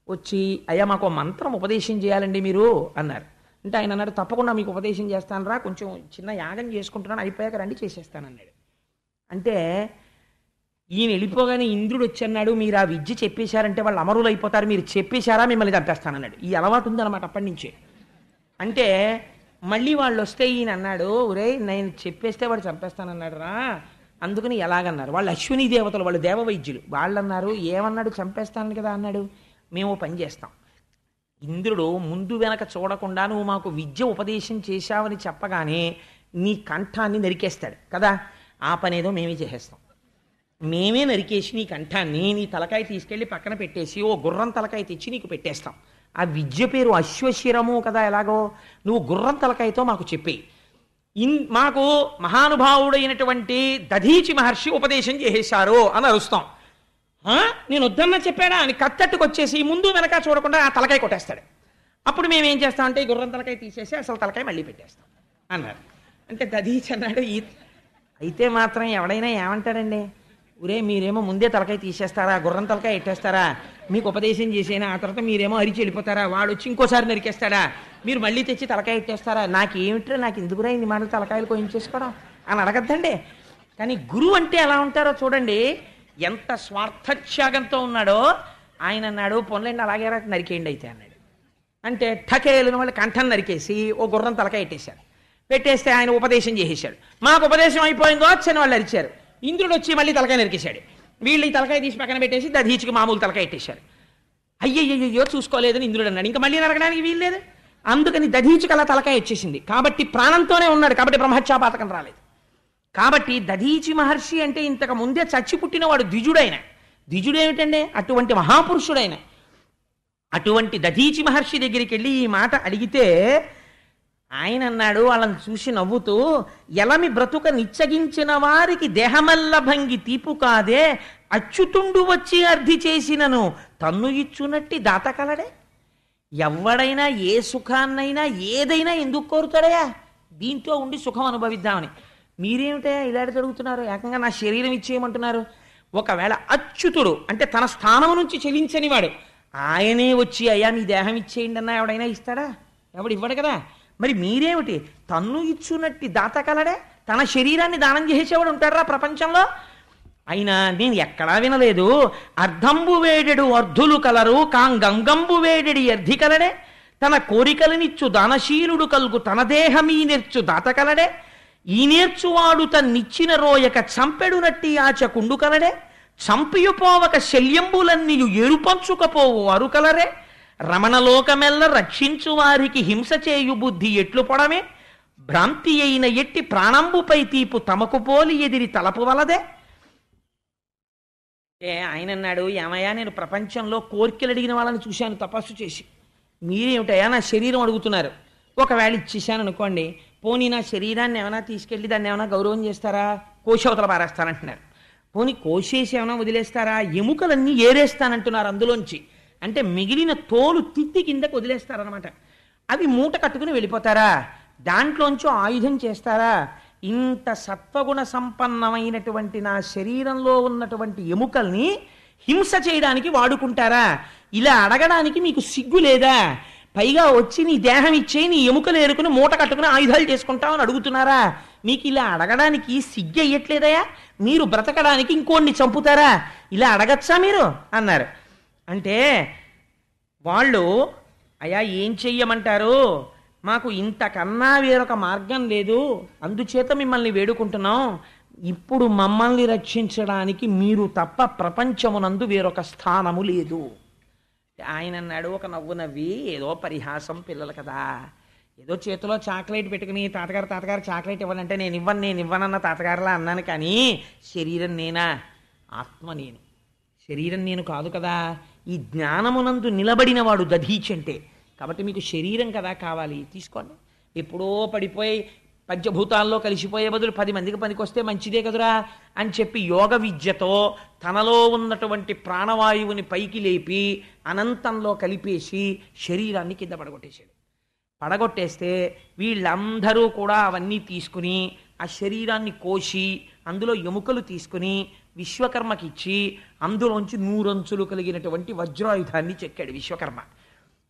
వచ్చి అయ్యా మాకు మంత్రం ఉపదేశం చేయాలండి మీరు అన్నారు. అంటే ఆయన అన్నాడు, తప్పకుండా మీకు ఉపదేశం చేస్తాను రా, కొంచెం చిన్న యాగం చేసుకుంటున్నాను, అయిపోయాక రండి చేసేస్తానన్నాడు. అంటే ఈయన వెళ్ళిపోగానే ఇంద్రుడు వచ్చి అన్నాడు, మీరు ఆ విద్య చెప్పేశారంటే వాళ్ళు అమరులు అయిపోతారు, మీరు చెప్పేశారా మిమ్మల్ని చంపేస్తానన్నాడు. ఈ అలవాటు ఉందన్నమాట అప్పటి నుంచే. అంటే మళ్ళీ వాళ్ళు వస్తే ఈయన అన్నాడు, ఒరే నేను చెప్పేస్తే వాడు చంపేస్తానన్నాడు రా, అందుకని ఎలాగన్నారు. వాళ్ళు అశ్వినీ దేవతలు, వాళ్ళు దేవవైద్యులు. వాళ్ళు అన్నారు, ఏమన్నాడు, చంపేస్తాను కదా అన్నాడు, మేము పని చేస్తాం. ఇంద్రుడు ముందు వెనక చూడకుండా నువ్వు మాకు విద్య ఉపదేశం చేశావని చెప్పగానే నీ కంఠాన్ని నరికేస్తాడు కదా, ఆ పనేదో మేమే చేసేస్తాం. మేమే నరికేసి నీ కంఠాన్ని, నీ తలకాయ తీసుకెళ్ళి పక్కన పెట్టేసి ఓ గుర్రం తలకాయ తెచ్చి నీకు పెట్టేస్తాం. ఆ విద్య పేరు అశ్వశిరము కదా, ఎలాగో నువ్వు గుర్రం తలకాయతో మాకు చెప్పేయి. మాకు మహానుభావుడైనటువంటి దధీచి మహర్షి ఉపదేశం చేసేశారు అని అరుస్తాం. నేను వద్దన్నా చెప్పాడా అని కత్తట్టుకొచ్చేసి ముందు వెనక చూడకుండా ఆ తలకాయ కొట్టేస్తాడు. అప్పుడు మేమేం చేస్తామంటే ఈ గుర్రం తలకాయ తీసేసి అసలు తలకాయ మళ్ళీ పెట్టేస్తాం అన్నారు. అంటే దధీచి అన్నాడు, అయితే మాత్రం ఎవడైనా ఏమంటాడండి, ఒరే మీరేమో ముందే తలకాయ తీసేస్తారా, గుర్రం తలకాయ ఎట్టేస్తారా, మీకు ఉపదేశం చేసేనా, ఆ తర్వాత మీరేమో అరిచి వెళ్ళిపోతారా, వాడు వచ్చి ఇంకోసారి నరికేస్తాడా, మీరు మళ్ళీ తెచ్చి తలకాయ ఎట్టేస్తారా, నాకేమిట్రా, నాకు ఎందుకురా ఇన్ని మాటలు తలకాయలు కోయించేసుకోవడం అని అడగద్దండి. కానీ గురువు అంటే ఎలా ఉంటారో చూడండి, ఎంత స్వార్థత్యాగంతో ఉన్నాడో. ఆయన అన్నాడు, పొన్లేండి అలాగే నరికేయండి అయితే అన్నాడు. అంటే ఠకేలను వాళ్ళు కంఠం నరికేసి ఓ గుర్రం తలకాయ ఎట్టేశారు. పెట్టేస్తే ఆయన ఉపదేశం చేసేశాడు. మాకు ఉపదేశం అయిపోయిందో వచ్చని వాళ్ళు అరిచారు. ఇంద్రుడు వచ్చి మళ్ళీ తలకాయ నరికేశాడు. వీళ్ళు ఈ తలకాయ తీసి పక్కన పెట్టేసి దధీచికి మామూలు తలకాయ ఎట్టేశారు. అయ్యయ్యో చూసుకోలేదని ఇంద్రుడు అన్నాడు, ఇంకా మళ్ళీ నరకడానికి వీల్లేదు. అందుకని దధీచికి అలా తలకాయ వచ్చేసింది. కాబట్టి ప్రాణంతోనే ఉన్నాడు, కాబట్టి బ్రహ్మహత్యాపాతకం రాలేదు. కాబట్టి దధీచి మహర్షి అంటే ఇంతకు ముందే చచ్చి పుట్టినవాడు ద్విజుడైన. ద్విజుడు ఏమిటండి, అటువంటి మహాపురుషుడైన. అటువంటి దధీచి మహర్షి దగ్గరికి వెళ్ళి ఈ మాట అడిగితే ఆయన అన్నాడు వాళ్ళని చూసి నవ్వుతూ, ఎలమి బ్రతుక నిచ్చగించిన వారికి దేహమల్ల భంగి తీపు కాదే, అచ్యుతుండు వచ్చి అర్థి చేసినను తన్ను ఇచ్చునట్టి దాత కలడే. ఎవడైనా ఏ సుఖాన్నైనా ఏదైనా ఎందుకు కోరుతాడయా? దీంట్లో ఉండి సుఖం అనుభవిద్దామని. మీరేమిటయా ఇలా జరుగుతున్నారు? ఏకంగా నా శరీరం ఇచ్చేయమంటున్నారు. ఒకవేళ అచ్యుతుడు అంటే తన స్థానం నుంచి చెలించని వాడు ఆయనే వచ్చి అయ్యా మీ దేహం ఇచ్చేయండి అన్నా ఎవడైనా ఇస్తాడా? ఎవడు ఇవ్వడు కదా. మరి మీరేమిటి తన్ను ఇచ్చునట్టి దాత కలడే? తన శరీరాన్ని దానం చేసేవాడు ఉంటారా ప్రపంచంలో? అయినా నేను ఎక్కడా వినలేదు. అర్ధంబు వేడెడు అర్ధులు కలరు కాంగంగంబు వేడెడి అర్ధి కలడే. తన కోరికలనిచ్చు దానశీలుడు కలుగు తన దేహమీ నేర్చు దాత కలడే. ఈ నేర్చువాడు తన్నిచ్చిన రోయక చంపెడునట్టి ఆచకుండు కలడే. చంపియుపోవక శల్యంబులన్నీయు ఎరుపంచుకపోవు అరుకలరే. రమణలోకమెల్ల రక్షించు వారికి హింస చేయు బుద్ధి ఎట్లు పొడమే. భ్రాంతి అయిన ఎట్టి ప్రాణంబుపై తీపు తమకు పోలి ఎదిరి తలపు వలదే. ఆయన అన్నాడు, ఏమయ్యా నేను ప్రపంచంలో కోరికలు అడిగిన వాళ్ళని చూశాను తపస్సు చేసి, మీరేమిటయా నా శరీరం అడుగుతున్నారు? ఒకవేళ ఇచ్చేసాను అనుకోండి, పోనీ నా శరీరాన్ని ఏమైనా తీసుకెళ్ళి దాన్ని ఏమైనా గౌరవం చేస్తారా? కోశవతల పారేస్తానంటున్నారు. పోనీ కోసేసి ఏమైనా వదిలేస్తారా? ఎముకలన్నీ ఏరేస్తానంటున్నారు అందులోంచి. అంటే మిగిలిన తోలు తిత్తి కిందకు వదిలేస్తారనమాట. అవి మూట కట్టుకుని వెళ్ళిపోతారా? దాంట్లోంచి ఆయుధం చేస్తారా? ఇంత సత్వగుణ సంపన్నమైనటువంటి నా శరీరంలో ఉన్నటువంటి ఎముకల్ని హింస చేయడానికి వాడుకుంటారా? ఇలా అడగడానికి మీకు సిగ్గు లేదా? పైగా వచ్చి నీ దేహం ఇచ్చే నీ ఎముకలు ఏరుకుని మూట కట్టుకుని ఆయుధాలు చేసుకుంటామని అడుగుతున్నారా? మీకు ఇలా అడగడానికి సిగ్గు అయ్యట్లేదయా? మీరు బ్రతకడానికి ఇంకోడిని చంపుతారా? ఇలా అడగచ్చా మీరు అన్నారు. అంటే వాళ్ళు, అయ్యా ఏం చెయ్యమంటారు? మాకు ఇంతకన్నా వేరొక మార్గం లేదు, అందుచేత మిమ్మల్ని వేడుకుంటున్నాం. ఇప్పుడు మమ్మల్ని రక్షించడానికి మీరు తప్ప ప్రపంచమునందు వేరొక స్థానము లేదు. ఆయన అన్నాడు ఒక నవ్వు నవ్వి, ఏదో పరిహాసం పిల్లలు కదా, ఏదో చేతిలో చాక్లెట్ పెట్టుకుని తాతగారు చాక్లెట్ ఇవ్వాలంటే నేను ఇవ్వనన్న తాతగారులా అన్నాను. కానీ శరీరం నేనా? ఆత్మ నేను, శరీరం నేను కాదు కదా. ఈ జ్ఞానమునందు నిలబడిన వాడు దధీచి అంటే. కాబట్టి మీకు శరీరం కదా కావాలి, తీసుకోండి. ఎప్పుడో పడిపోయి పంచభూతాల్లో కలిసిపోయే బదులు 10 మందికి పనికొస్తే మంచిదే కదురా అని చెప్పి యోగ విద్యతో తనలో ఉన్నటువంటి ప్రాణవాయువుని పైకి లేపి అనంతంలో కలిపేసి శరీరాన్ని కింద పడగొట్టేశాడు. పడగొట్టేస్తే వీళ్ళందరూ కూడా అవన్నీ తీసుకుని ఆ శరీరాన్ని కోసి అందులో ఎముకలు తీసుకుని విశ్వకర్మకిచ్చి అందులోంచి 100 అంచులు కలిగినటువంటి వజ్రాయుధాన్ని చెక్కాడు విశ్వకర్మ.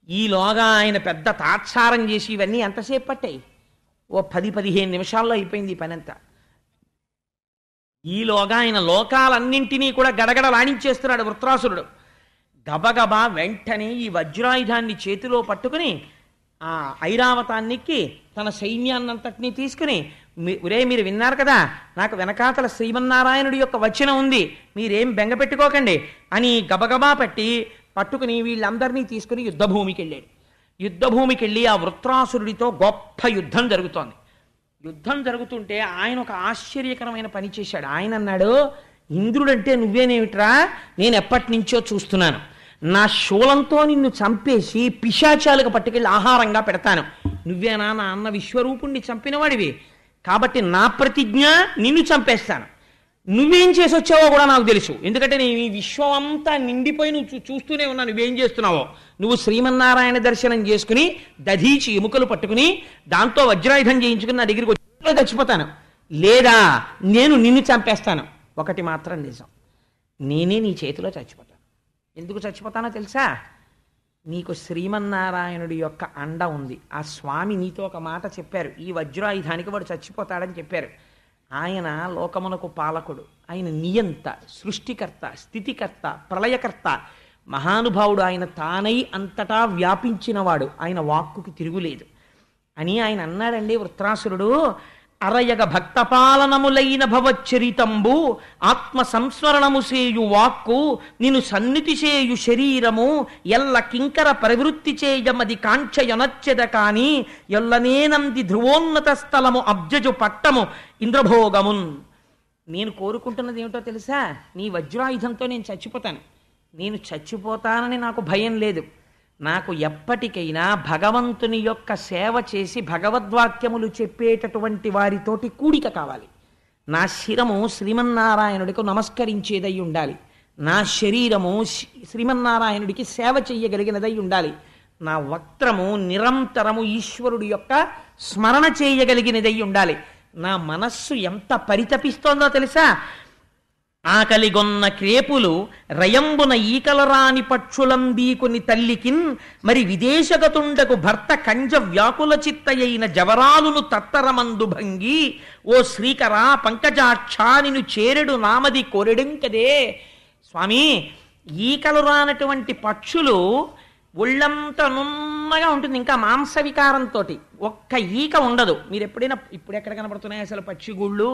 ఈలోగా ఆయన పెద్ద తాత్సారం చేసి ఇవన్నీ ఎంతసేపు పట్టాయి? ఓ 10-15 నిమిషాల్లో అయిపోయింది ఈ పని అంతా. ఈలోగా ఆయన లోకాలన్నింటినీ కూడా గడగడలాడించేస్తున్నాడు వృత్రాసురుడు. గబగబా వెంటనే ఈ వజ్రాయుధాన్ని చేతిలో పట్టుకుని ఆ ఐరావతాన్నికి తన సైన్యాన్నంతటినీ తీసుకుని, మీరు విన్నారు కదా, నాకు వెనకాతల శ్రీమన్నారాయణుడి యొక్క వచనం ఉంది, మీరేం బెంగ పెట్టుకోకండి అని గబగబా పట్టుకుని వీళ్ళందరినీ తీసుకుని యుద్ధభూమికి వెళ్ళాడు. యుద్ధభూమికి వెళ్ళి ఆ వృత్రాసురుడితో గొప్ప యుద్ధం జరుగుతోంది. యుద్ధం జరుగుతుంటే ఆయన ఒక ఆశ్చర్యకరమైన పని చేశాడు. ఆయన అన్నాడు, ఇంద్రుడంటే నువ్వేనేమిట్రా? నేను ఎప్పటి నుంచో చూస్తున్నాను. నా శూలంతో నిన్ను చంపేసి పిశాచాలకు పట్టుకెళ్ళి ఆహారంగా పెడతాను. నువ్వేనా నా అన్న విశ్వరూపుణ్ణి చంపినవాడివి? కాబట్టి నా ప్రతిజ్ఞ, నిన్ను చంపేస్తాను. నువ్వేం చేసి వచ్చావో కూడా నాకు తెలుసు, ఎందుకంటే నేను ఈ విశ్వం అంతా నిండిపోయి నువ్వు చూస్తూనే ఉన్నా నువ్వేం చేస్తున్నావో. నువ్వు శ్రీమన్నారాయణ దర్శనం చేసుకుని దధీచి ఎముకలు పట్టుకుని దాంతో వజ్రాయుధం చేయించుకుని నా దగ్గరికి వచ్చి చచ్చిపోతాను, లేదా నేను నిన్ను చంపేస్తాను. ఒకటి మాత్రం నిజం, నేనే నీ చేతిలో చచ్చిపోతాను. ఎందుకు చచ్చిపోతానో తెలుసా? నీకు శ్రీమన్నారాయణుడి యొక్క అండ ఉంది. ఆ స్వామి నీతో ఒక మాట చెప్పారు, ఈ వజ్రాయుధానికి వాడు చచ్చిపోతాడని చెప్పారు. ఆయన లోకమునకు పాలకుడు, ఆయన నియంత, సృష్టికర్త, స్థితికర్త, ప్రళయకర్త, మహానుభావుడు. ఆయన తానై అంతటా వ్యాపించినవాడు, ఆయన వాక్కుకి తిరుగులేదు అని ఆయన అన్నాడండి వృత్రాసురుడు. అరయగ భక్తపాలనములైన భవచ్చరితంబు ఆత్మ సంస్మరణము చేయు వాక్కు నిన్ను సన్నిధి చేయు శరీరము ఎల్ల కింకర ప్రవృత్తి చేయమది కాంక్షయనచ్చెద కాని ఎల్లనేనంది ధ్రువోన్నత స్థలము అబ్జజు పట్టము ఇంద్రభోగమున్. నేను కోరుకుంటున్నది ఏమిటో తెలుసా? నీ వజ్రాయుధంతో నేను చచ్చిపోతాను. నేను చచ్చిపోతానని నాకు భయం లేదు. నాకు ఎప్పటికైనా భగవంతుని యొక్క సేవ చేసి భగవద్వాక్యములు చెప్పేటటువంటి వారితోటి కూడిక కావాలి. నా శిరము శ్రీమన్నారాయణుడికి నమస్కరించేదై ఉండాలి. నా శరీరము శ్రీమన్నారాయణుడికి సేవ చెయ్యగలిగినదై ఉండాలి. నా వక్త్రము నిరంతరము ఈశ్వరుడి యొక్క స్మరణ చేయగలిగినదై ఉండాలి. నా మనస్సు ఎంత పరితపిస్తోందో తెలుసా? ఆకలిగొన్న క్రేపులు రయంబున ఈకలరాని పక్షులంబీకుని తల్లికిన్ మరి విదేశగతుండకు భర్త కంజ వ్యాకుల చిత్తయైన జవరాలును తత్తరమందు భంగి ఓ శ్రీకరా పంకజాక్షా నిను చేరెడు నామది కోరెడుంకదే. స్వామి, ఈకలు రానటువంటి పక్షులు ఒళ్ళంతా నున్నగా ఉంటుంది, ఇంకా మాంస వికారంతో ఒక్క ఈక ఉండదు. మీరు ఎప్పుడైనా ఇప్పుడు ఎక్కడ కనపడుతున్నాయి అసలు పక్షిగూళ్ళు?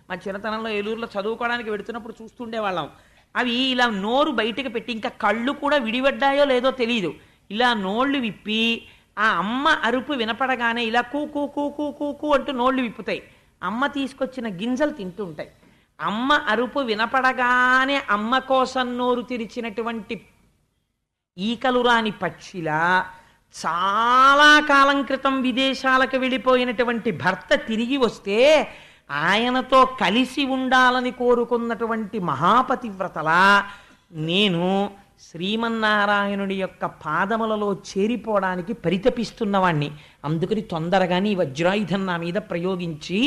మా చిన్నతనంలో ఏలూరులో చదువుకోవడానికి వెడుతున్నప్పుడు చూస్తుండేవాళ్ళం. అవి ఇలా నోరు బయటకు పెట్టి, ఇంకా కళ్ళు కూడా విడిపడ్డాయో లేదో తెలియదు, ఇలా నోళ్ళు విప్పి ఆ అమ్మ అరుపు వినపడగానే ఇలా కూ కూ కూ కూ కూ కూ అంటూ నోళ్ళు విప్పుతాయి. అమ్మ తీసుకొచ్చిన గింజలు తింటూ ఉంటాయి. అమ్మ అరుపు వినపడగానే అమ్మ కోసం నోరు తెరిచినటువంటి ఈకలు రాని పక్షిలా చాలా కాలం క్రితం విదేశాలకు వెళ్ళిపోయినటువంటి భర్త తిరిగి వస్తే ఆయనతో కలిసి ఉండాలని కోరుకున్నటువంటి మహాపతివ్రతలా నేను శ్రీమన్నారాయణుడి యొక్క పాదములలో చేరిపోవడానికి పరితపిస్తున్నవాణ్ణి. అందుకని తొందరగా నీ వజ్రాయుధం నా మీద ప్రయోగించి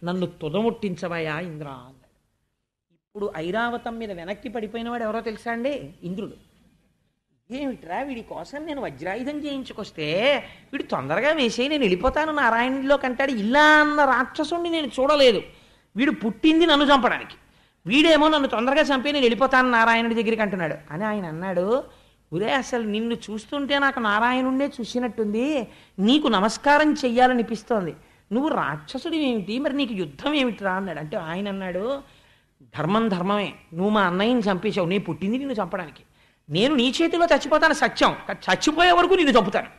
నన్ను తుదముట్టించవయా ఇంద్ర అన్నాడు. ఇప్పుడు ఐరావతం మీద వెనక్కి పడిపోయినవాడు ఎవరో తెలుసా అండి? ఇంద్రుడు. ఏమిట్రా, వీడి కోసం నేను వజ్రాయుధం చేయించుకొస్తే వీడు తొందరగా వేసేయి, నేను వెళ్ళిపోతాను నారాయణుడిలో కంటాడు. ఇలా అన్న రాక్షసుడిని నేను చూడలేదు. వీడు పుట్టింది నన్ను చంపడానికి, వీడేమో నన్ను తొందరగా చంపి నేను వెళ్ళిపోతాను నారాయణుడి దగ్గరికి అంటున్నాడు అని ఆయన అన్నాడు. ఒరే, అసలు నిన్ను చూస్తుంటే నాకు నారాయణుడినే చూసినట్టుంది, నీకు నమస్కారం చెయ్యాలనిపిస్తోంది, నువ్వు రాక్షసుడి ఏమిటి, మరి నీకు యుద్ధం ఏమిటిరా అన్నాడు. అంటే ఆయన అన్నాడు, ధర్మం ధర్మమే, నువ్వు మా అన్నయ్యని చంపేశావు, నేను పుట్టింది నిన్ను చంపడానికి, నేను నీ చేతిలో చచ్చిపోతాను సత్యం, చచ్చిపోయే వరకు నిన్ను చంపుతాను,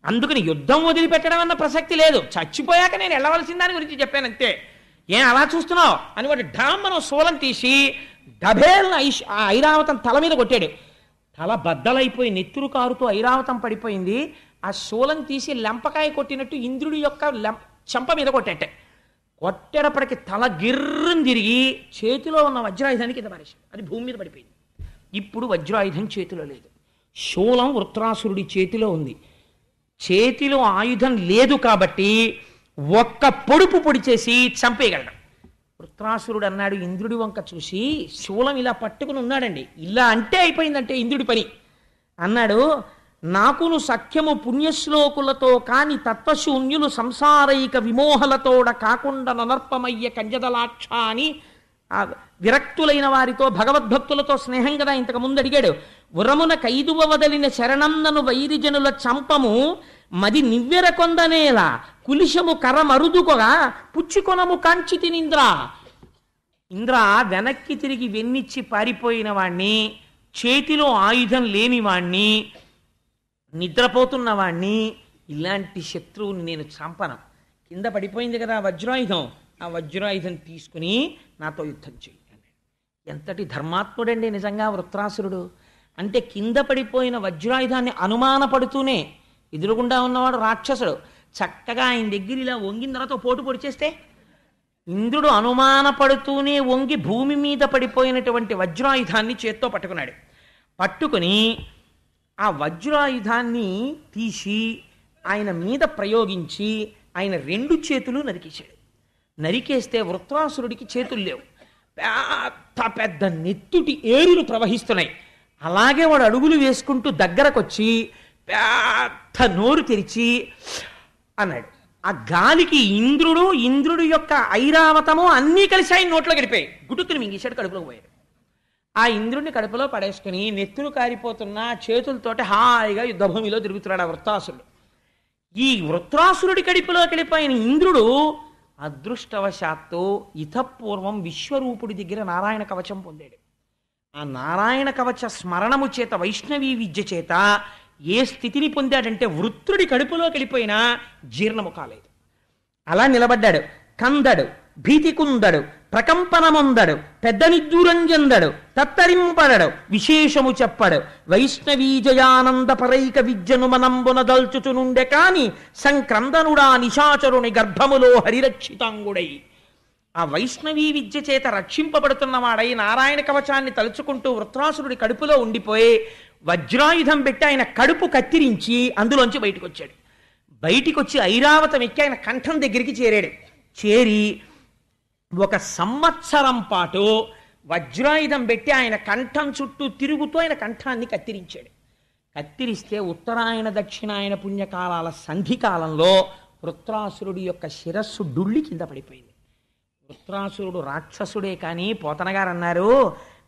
అందుకని యుద్ధం వదిలిపెట్టడం అన్న ప్రసక్తి లేదు, చచ్చిపోయాక నేను వెళ్ళవలసిన దాని గురించి చెప్పాను అంతే, ఏం అలా చూస్తున్నావు అని వాడు ఢామ్మను శూలం తీసి డబేల్న ఆ ఐరావతం తల మీద కొట్టాడు. తల బద్దలైపోయి నెత్తురు కారుతూ ఐరావతం పడిపోయింది. ఆ శూలం తీసి లెంపకాయ కొట్టినట్టు ఇంద్రుడి యొక్క చెంప మీద కొట్టేట. కొట్టేటప్పటికి తల గిర్రం తిరిగి చేతిలో ఉన్న వజ్రాయుధానికి కింద పారేశాడు, అది భూమి మీద పడిపోయింది. ఇప్పుడు వజ్రాయుధం చేతిలో లేదు, శూలం వృత్రాసురుడి చేతిలో ఉంది. చేతిలో ఆయుధం లేదు కాబట్టి ఒక్క పొడుపు పొడి చేసి చంపేయగలడు. వృత్రాసురుడు అన్నాడు ఇంద్రుడి వంక చూసి, శూలం ఇలా పట్టుకుని ఉన్నాడండి, ఇలా అంటే అయిపోయిందంటే ఇంద్రుడి పని అన్నాడు. నాకును సఖ్యము పుణ్యశ్లోకులతో కాని తత్వశూన్యులు సంసారైక విమోహలతోడ కాకుండా ననర్పమయ్య కంజదలాక్ష అని ఆ విరక్తులైన వారితో భగవద్భక్తులతో స్నేహం కదా ఇంతకు ముందు అడిగాడు. ఉరమున కైదువ వదలిన శరణన్నను వైరిజనుల చంపము మది నివ్వెర కొందనేలా కులిశము కరమరుదుకొగా పుచ్చికొనము కాంచితినింద్ర. ఇంద్ర, వెనక్కి తిరిగి వెన్నిచ్చి పారిపోయిన వాణ్ణి, చేతిలో ఆయుధం లేని వాణ్ణి, నిద్రపోతున్న వాణ్ణి, ఇలాంటి శత్రువుని నేను చంపను. కింద పడిపోయింది కదా వజ్రాయుధం, ఆ వజ్రాయుధం తీసుకుని నాతో యుద్ధం చెయ్యి. ఎంతటి ధర్మాత్ముడండి నిజంగా వృత్రాసురుడు. అంటే కింద పడిపోయిన వజ్రాయుధాన్ని అనుమానపడుతూనే, ఎదురుగుండా ఉన్నవాడు రాక్షసుడు, చక్కగా ఆయన దగ్గర ఇలా వంగిన తర్వాత పోటు పొడిచేస్తే, ఇంద్రుడు అనుమానపడుతూనే వంగి భూమి మీద పడిపోయినటువంటి వజ్రాయుధాన్ని చేత్తో పట్టుకున్నాడు. పట్టుకుని ఆ వజ్రాయుధాన్ని తీసి ఆయన మీద ప్రయోగించి ఆయన రెండు చేతులు నరికేశాడు. నరికేస్తే వృత్రాసురుడికి చేతులు లేవు, పెద్ద పెద్ద నెత్తుటి ఏరులు ప్రవహిస్తున్నాయి. అలాగే వాడు అడుగులు వేసుకుంటూ దగ్గరకొచ్చి పెద్ద నోరు తెరిచి అన్నాడు. ఆ గాలికి ఇంద్రుడు యొక్క ఐరావతము అన్నీ కలిసి ఆయన నోట్లో గడిపాయి. గుటుక్కుని మింగేశాడు, కడుపులోకి పోయాడు. ఆ ఇంద్రుడిని కడుపులో పడేసుకుని నెత్తులు కారిపోతున్న చేతులతోటి హాయిగా యుద్ధభూమిలో తిరుగుతున్నాడు ఆ వృత్రాసురుడు. ఈ వృత్రాసురుడి కడుపులోకి వెళ్ళిపోయిన ఇంద్రుడు అదృష్టవశాత్తు ఇతపూర్వం విశ్వరూపుడి దగ్గర నారాయణ కవచం పొందాడు. ఆ నారాయణ కవచ స్మరణము చేత, వైష్ణవీ విద్య చేత ఏ స్థితిని పొందాడంటే వృత్రుడి కడుపులోకి వెళ్ళిపోయినా జీర్ణము కాలేదు. అలా నిలబడ్డాడు, కందడు, భీతికుందడు ప్రకంపనముందడు పెద్ద నిద్దూరంజందడు తత్తరింపడడు విశేషము చెప్పడు వైష్ణవీ జయానంద పరైక విద్యను మనంబున దల్చుచునుండె కాని సంక్రందనుడా నిశాచరుని గర్భములో హరిరక్షితాంగుడై. ఆ వైష్ణవీ విద్య చేత రక్షింపబడుతున్నవాడై నారాయణ కవచాన్ని తలుచుకుంటూ వృత్రాసురుడి కడుపులో ఉండిపోయి వజ్రాయుధం పెట్టి ఆయన కడుపు కత్తిరించి అందులోంచి బయటకు వచ్చాడు. బయటికి వచ్చి ఐరావతం ఎక్కి ఆయన కంఠం దగ్గరికి చేరాడు. చేరి 1 సంవత్సరం పాటు వజ్రాయుధం పెట్టి ఆయన కంఠం చుట్టూ తిరుగుతూ ఆయన కంఠాన్ని కత్తిరించాడు. కత్తిరిస్తే ఉత్తరాయణ దక్షిణాయన పుణ్యకాలాల సంధికాలంలో వృత్రాసురుడి యొక్క శిరస్సు డుళ్ళి కింద పడిపోయింది. వృత్రాసురుడు రాక్షసుడే కానీ పోతనగారు అన్నారు,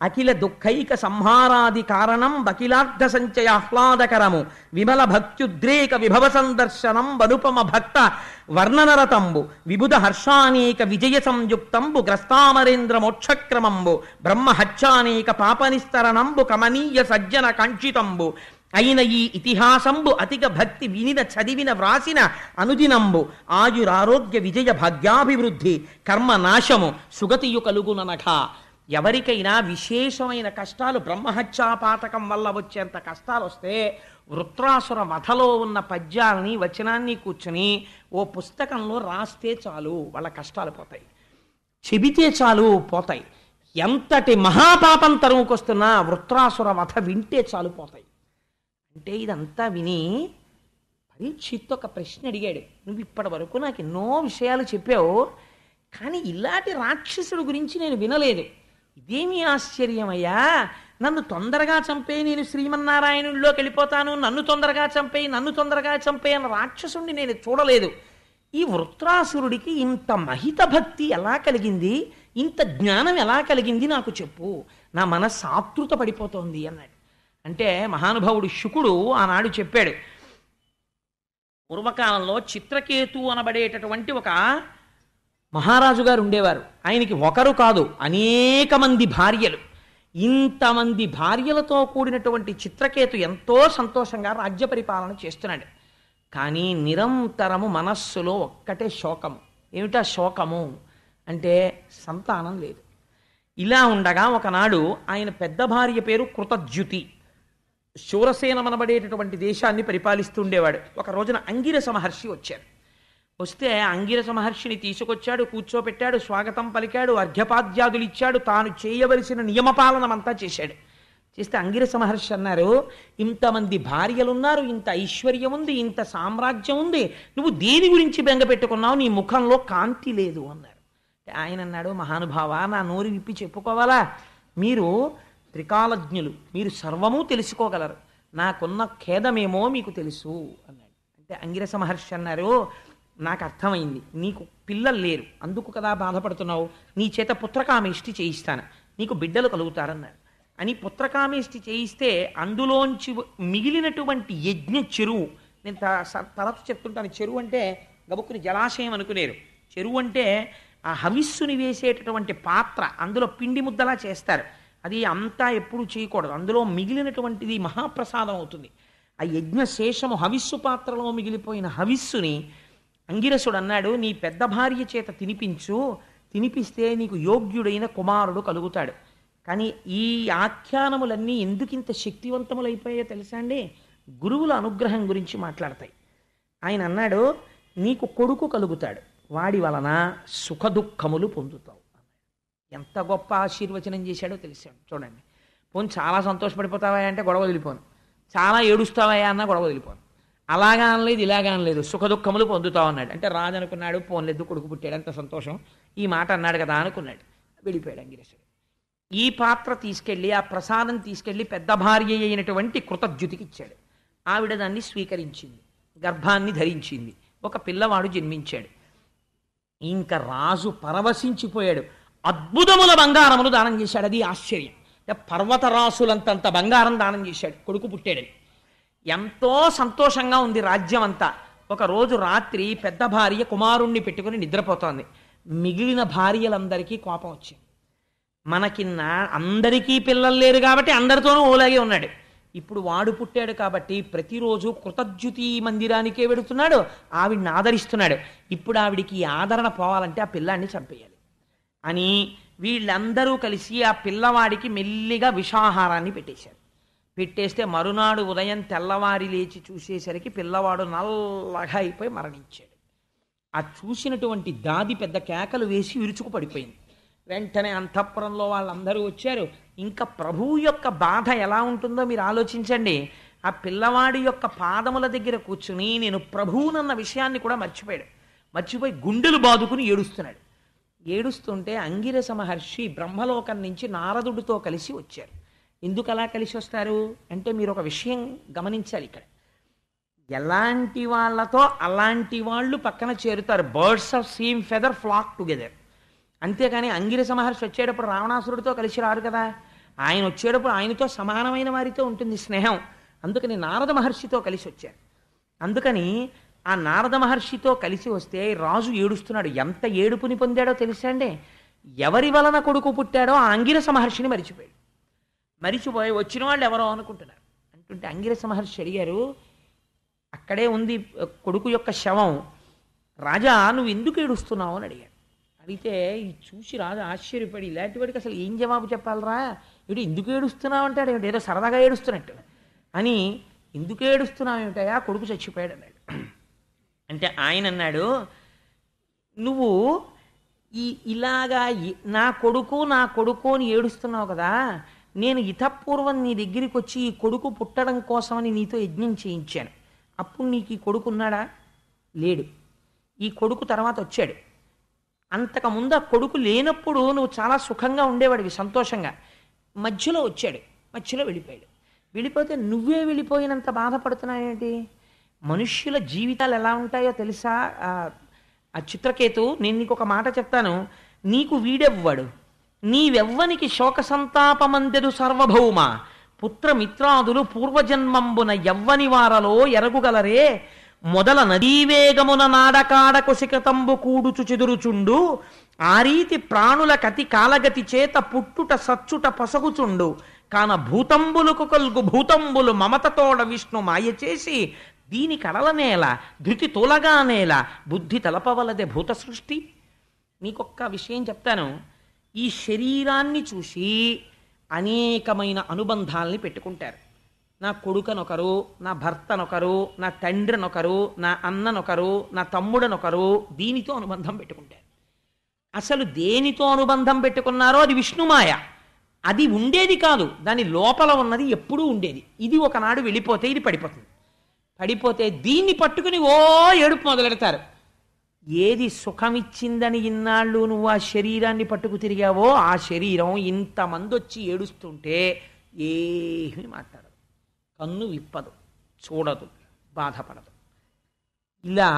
అఖిల దుఃఖైక సంహారాది కారణం బకిలార్థ సంచయ ఆహ్లాదకరము విమల భక్త్యుద్రేక విభవ సందర్శనం వనుపమ భక్త వర్ణనరతంబు విబుధ హర్షానేక విజయ సంయుక్తంబు గ్రస్తామరేంద్ర మోక్షక్రమంబు బ్రహ్మహత్యానేక పాపనిస్తరణంబు కమనీయ సజ్జన కాంక్షితంబు అయిన ఈ ఇతిహాసంబు అతిక భక్తి వినిన చదివిన వ్రాసిన అనుదినంబు ఆయురారోగ్య విజయ భాగ్యాభివృద్ధి కర్మ నాశము సుగతియు కలుగుననఖ. ఎవరికైనా విశేషమైన కష్టాలు బ్రహ్మహత్యాపాతకం వల్ల వచ్చేంత కష్టాలు వస్తే వృత్రాసుర వధలో ఉన్న పద్యాలని వచనాన్ని కూర్చుని ఓ పుస్తకంలో రాస్తే చాలు వాళ్ళ కష్టాలు పోతాయి, చెబితే చాలు పోతాయి. ఎంతటి మహాపాపం తరుముకొస్తున్నా వృత్రాసుర వధ వింటే చాలు పోతాయి. అంటే ఇదంతా విని పరీక్షిత్ ఒక ప్రశ్న అడిగాడు, నువ్వు ఇప్పటి వరకు నాకు ఎన్నో విషయాలు చెప్పావు, కానీ ఇలాంటి రాక్షసుడు గురించి నేను వినలేదు. ఇదేమీ ఆశ్చర్యమయ్యా, నన్ను తొందరగా చంపే నేను శ్రీమన్నారాయణుల్లోకి వెళ్ళిపోతాను, నన్ను తొందరగా చంపే అన్న రాక్షసుడిని నేను చూడలేదు. ఈ వృత్రాసురుడికి ఇంత మహిత భక్తి ఎలా కలిగింది, ఇంత జ్ఞానం ఎలా కలిగింది నాకు చెప్పు, నా మనస్సు ఆతృత పడిపోతోంది అన్నాడు. అంటే మహానుభావుడు శుకుడు ఆనాడు చెప్పాడు, పూర్వకాలంలో చిత్రకేతు అనబడేటటువంటి ఒక మహారాజు గారు ఉండేవారు. ఆయనకి ఒకరు కాదు అనేక మంది భార్యలు. ఇంతమంది భార్యలతో కూడినటువంటి చిత్రకేతు ఎంతో సంతోషంగా రాజ్య పరిపాలన చేస్తున్నాడు. కానీ నిరంతరము మనస్సులో ఒక్కటే శోకము. ఏమిటా శోకము అంటే సంతానం లేదు. ఇలా ఉండగా ఒకనాడు ఆయన పెద్ద భార్య పేరు కృతజ్యుతి, శూరసేనమనబడేటటువంటి దేశాన్ని పరిపాలిస్తుండేవాడు. ఒక రోజున అంగిరస మహర్షి వచ్చారు. వస్తే అంగిరస మహర్షిని తీసుకొచ్చాడు, కూర్చోపెట్టాడు, స్వాగతం పలికాడు, అర్ఘ్యపాద్యాదులు ఇచ్చాడు, తాను చేయవలసిన నియమపాలనమంతా చేశాడు. చేస్తే అంగిరస మహర్షి అన్నారు, ఇంతమంది భార్యలున్నారు, ఇంత ఐశ్వర్యం ఉంది, ఇంత సామ్రాజ్యం ఉంది, నువ్వు దేని గురించి బెంగ పెట్టుకున్నావు, నీ ముఖంలో కాంతి లేదు అన్నారు. ఆయన అన్నాడు, మహానుభావ నా నోరు విప్పి చెప్పుకోవాలా, మీరు త్రికాలజ్ఞులు, మీరు సర్వము తెలుసుకోగలరు, నాకున్న ఖేదమేమో మీకు తెలుసు అన్నాడు. అంటే అంగిరస మహర్షి అన్నారు, నాకు అర్థమైంది, నీకు పిల్లలు లేరు అందుకు కదా బాధపడుతున్నావు, నీ చేత పుత్రకామేష్టి చేయిస్తాను, నీకు బిడ్డలు కలుగుతారన్నారు. అని పుత్రకామేష్టి చేయిస్తే అందులోంచి మిగిలినటువంటి యజ్ఞ చెరువు, నేను తరచు చెప్తుంటాను, చెరువు అంటే గబుక్కుని జలాశయం అనుకునేరు, చెరువు అంటే ఆ హవిస్సుని వేసేటటువంటి పాత్ర, అందులో పిండి ముద్దలా చేస్తారు, అది అంతా ఎప్పుడు చేయకూడదు, అందులో మిగిలినటువంటిది మహాప్రసాదం అవుతుంది. ఆ యజ్ఞశేషము హవిస్సు పాత్రలో మిగిలిపోయిన హవిస్సుని అంగిరసుడు అన్నాడు, నీ పెద్ద భార్య చేత తినిపించు, తినిపిస్తే నీకు యోగ్యుడైన కుమారుడు కలుగుతాడు. కానీ ఈ ఆఖ్యానములన్నీ ఎందుకింత శక్తివంతములైపోయాయో తెలుసా అండి, గురువుల అనుగ్రహం గురించి మాట్లాడతాయి. ఆయన అన్నాడు, నీకు కొడుకు కలుగుతాడు, వాడి వలన సుఖదుఖములు పొందుతావు. ఎంత గొప్ప ఆశీర్వచనం చేశాడో తెలిసాడు చూడండి. పోను చాలా సంతోషపడిపోతావా అంటే గొడవ వదిలిపోను, చాలా ఏడుస్తావా అన్నా గొడవ వదిలిపోను, అలాగా అనలేదు ఇలాగా అనలేదు, సుఖదుఖములు పొందుతావు అన్నాడు. అంటే రాజు అనుకున్నాడు, పోన్లేదు కొడుకు పుట్టాడు అంత సంతోషం, ఈ మాట అన్నాడు కదా అనుకున్నాడు, వెళ్ళిపోయాడు అంగిరసుడు. ఈ పాత్ర తీసుకెళ్ళి, ఆ ప్రసాదం తీసుకెళ్ళి పెద్ద భార్య అయినటువంటి కృతజ్యుతికి ఇచ్చాడు. ఆవిడ దాన్ని స్వీకరించింది, గర్భాన్ని ధరించింది, ఒక పిల్లవాడు జన్మించాడు. ఇంకా రాజు పరవశించిపోయాడు, అద్భుతముల బంగారములు దానం చేశాడు. అది ఆశ్చర్యం, పర్వతరాసులంతంత బంగారం దానం చేశాడు కొడుకు పుట్టాడని. ఎంతో సంతోషంగా ఉంది రాజ్యం అంతా. ఒకరోజు రాత్రి పెద్ద భార్య కుమారుణ్ణి పెట్టుకుని నిద్రపోతోంది. మిగిలిన భార్యలందరికీ కోపం వచ్చింది, మనకిన్న అందరికీ పిల్లలు లేరు కాబట్టి అందరితోనూ ఓలాగే ఉన్నాడు, ఇప్పుడు వాడు పుట్టాడు కాబట్టి ప్రతిరోజు కృతజ్యుతి మందిరానికే వెడుతున్నాడు, ఆవిడ్ని ఆదరిస్తున్నాడు, ఇప్పుడు ఆవిడికి ఆదరణ పోవాలంటే ఆ పిల్లాన్ని చంపేయాలి. అని వీళ్ళందరూ కలిసి ఆ పిల్లవాడికి మెల్లిగా విషాహారాన్ని పెట్టేశారు. పెట్టేస్తే మరునాడు ఉదయం తెల్లవారి లేచి చూసేసరికి పిల్లవాడు నల్లగా అయిపోయి మరణించాడు. ఆ చూసినటువంటి దాది పెద్ద కేకలు వేసి విరుచుకు పడిపోయింది. వెంటనే అంతఃపురంలో వాళ్ళందరూ వచ్చారు. ఇంకా ప్రభువు యొక్క బాధ ఎలా ఉంటుందో మీరు ఆలోచించండి. ఆ పిల్లవాడి యొక్క పాదముల దగ్గర కూర్చుని నేను ప్రభువునన్న విషయాన్ని కూడా మర్చిపోయి గుండెలు బాదుకుని ఏడుస్తున్నాడు. ఏడుస్తుంటే అంగిరస మహర్షి బ్రహ్మలోకం నుంచి నారదుడితో కలిసి వచ్చారు. ఎందుకు అలా కలిసి వస్తారు అంటే మీరు ఒక విషయం గమనించాలి. ఇక్కడ ఎలాంటి వాళ్ళతో అలాంటి వాళ్ళు పక్కన చేరుతారు. Birds of same feather flock together. అంతేకాని అంగిరస మహర్షి వచ్చేటప్పుడు రావణాసురుడితో కలిసి రారు కదా. ఆయన వచ్చేటప్పుడు ఆయనతో సమానమైన వారితో ఉంటుంది స్నేహం. అందుకని నారద మహర్షితో కలిసి వచ్చారు. అందుకని ఆ నారద మహర్షితో కలిసి వస్తే రాజు ఏడుస్తున్నాడు. ఎంత ఏడుపుని పొందాడో తెలుసా అండి. ఎవరి వలన కొడుకు పుట్టాడో ఆ అంగిరస మహర్షిని మరిచిపోయి వచ్చిన వాళ్ళు ఎవరో అనుకుంటున్నారు. అంటుంటే అంగిరస మహర్షి అడిగారు, అక్కడే ఉంది కొడుకు యొక్క శవం, రాజా నువ్వు ఎందుకు ఏడుస్తున్నావు అని అడిగాడు. అడిగితే ఇది చూసి రాజు ఆశ్చర్యపడి ఇలాంటి వాడికి అసలు ఏం జవాబు చెప్పాలరా, ఇటు ఎందుకు ఏడుస్తున్నావు అంటాడు, ఏదో సరదాగా ఏడుస్తున్నట్టు అని. ఎందుకు ఏడుస్తున్నావు ఏమిటయా, కొడుకు చచ్చిపోయాడు అన్నాడు. అంటే ఆయన అన్నాడు, నువ్వు ఇలాగా నా కొడుకు అని ఏడుస్తున్నావు కదా, నేను ఇతపూర్వం నీ దగ్గరికి వచ్చి ఈ కొడుకు పుట్టడం కోసమని నీతో యజ్ఞం చేయించాను. అప్పుడు నీకు ఈ కొడుకు ఉన్నాడా? లేడు. ఈ కొడుకు తర్వాత వచ్చాడు. అంతకుముందు ఆ కొడుకు లేనప్పుడు నువ్వు చాలా సుఖంగా ఉండేవాడివి, సంతోషంగా. మధ్యలో వచ్చాడు, మధ్యలో వెళ్ళిపోతే నువ్వే వెళ్ళిపోయినంత బాధపడుతున్నావేంటి? మనుష్యుల జీవితాలు ఎలా ఉంటాయో తెలుసా ఆ చిత్రకేతు? నేను నీకు ఒక మాట చెప్తాను. నీకు వీడెవ్వడు, నీవెవ్వనికి శోక సంతాపమందెడు సర్వభౌమ, పుత్రమిత్రాదులు పూర్వజన్మంబున ఎవ్వని వారలో ఎరగుగలరే, మొదల నదీవేగమున నాడకాడ కొసికతంబు కూడుచు చెదురుచుండు, ఆ రీతి ప్రాణుల కతి కాలగతి చేత పుట్టుట సచ్చుట పసగుచుండు, కాన భూతంబులకు కల్గు భూతంబులు మమతతోడ విష్ణు మాయ చేసి, దీని కడలనేల ధృతి తోలగానేల బుద్ధి తలపవలదే భూత సృష్టి. నీకొక్క విషయం చెప్తాను. ఈ శరీరాన్ని చూసి అనేకమైన అనుబంధాలని పెట్టుకుంటారు. నా కొడుకనొకరు, నా భర్తనొకరు, నా తండ్రినొకరు, నా అన్ననొకరు, నా తమ్ముడనొకరు, దీనితో అనుబంధం పెట్టుకుంటారు. అసలు దేనితో అనుబంధం పెట్టుకున్నారో అది విష్ణుమాయ. అది ఉండేది కాదు, దాని లోపల ఉన్నది ఎప్పుడూ ఉండేది. ఇది ఒకనాడు వెళ్ళిపోతే ఇది పడిపోతే దీన్ని పట్టుకుని ఏడుపు మొదలెడతారు. ఏది సుఖమిచ్చిందని ఇన్నాళ్ళు నువ్వు ఆ శరీరాన్ని పట్టుకు తిరిగావో ఆ శరీరం ఇంతమంది వచ్చి ఏడుస్తుంటే ఏమీ మాట్లాడదు, కన్ను విప్పదు, చూడదు, బాధపడదు. ఇలా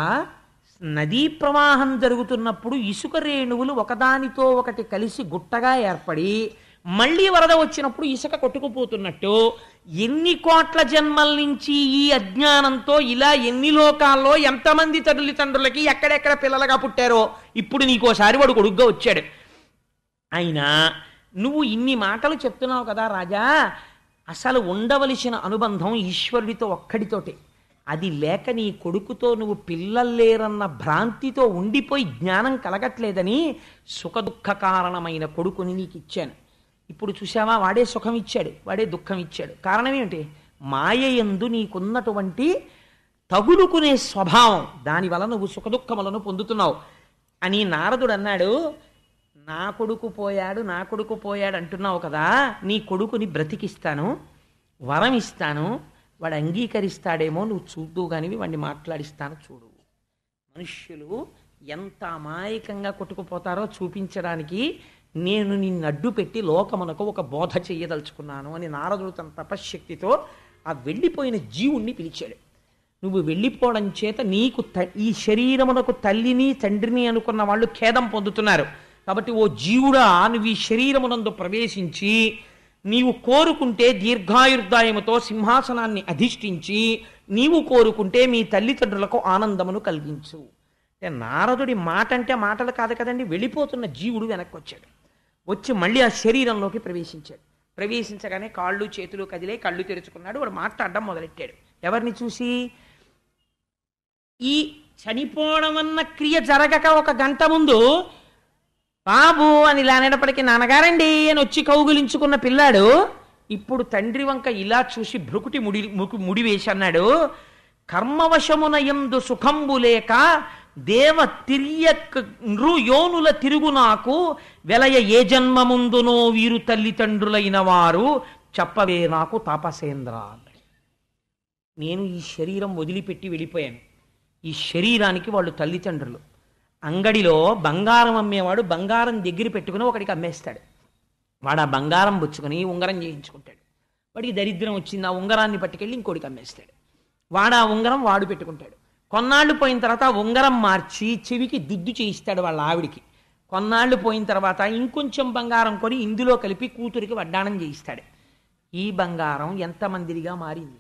నదీ ప్రవాహం జరుగుతున్నప్పుడు ఇసుక రేణువులు ఒకదానితో ఒకటి కలిసి గుట్టగా ఏర్పడి మళ్ళీ వరద వచ్చినప్పుడు ఇసుక కొట్టుకుపోతున్నట్టు ఎన్ని కోట్ల జన్మల నుంచి ఈ అజ్ఞానంతో ఇలా ఎన్ని లోకాల్లో ఎంతమంది తల్లిదండ్రులకి ఎక్కడెక్కడ పిల్లలుగా పుట్టారో ఇప్పుడు నీకోసారి వాడు కొడుగ్గా వచ్చాడు. అయినా నువ్వు ఇన్ని మాటలు చెప్తున్నావు కదా రాజా, అసలు ఉండవలసిన అనుబంధం ఈశ్వరుడితో ఒక్కడితోటే. అది లేక నీ కొడుకుతో నువ్వు పిల్లల్లేరన్న భ్రాంతితో ఉండిపోయి జ్ఞానం కలగట్లేదని సుఖదుఖ కారణమైన కొడుకుని నీకు ఇచ్చాను. ఇప్పుడు చూసావా, వాడే సుఖం ఇచ్చాడు, వాడే దుఃఖం ఇచ్చాడు. కారణం ఏమిటి? మాయయందు నీకున్నటువంటి తగులుకునే స్వభావం, దానివల్ల నువ్వు సుఖదుఖములను పొందుతున్నావు అని నారదుడు అన్నాడు. నా కొడుకు పోయాడు అంటున్నావు కదా, నీ కొడుకుని బ్రతికిస్తాను, వరం ఇస్తాను, వాడు అంగీకరిస్తాడేమో నువ్వు చూద్దు కానివి వాడిని మాట్లాడిస్తాను చూడు. మనుష్యులు ఎంత అమాయకంగా కొట్టుకుపోతారో చూపించడానికి నేను నిన్ను అడ్డు పెట్టి లోకమునకు ఒక బోధ చెయ్యదలుచుకున్నాను అని నారదుడు తన తపశ్శక్తితో ఆ వెళ్ళిపోయిన జీవుణ్ణి పిలిచాడు. నువ్వు వెళ్ళిపోవడం చేత నీకు ఈ శరీరమునకు తల్లిని తండ్రిని అనుకున్న వాళ్ళు ఖేదం పొందుతున్నారు. కాబట్టి ఓ జీవుడా, నువ్వు ఈ శరీరమునందు ప్రవేశించి నీవు కోరుకుంటే దీర్ఘాయుర్దాయముతో సింహాసనాన్ని అధిష్ఠించి నీవు కోరుకుంటే మీ తల్లిదండ్రులకు ఆనందమును కలిగించు. అంటే నారదుడి మాట అంటే మాటలు కాదు కదండి. వెళ్ళిపోతున్న జీవుడు వెనక్కి వచ్చాడు. వచ్చి మళ్ళీ ఆ శరీరంలోకి ప్రవేశించగానే కాళ్ళు చేతులు కదిలే, కళ్ళు తెరుచుకున్నాడు. వాడు మాట్లాడడం మొదలెట్టాడు. ఎవరిని చూసి? ఈ చనిపోవడం అన్న క్రియ జరగక ఒక గంట ముందు బాబు అని ఇలా అనేటప్పటికీ నాన్నగారండి అని వచ్చి కౌగులించుకున్న పిల్లాడు ఇప్పుడు తండ్రి వంక ఇలా చూసి భ్రుకుటి ముడి వేసి అన్నాడు, కర్మవశమున యందు సుఖంబు లేక దేవ తిర్యక్ నృయోనుల తిరుగు నాకు వెలయ ఏ జన్మముందునో వీరు తల్లిదండ్రులైన వారు చెప్పవే నాకు తాపసేంద్ర అన్నాడు. నేను ఈ శరీరం వదిలిపెట్టి వెళ్ళిపోయాను. ఈ శరీరానికి వాళ్ళు తల్లిదండ్రులు. అంగడిలో బంగారం అమ్మేవాడు బంగారం దగ్గర పెట్టుకుని ఒకడికి అమ్మేస్తాడు. వాడు ఆ బంగారం పుచ్చుకొని ఉంగరం చేయించుకుంటాడు. వాడికి దరిద్రం వచ్చింది, ఆ ఉంగరాన్ని పట్టుకెళ్ళి ఇంకోటికి అమ్మేస్తాడు. వాడు ఆ ఉంగరం వాడు పెట్టుకుంటాడు. కొన్నాళ్ళు పోయిన తర్వాత ఉంగరం మార్చి చెవికి దుద్దు చేయిస్తాడు వాళ్ళ ఆవిడికి. కొన్నాళ్ళు పోయిన తర్వాత ఇంకొంచెం బంగారం కొని ఇందులో కలిపి కూతురికి వడ్డాణం చేయిస్తాడు. ఈ బంగారం ఎంతమందిగా మారింది.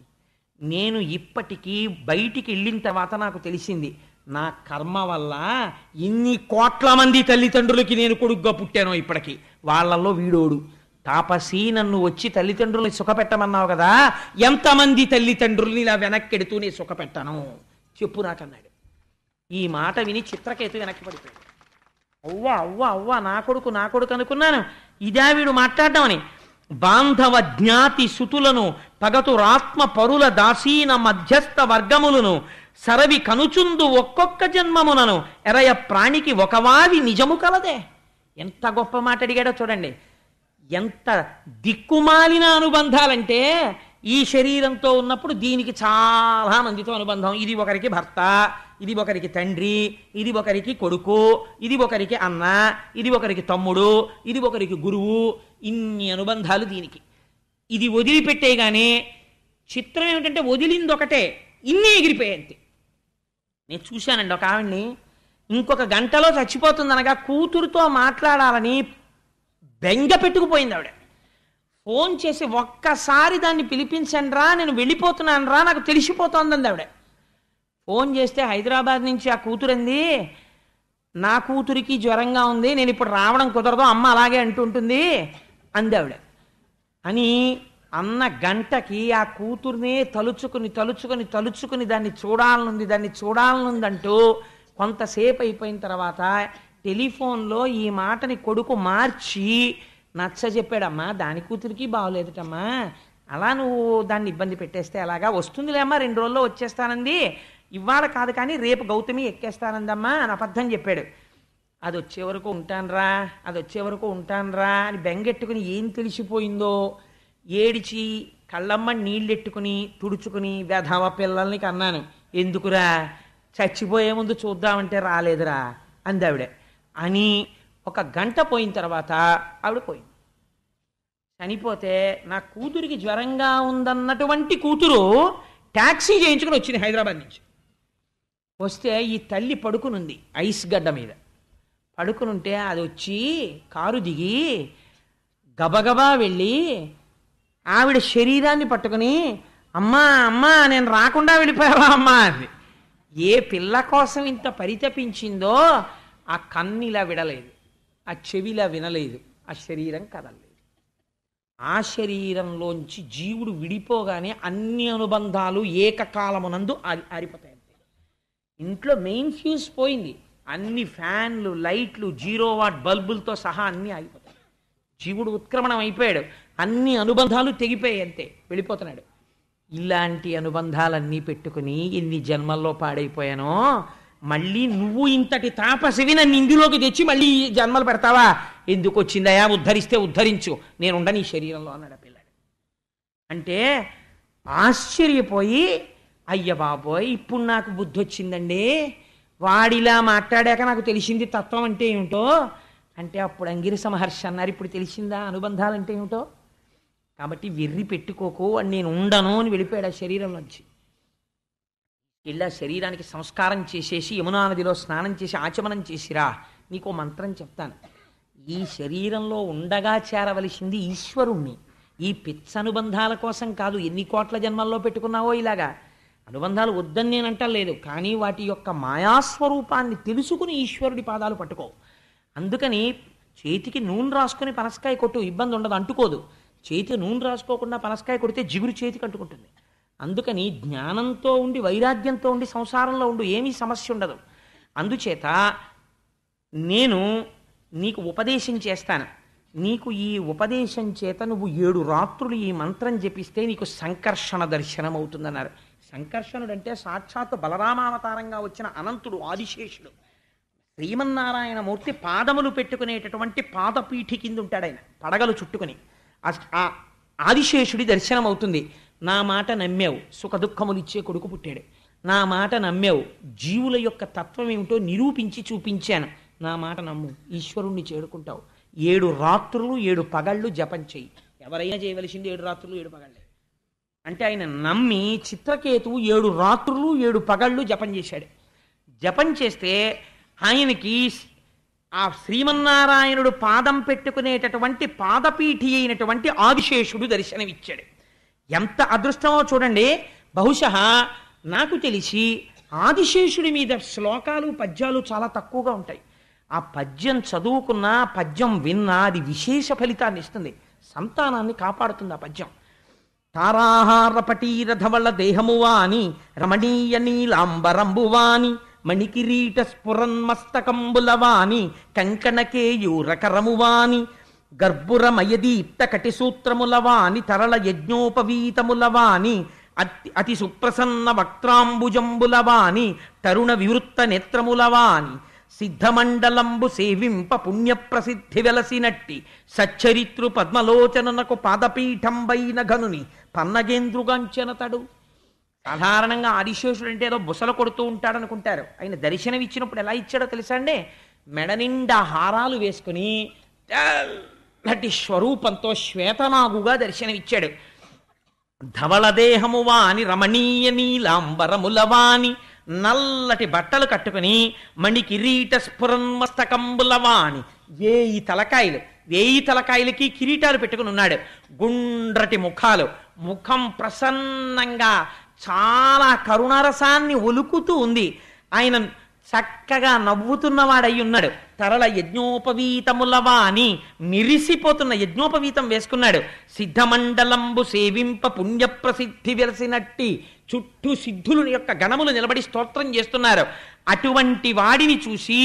నేను ఇప్పటికీ బయటికి వెళ్ళిన తర్వాత నాకు తెలిసింది, నా కర్మ వల్ల ఇన్ని కోట్ల మంది తల్లిదండ్రులకి నేను కొడుగ్గా పుట్టానో ఇప్పటికీ. వాళ్ళల్లో వీడోడు తాపసి. నన్ను వచ్చి తల్లిదండ్రుల్ని సుఖపెట్టమన్నావు కదా, ఎంతమంది తల్లిదండ్రుల్ని ఇలా వెనక్కెడుతూ నేను సుఖపెట్టాను చెప్పు నాకన్నాడు. ఈ మాట విని చిత్రకేతు వెనక్కి పడిపోయాడు. అవ్వా అవ్వా అవ్వా నా కొడుకు అనుకున్నాను, ఇదా వీడు మాట్లాడడం. బాంధవ జ్ఞాతి సుతులను పగతురాత్మ పరుల దాసీన మధ్యస్థ వర్గములను సరవి కనుచుందు ఒక్కొక్క జన్మమునను ఎరయ ప్రాణికి ఒకవాది నిజము కలదే. ఎంత గొప్ప మాట అడిగాడో చూడండి. ఎంత దిక్కుమాలిన అనుబంధాలంటే, ఈ శరీరంతో ఉన్నప్పుడు దీనికి చాలా మందితో అనుబంధం. ఇది ఒకరికి భర్త, ఇది ఒకరికి తండ్రి, ఇది ఒకరికి కొడుకు, ఇది ఒకరికి అన్న, ఇది ఒకరికి తమ్ముడు, ఇది ఒకరికి గురువు. ఇన్ని అనుబంధాలు దీనికి. ఇది వదిలిపెట్టేగానే చిత్రం ఏమిటంటే వదిలింది ఒకటే, ఇన్ని ఎగిరిపోయాయి. నేను చూశానండి ఒక ఆవిడ్ని, ఇంకొక గంటలో చచ్చిపోతుందనగా కూతురుతో మాట్లాడాలని బెంగ పెట్టుకుపోయింది ఆవిడ. ఫోన్ చేసి ఒక్కసారి దాన్ని పిలిపించండి రా, నేను వెళ్ళిపోతున్నాను రా, నాకు తెలిసిపోతోందండి ఆవిడ. ఫోన్ చేస్తే హైదరాబాద్ నుంచి ఆ కూతురంది, నా కూతురికి జ్వరంగా ఉంది, నేను ఇప్పుడు రావడం కుదరదు, అమ్మ అలాగే అంటుంటుంది అంది ఆవిడ. అని అన్న గంటకి ఆ కూతుర్నే తలుచుకుని దాన్ని చూడాలనుందంటూ కొంతసేపు అయిపోయిన తర్వాత టెలిఫోన్లో ఈ మాటని కొడుకు మార్చి నచ్చ చెప్పాడమ్మా, దాని కూతురికి బాగోలేదుటమ్మా, అలా నువ్వు దాన్ని ఇబ్బంది పెట్టేస్తే అలాగా, వస్తుందిలేమ్మా 2 రోజుల్లో వచ్చేస్తానంది, ఇవాళ కాదు కానీ రేపు గౌతమి ఎక్కేస్తానందమ్మా అని అబద్ధం చెప్పాడు. అది వచ్చే వరకు ఉంటానరా అని బెంగెట్టుకుని ఏం తెలిసిపోయిందో ఏడిచి కళ్ళమ్మ నీళ్ళెట్టుకుని తుడుచుకుని వెధవ పిల్లల్ని కన్నాను, ఎందుకురా చచ్చిపోయే ముందు చూద్దామంటే రాలేదురా అంది ఆవిడ. అని 1 గంట పోయిన తర్వాత ఆవిడ పోయింది. చనిపోతే నా కూతురికి జ్వరంగా ఉందన్నటువంటి కూతురు ట్యాక్సీ చేయించుకుని వచ్చింది హైదరాబాద్ నుంచి. వస్తే ఈ తల్లి పడుకునుంది ఐస్ గడ్డ మీద. పడుకునుంటే అది వచ్చి కారు దిగి గబగబా వెళ్ళి ఆవిడ శరీరాన్ని పట్టుకుని, అమ్మా నేను రాకుండా వెళ్ళిపోయావా అమ్మా అంది. ఏ పిల్ల కోసం ఇంత పరితపించిందో ఆ కన్నిలా విడలేదు, ఆ చెవిలా వినలేదు, ఆ శరీరం కదలలేదు. ఆ శరీరంలోంచి జీవుడు విడిపోగానే అన్ని అనుబంధాలు ఏకకాలమునందు ఆరిపోతాయి. ఇంట్లో మెయిన్ ఫ్యూజ్ పోయింది, అన్ని ఫ్యాన్లు లైట్లు 0 వాట్ బల్బులతో సహా అన్నీ ఆగిపోతాయి. జీవుడు ఉత్క్రమణం అయిపోయాడు, అన్ని అనుబంధాలు తెగిపోయాయి, అంతే వెళ్ళిపోతున్నాడు. ఇలాంటి అనుబంధాలన్నీ పెట్టుకుని ఎన్ని జన్మల్లో పాడైపోయానో, మళ్ళీ నువ్వు ఇంతటి తాపసివి నన్ను ఇందులోకి తెచ్చి మళ్ళీ జన్మలు పెడతావా, ఎందుకు వచ్చిందయా, ఉద్ధరిస్తే ఉద్ధరించు, నేను ఉండని ఈ శరీరంలో అన్నాడు ఆ పిల్లాడు. అంటే ఆశ్చర్యపోయి, అయ్య బాబోయ్ ఇప్పుడు నాకు బుద్ధి వచ్చిందండి, వాడిలా మాట్లాడాక నాకు తెలిసింది తత్వం అంటే ఏమిటో. అంటే అప్పుడు అంగిరస మహర్షి అన్నారు, ఇప్పుడు తెలిసిందా అనుబంధాలంటే ఏమిటో. కాబట్టి వెర్రి పెట్టుకోకు అని నేను ఉండను అని వెళ్ళిపోయాడు ఆ శరీరంలోంచి. ఇలా శరీరానికి సంస్కారం చేసేసి యమునా నదిలో స్నానం చేసి ఆచమనం చేసిరా, నీకు మంత్రం చెప్తాను. ఈ శరీరంలో ఉండగా చేరవలసింది ఈశ్వరుణ్ణి, ఈ పిచ్చనుబంధాల కోసం కాదు. ఎన్ని కోట్ల జన్మల్లో పెట్టుకున్నావో ఇలాగా అనుబంధాలు వద్దని నేను అంటలేదు, కానీ వాటి యొక్క మాయాస్వరూపాన్ని తెలుసుకుని ఈశ్వరుడి పాదాలు పట్టుకో. అందుకని చేతికి నూనె రాసుకుని పనసకాయ కొట్టు, ఇబ్బంది ఉండదు, అంటుకోదు. చేతి నూనె రాసుకోకుండా పనసకాయ కొడితే జిగురు చేతికి అంటుకుంటుంది. అందుకని జ్ఞానంతో ఉండి వైరాగ్యంతో ఉండి సంసారంలో ఉండి ఏమీ సమస్య ఉండదు. అందుచేత నేను నీకు ఉపదేశం చేస్తాను. నీకు ఈ ఉపదేశం చేత నువ్వు 7 రాత్రులు ఈ మంత్రం జపిస్తే నీకు సంకర్షణ దర్శనం అవుతుందన్నారు. సంకర్షణుడు అంటే సాక్షాత్తు బలరామావతారంగా వచ్చిన అనంతుడు, ఆదిశేషుడు. శ్రీమన్నారాయణమూర్తి పాదములు పెట్టుకునేటటువంటి పాదపీఠి కింద ఉంటాడు ఆయన, పడగలు చుట్టుకుని. ఆ ఆదిశేషుడి దర్శనం అవుతుంది. నా మాట నమ్మావు, సుఖ దుఃఖములు ఇచ్చే కొడుకు పుట్టాడు. నా మాట నమ్మావు, జీవుల యొక్క తత్వం ఏమిటో నిరూపించి చూపించాను. నా మాట నమ్ము, ఈశ్వరుణ్ణి చేరుకుంటావు. 7 రాత్రులు 7 పగళ్ళు జపం చెయ్యి. ఎవరైనా చేయవలసింది 7 రాత్రులు 7 పగళ్ళే. అంటే ఆయన నమ్మి చిత్రకేతువు 7 రాత్రులు 7 పగళ్ళు జపం చేశాడు. జపం చేస్తే ఆయనకి ఆ శ్రీమన్నారాయణుడు పాదం పెట్టుకునేటటువంటి పాదపీఠి అయినటువంటి ఆదిశేషుడు దర్శనమిచ్చాడు. ఎంత అదృష్టమో చూడండి. బహుశः నాకు తెలిసి ఆదిశేషుడి మీద శ్లోకాలు పద్యాలు చాలా తక్కువగా ఉంటాయి. ఆ పద్యం చదువుకున్నా, పద్యం విన్నా అది విశేష ఫలితాన్ని ఇస్తుంది, సంతానాన్ని కాపాడుతుంది. ఆ పద్యం తారాహార పటీరధవళ దేహమువాని రమణీయ నీలాంబరంబువాని మణికిరీట స్ఫురన్మస్తకంబులవాని కంకణకేయూరకరమువాని గర్భురమయదీప్త కటిసూత్రములవాని తరళ యజ్ఞోపవీతములవాని అతి సుప్రసన్న వక్త్రాంబుజంబులవాని తరుణ వివృత్త నేత్రములవాని సిద్ధమండలంబు సేవింప పుణ్యప్రసిద్ధి వెలసినట్టి సచ్చరిత్రు పద్మలోచననకు పాదపీఠంబైన ఘనుని పన్నగేంద్రుగాంచనతడు. సాధారణంగా ఆదిశేషుడు అంటే ఏదో బుసలు కొడుతూ ఉంటాడనుకుంటారు. ఆయన దర్శనం ఇచ్చినప్పుడు ఎలా ఇచ్చాడో తెలుసా అండి? మెడ నిండా హారాలు వేసుకుని తెల్లటి స్వరూపంతో శ్వేతనాగుగా దర్శనమిచ్చాడు. ధవళదేహము వాని రమణీయ నీలాంబరములవాని నల్లటి బట్టలు కట్టుకుని మణికిరీట స్ఫురన్మస్తకంబులవాని 1000 తలకాయలకి కిరీటాలు పెట్టుకుని ఉన్నాడు. గుండ్రటి ముఖాలు, ముఖం ప్రసన్నంగా చాలా కరుణరసాన్ని ఒలుకుతూ ఉంది. ఆయన చక్కగా నవ్వుతున్నవాడై ఉన్నాడు. తరళ యజ్ఞోపవీతములవాని మిరిసిపోతున్న యజ్ఞోపవీతం వేసుకున్నాడు. సిద్ధమండలంబు సేవింప పుణ్యప్రసిద్ధి వెలసినట్టి చుట్టూ సిద్ధుల యొక్క గణములు నిలబడి స్తోత్రం చేస్తున్నారు. అటువంటి వాడిని చూసి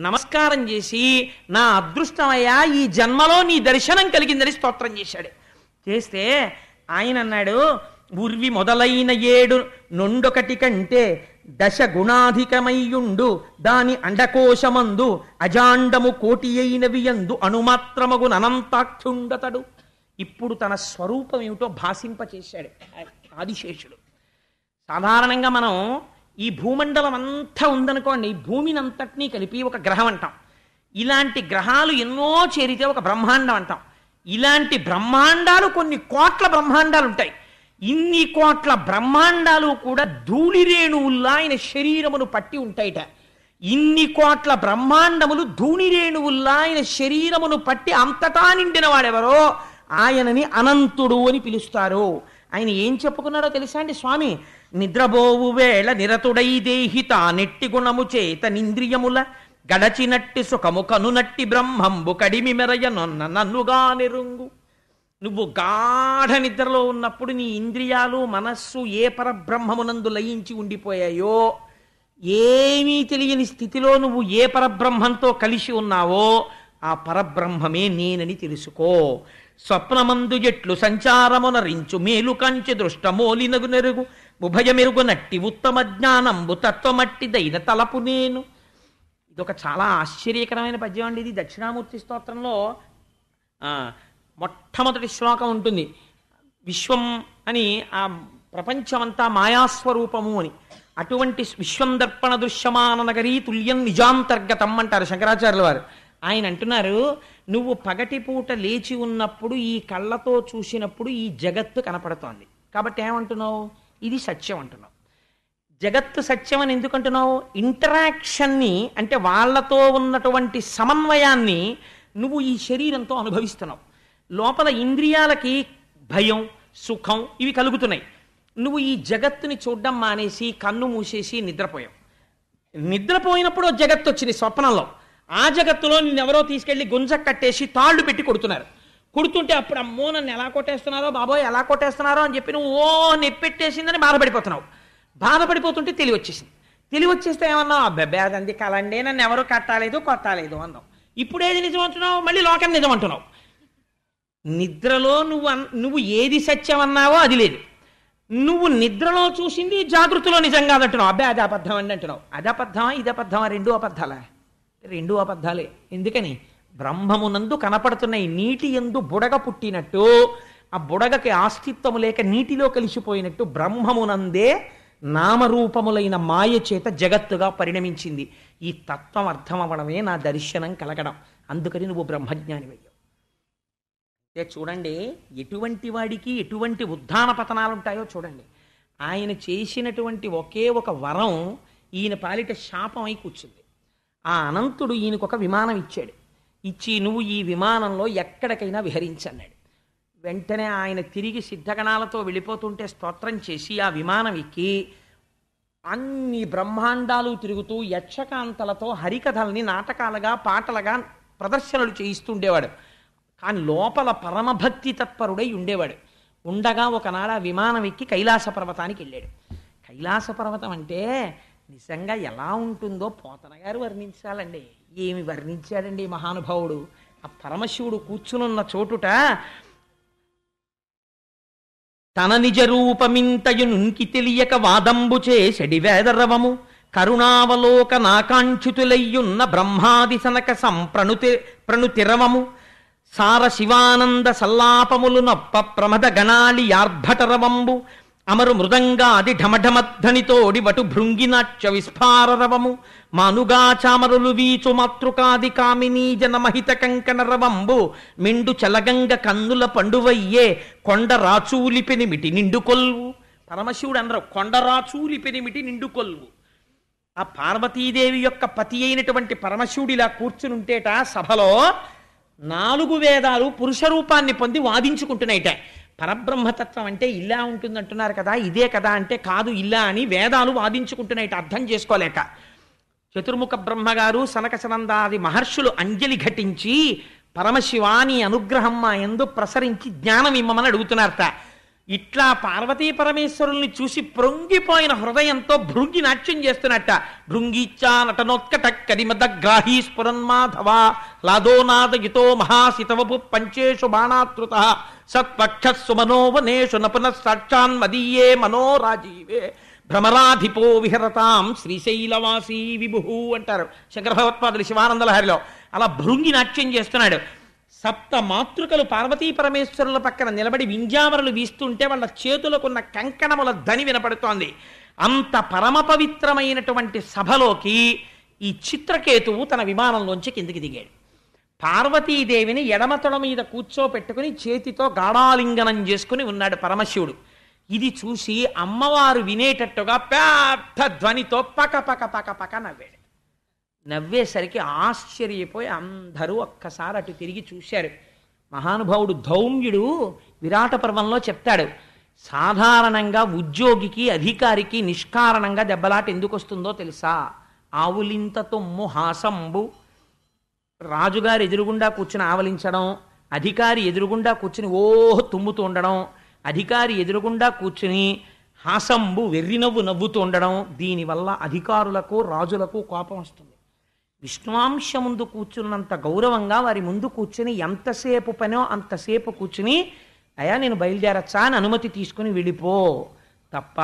నమస్కారం చేసి, నా అదృష్టమయ్యా, ఈ జన్మలో నీ దర్శనం కలిగిందని స్తోత్రం చేశాడు. చేస్తే ఆయన అన్నాడు, ఉర్వి మొదలైన 7 నొండొకటి కంటే 10 గుణాధికమయ్యుండు దాని అండకోశమందు అజాండము కోటి అయినవియందు అణుమాత్రమగు అనంతాక్షుండతడు. ఇప్పుడు తన స్వరూపం ఏమిటో భాషింపచేశాడు ఆదిశేషుడు. సాధారణంగా మనం ఈ భూమండలం అంతా ఉందనుకోండి, భూమిని అంతటినీ కలిపి ఒక గ్రహం అంటాం. ఇలాంటి గ్రహాలు ఎన్నో చేరితే ఒక బ్రహ్మాండం అంటాం. ఇలాంటి బ్రహ్మాండాలు కొన్ని కోట్ల బ్రహ్మాండాలు ఉంటాయి. ఇన్ని కోట్ల బ్రహ్మాండాలు కూడా ధూళిరేణువుల్లా ఆయన శరీరమును పట్టి ఉంటాయిట. ఇన్ని కోట్ల బ్రహ్మాండములు ధూళిరేణువుల్లా ఆయన శరీరమును పట్టి అంతటా నిండిన వాడెవరో ఆయనని అనంతుడు అని పిలుస్తారు. ఆయన ఏం చెప్పుకున్నాడో తెలుసా అండి స్వామి? నిద్రబోవు వేళ నిరతుడై దేహిత నెట్టి గుణము చేత నింద్రియముల గడచినట్టి సుఖము కనునట్టి బ్రహ్మంబు కడిమి మెరయ నన్నుగా నెరుంగు. నువ్వు గాఢ నిద్రలో ఉన్నప్పుడు నీ ఇంద్రియాలు మనస్సు ఏ పరబ్రహ్మమునందు లయించి ఉండిపోయాయో, ఏమీ తెలియని స్థితిలో నువ్వు ఏ పరబ్రహ్మంతో కలిసి ఉన్నావో ఆ పరబ్రహ్మమే నేనని తెలుసుకో. స్వప్నమందు ఎట్లు సంచారమునరించు మేలు కంచె దృష్టమోలినగు నెరుగు ఉభయమెరుగు నట్టి ఉత్తమ జ్ఞానంబు తత్వమట్టిదైన తలపు నేను. ఇదొక చాలా ఆశ్చర్యకరమైన పద్యం అండి. ఇది దక్షిణామూర్తి స్తోత్రంలో మొట్టమొదటి శ్లోకం ఉంటుంది. విశ్వం అని, ఆ ప్రపంచమంతా మాయాస్వరూపము అని. అటువంటి విశ్వం దర్పణ దృశ్యమాన నగరీ తుల్యం నిజాంతర్గతం అంటారు శంకరాచార్యుల వారు. ఆయన అంటున్నారు, నువ్వు పగటిపూట లేచి ఉన్నప్పుడు ఈ కళ్ళతో చూసినప్పుడు ఈ జగత్తు కనపడుతోంది కాబట్టి ఏమంటున్నావు? ఇది సత్యం అంటున్నావు. జగత్తు సత్యం అని ఎందుకంటున్నావు? ఇంటరాక్షన్ని, అంటే వాళ్లతో ఉన్నటువంటి సమన్వయాన్ని నువ్వు ఈ శరీరంతో అనుభవిస్తున్నావు. లోపల ఇంద్రియాలకి భయం, సుఖం ఇవి కలుగుతున్నాయి. నువ్వు ఈ జగత్తుని చూడడం మానేసి కన్ను మూసేసి నిద్రపోయావు. నిద్రపోయినప్పుడు జగత్తు వచ్చింది స్వప్నంలో. ఆ జగత్తులో నిన్నెవరో తీసుకెళ్లి గుంజ కట్టేసి తాళ్లు పెట్టి కొడుతున్నారు. కొడుతుంటే అప్పుడు అమ్మో నన్ను ఎలా కొట్టేస్తున్నారో, బాబోయ్ ఎలా కొట్టేస్తున్నారో అని చెప్పి నువ్వు నెప్పెట్టేసిందని బాధపడిపోతున్నావు. బాధపడిపోతుంటే తెలివి వచ్చేసింది. తెలివి వచ్చేస్తే ఏమన్నావు? అబ్బాయి అదంది కలండి, నన్ను ఎవరు కట్టాలేదు కొట్టాలేదు అన్నావు. ఇప్పుడేది నిజం అంటున్నావు, మళ్ళీ లోకం నిజం అంటున్నావు. నిద్రలో నువ్వు ఏది సత్యం అన్నావో అది లేదు. నువ్వు నిద్రలో చూసింది జాగృతిలో నిజం కాదంటున్నావు. అబ్బాయి అది అబద్ధం అండి అంటున్నావు. అది అబద్ధమా ఇది అబద్ధమా? రెండు అబద్ధాలా? రెండు అబద్ధాలే. ఎందుకని? బ్రహ్మమునందు కనపడుతున్నాయి. నీటి యందు బుడగ పుట్టినట్టు, ఆ బుడగకి ఆస్తిత్వము లేక నీటిలో కలిసిపోయినట్టు బ్రహ్మమునందే నామరూపములైన మాయ చేత జగత్తుగా పరిణమించింది. ఈ తత్వం అర్థం అవ్వడమే నా దర్శనం కలగడం. అందుకని నువ్వు బ్రహ్మజ్ఞానివయ్యావు. చూడండి, ఎటువంటి వాడికి ఎటువంటి ఉద్ధాన పతనాలు ఉంటాయో చూడండి. ఆయన చేసినటువంటి ఒకే ఒక వరం ఈయన పాలిట శాపం అయి కూర్చుంది. ఆ అనంతుడు ఈయనకు ఒక విమానం ఇచ్చాడు. ఇచ్చి నువ్వు ఈ విమానంలో ఎక్కడికైనా విహరించన్నాడు. వెంటనే ఆయన తిరిగి సిద్ధగణాలతో వెళ్ళిపోతుంటే స్తోత్రం చేసి ఆ విమానం ఎక్కి అన్ని బ్రహ్మాండాలు తిరుగుతూ యక్షకాంతలతో హరికథల్ని నాటకాలుగా పాటలుగా ప్రదర్శనలు చేయిస్తుండేవాడు. కానీ లోపల పరమభక్తి తత్పరుడై ఉండేవాడు. ఉండగా ఒకనాడు ఆ విమానం ఎక్కి కైలాస పర్వతానికి వెళ్ళాడు. కైలాస పర్వతం అంటే నిజంగా ఎలా ఉంటుందో పోతన గారు వర్ణించాలండి. ఏమి వర్ణించాడండి మహానుభావుడు. ఆ పరమశివుడు కూర్చునున్న చోటుట తన నిజ రూపమింతయునుంకి తెలియక వాదంబుచే షడివేదరవము కరుణావలోక నాకాంక్షితులయ్యున్న బ్రహ్మాది సనక ప్రణుతిరవము సార శివానంద సల్లాపములు నొప్ప ప్రమద గణాలి యార్భటరవంబు అమరు మృదంగాది ఢమఢమధ్వనితోడి వటు భృంగినాట్య విస్ఫారరవము మానుగా చామరులు వీచు మాతృకాది కామినీ జనమహిత కంకణ రవంబు మిండు చలగంగ కన్నుల పండువయ్యే కొండ రాచూలిపెనిమిటి నిండుకొల్వు. పరమశివుడు అందరూ కొండ రాచూలిపెనిమిటి నిండుకొల్వు. ఆ పార్వతీదేవి యొక్క పతి అయినటువంటి పరమశివుడు ఇలా కూర్చునుంటేట సభలో 4 వేదాలు పురుష రూపాన్ని పొంది వాదించుకుంటున్నాయిట. పరబ్రహ్మతత్వం అంటే ఇలా ఉంటుందంటున్నారు కదా, ఇదే కదా అంటే కాదు ఇలా అని వేదాలు వాదించుకుంటున్నాయిట అర్థం చేసుకోలేక. చతుర్ముఖ బ్రహ్మగారు సనక సనందాది మహర్షులు అంజలి ఘటించి పరమశివాని అనుగ్రహం మా యందు ప్రసరించి జ్ఞానం ఇమ్మమని అడుగుతున్నారట. ఇట్లా పార్వతీ పరమేశ్వరుల్ని చూసి ప్రొంగిపోయిన హృదయంతో భృంగి నాట్యం చేస్తున్నట్ట. భృంగిచ్చా నటనోత్కట కరిమదగ్రాహీ స్ఫురన్మాధవ లాదోనాదయుతో మహాసితవపు పంచేషు బాణాతృత సత్పక్షస్సు మనోవనేషు నపున సాక్షాన్మదీయే మనోరాజీవే భ్రమరాధిపో విహరతాం శ్రీశైలవాసీ విభు అంటారు శంకర భగవత్పాదులు శివానందలహరిలో. అలా భృంగి నాట్యం చేస్తున్నాడు. 7 మాతృకలు పార్వతీ పరమేశ్వరుల పక్కన నిలబడి వింజామరలు వీస్తుంటే వాళ్ళ చేతులకున్న కంకణముల ధ్వని వినపడుతోంది. అంత పరమ పవిత్రమైనటువంటి సభలోకి ఈ చిత్రకేతువు తన విమానంలోంచి కిందికి దిగాడు. పార్వతీదేవిని ఎడమ తొడ మీద కూర్చోపెట్టుకుని చేతితో గాఢాలింగనం చేసుకుని ఉన్నాడు పరమశివుడు. ఇది చూసి అమ్మవారు వినేటట్టుగా పెద్ద ధ్వనితో పక పక పక పక నవ్వాడు. నవ్వేసరికి ఆశ్చర్యపోయి అందరూ ఒక్కసారి అటు తిరిగి చూశారు. మహానుభావుడు ధౌమ్యుడు విరాట పర్వంలో చెప్తాడు, సాధారణంగా ఉద్యోగికి అధికారికి నిష్కారణంగా దెబ్బలాట ఎందుకు వస్తుందో తెలుసా? ఆవులింత తొమ్ము హాసంబు, రాజుగారు ఎదురుగుండా కూర్చుని ఆవలించడం, అధికారి ఎదురుగుండా కూర్చుని ఓహ్ తుమ్ముతూ ఉండడం, అధికారి ఎదురుగుండా కూర్చుని హాసంబు వెర్రినవ్వు నవ్వుతూ ఉండడం. దీనివల్ల అధికారులకు రాజులకు కోపం వస్తుంది. విష్ణువాంశ ముందు కూర్చున్నంత గౌరవంగా వారి ముందు కూర్చుని ఎంతసేపు పనో అంతసేపు కూర్చుని అయ్యా నేను బయలుదేరచ్చా అని అనుమతి తీసుకుని వెళ్ళిపో తప్ప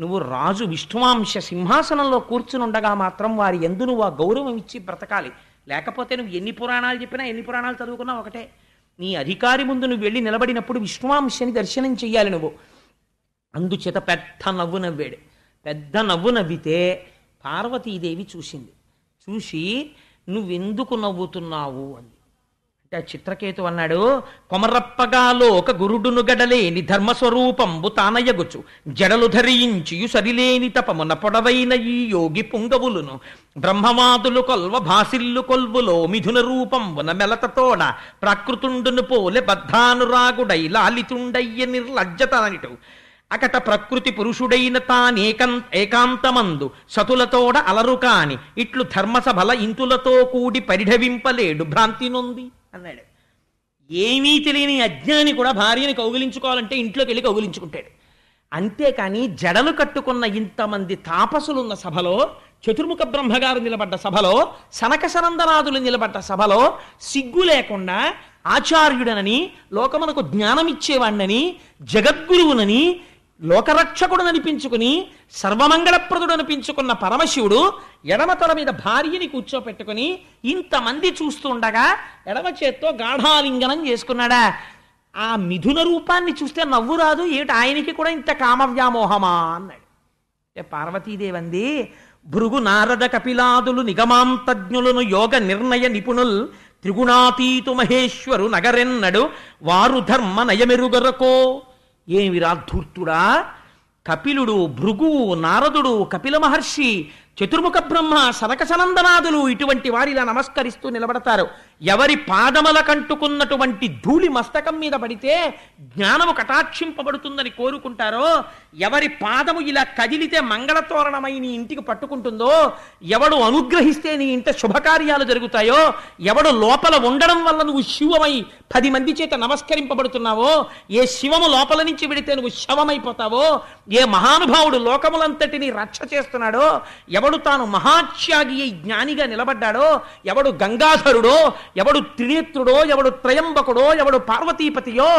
నువ్వు రాజు విష్ణువాంశ సింహాసనంలో కూర్చుని ఉండగా మాత్రం వారి యందు నువ్వు ఆ గౌరవం ఇచ్చి బ్రతకాలి. లేకపోతే నువ్వు ఎన్ని పురాణాలు చెప్పినా ఎన్ని పురాణాలు చదువుకున్నా ఒకటే. నీ అధికారి ముందు నువ్వు వెళ్ళి నిలబడినప్పుడు విష్ణువాంశని దర్శనం చెయ్యాలి నువ్వు. అందుచేత పెద్ద నవ్వు నవ్వాడు. పెద్ద నవ్వు నవ్వితే పార్వతీదేవి చూసింది. చూసి నువ్వెందుకు నవ్వుతున్నావు అంది. అంటే ఆ చిత్రకేతు అన్నాడు, కొమరప్పగాలో ఒక గురుడును గడలేని ధర్మస్వరూపంబు తానయగుచు జడలు ధరించియు సరిలేని తపమున పొడవైన ఈ యోగి పుంగవులును బ్రహ్మవాదులు కొల్వ భాసిల్లు కొల్వులో మిథున రూపంబున మెలతతోడ ప్రాకృతుండును పోలె బద్ధానురాగుడై లాలితుండయ్య నిర్లజ్జతనిటు అకట ప్రకృతి పురుషుడైన ఏకాంతమందు సతులతోడ అలరు కాని ఇట్లు ధర్మసభల ఇంతులతో కూడి పరిఢవింపలేడు భ్రాంతి నొంది అన్నాడు. ఏమీ తెలియని అజ్ఞాని కూడా భార్యని కౌగిలించుకోవాలంటే ఇంట్లోకి వెళ్ళి కౌగిలించుకుంటాడు. అంతేకాని జడలు కట్టుకున్న ఇంతమంది తాపసులున్న సభలో చతుర్ముఖ బ్రహ్మగారు నిలబడ్డ సభలో, సనక సనందనాథులు నిలబడ్డ సభలో సిగ్గు లేకుండా ఆచార్యుడనని, లోకమునకు జ్ఞానమిచ్చేవాణ్ణని, జగద్గురువునని, లోకరక్షకుడు అనిపించుకుని సర్వమంగళప్రదుడు అనిపించుకున్న పరమశివుడు ఎడమ తల మీద భార్యని కూర్చోపెట్టుకుని ఇంతమంది చూస్తుండగా ఎడమ చేత్తో గాఢాలింగనం చేసుకున్నాడా? ఆ మిథున రూపాన్ని చూస్తే నవ్వు రాదు ఏమిటి? ఆయనకి కూడా ఇంత కామవ్యామోహమా అన్నాడు. అంటే పార్వతీదేవంది, భృగు నారద కపిలాదులు నిగమాంతజ్ఞులను యోగ నిర్ణయ నిపుణుల్ త్రిగుణాతీతు మహేశ్వరు నగరెన్నడు వారు ధర్మ నయమెరుగరకో. ఏమిరా ధూర్తుడా! కపిలుడు, భృగువు, నారదుడు, కపిల మహర్షి, చతుర్ముఖ బ్రహ్మ, సనక సనందనాదులు ఇటువంటి వారిలా నమస్కరిస్తూ నిలబడతారు. ఎవరి పాదముల కంటుకున్నటువంటి ధూళి మస్తకం మీద పడితే జ్ఞానము కటాక్షింపబడుతుందని కోరుకుంటారో, ఎవరి పాదము ఇలా కదిలితే మంగళతోరణమై నీ ఇంటికి పట్టుకుంటుందో, ఎవడు అనుగ్రహిస్తే నీ ఇంట శుభకార్యాలు జరుగుతాయో, ఎవడు లోపల ఉండడం వల్ల నువ్వు శివమై 10 మంది చేత నమస్కరింపబడుతున్నావో, ఏ శివము లోపల నుంచి విడితే నువ్వు శవమైపోతావో, ఏ మహానుభావుడు లోకములంతటినీ రక్ష చేస్తున్నాడో, ఎవడు తాను మహాత్యాగి జ్ఞానిగా నిలబడ్డాడో, ఎవడు గంగాధరుడో, ఎవడు త్రినేత్రుడో, ఎవడు త్రయంబకుడో, ఎవడు పార్వతీపతియో,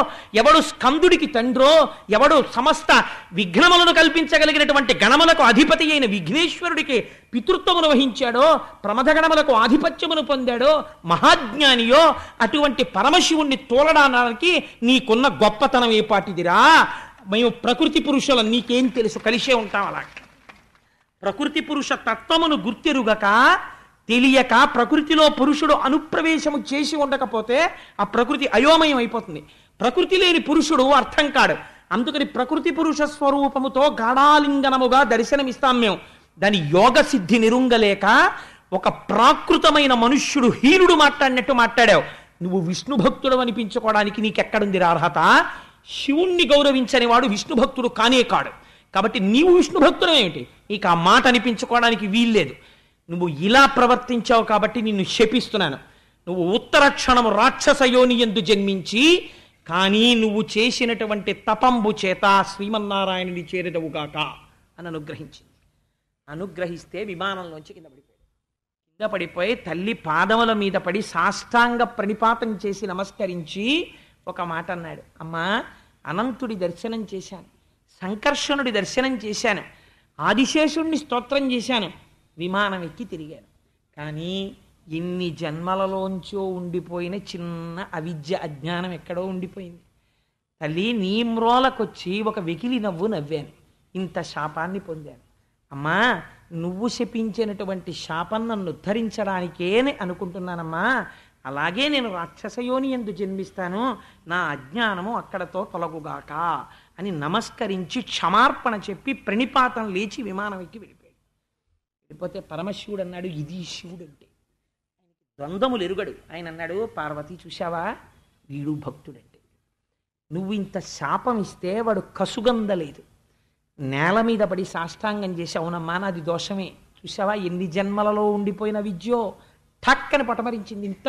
ఎవడు స్కందుడికి తండ్రో, ఎవడు సమస్త విఘ్నములను కల్పించగలిగినటువంటి గణములకు అధిపతి అయిన విఘ్నేశ్వరుడికి పితృత్వమును వహించాడో, ప్రమథగణములకు ఆధిపత్యమును పొందాడో, మహాజ్ఞానియో, అటువంటి పరమశివుణ్ణి తోలడానికి నీకున్న గొప్పతనం ఏ పాటిదిరా? మేము ప్రకృతి పురుషులం, నీకేం తెలుసు? కలిసే ఉంటాం. అలా ప్రకృతి పురుష తత్వమును గుర్తెరుగక, తెలియక, ప్రకృతిలో పురుషుడు అనుప్రవేశము చేసి ఉండకపోతే ఆ ప్రకృతి అయోమయం అయిపోతుంది. ప్రకృతి లేని పురుషుడు అర్థం కాడు. అందుకని ప్రకృతి పురుష స్వరూపముతో గాఢాలింగనముగా దర్శనమిస్తాం మేము. దాని యోగ సిద్ధి నిరుంగలేక ఒక ప్రాకృతమైన మనుష్యుడు హీనుడు మాట్లాడినట్టు మాట్లాడావు. నువ్వు విష్ణు భక్తుడు అనిపించుకోవడానికి నీకెక్కడుంది అర్హత? శివుణ్ణి గౌరవించని వాడు విష్ణు భక్తుడు కానే కాడు. కాబట్టి నీవు విష్ణు భక్తుడు ఏమిటి? ఇక ఆ మాట అనిపించుకోవడానికి వీల్లేదు. నువ్వు ఇలా ప్రవర్తించావు కాబట్టి నిన్ను శపిస్తున్నాను. నువ్వు ఉత్తర క్షణము రాక్షస యోని యందు జన్మించి, కానీ నువ్వు చేసినటువంటి తపంబు చేత శ్రీమన్నారాయణుని చేరెదవుగాక అని అనుగ్రహించింది. అనుగ్రహిస్తే విమానంలోంచి కింద పడిపోయాడు. కింద పడిపోయి తల్లి పాదముల మీద పడి సాష్టాంగ ప్రణిపాతం చేసి నమస్కరించి ఒక మాట అన్నాడు. అమ్మా, అనంతుడి దర్శనం చేశాను, సంకర్షణుడి దర్శనం చేశాను, ఆదిశేషుణ్ణి స్తోత్రం చేశాను, విమానం ఎక్కి తిరిగాను. కానీ ఎన్ని జన్మలలోంచో ఉండిపోయిన చిన్న అవిద్య, అజ్ఞానం ఎక్కడో ఉండిపోయింది. తల్లి, నీ మ్రోలకొచ్చి ఒక వెకిలి నవ్వు నవ్వాను, ఇంత శాపాన్ని పొందాను. అమ్మా, నువ్వు శపించినటువంటి శాపం నన్ను ఉద్ధరించడానికే అనుకుంటున్నానమ్మా. అలాగే నేను రాక్షసయోని యందు జన్మిస్తాను, నా అజ్ఞానము అక్కడతో తొలగుగాక అని నమస్కరించి క్షమార్పణ చెప్పి ప్రణిపాతం లేచి విమానం ఎక్కి వెళ్ళిపోయాడు. వెళ్ళిపోతే పరమశివుడు అన్నాడు, ఇది శివుడు అంటే. ద్వంద్వములు ఎరుగడు. ఆయన అన్నాడు, పార్వతి చూశావా, వీడు భక్తుడంటే. నువ్వు ఇంత శాపం ఇస్తే వాడు కసుగందలేదు, నేల మీద పడి సాష్టాంగం చేసి, అవునమ్మా నాది దోషమే, చూసావా ఎన్ని జన్మలలో ఉండిపోయిన విద్యో ఠక్కని పటమరించింది, ఇంత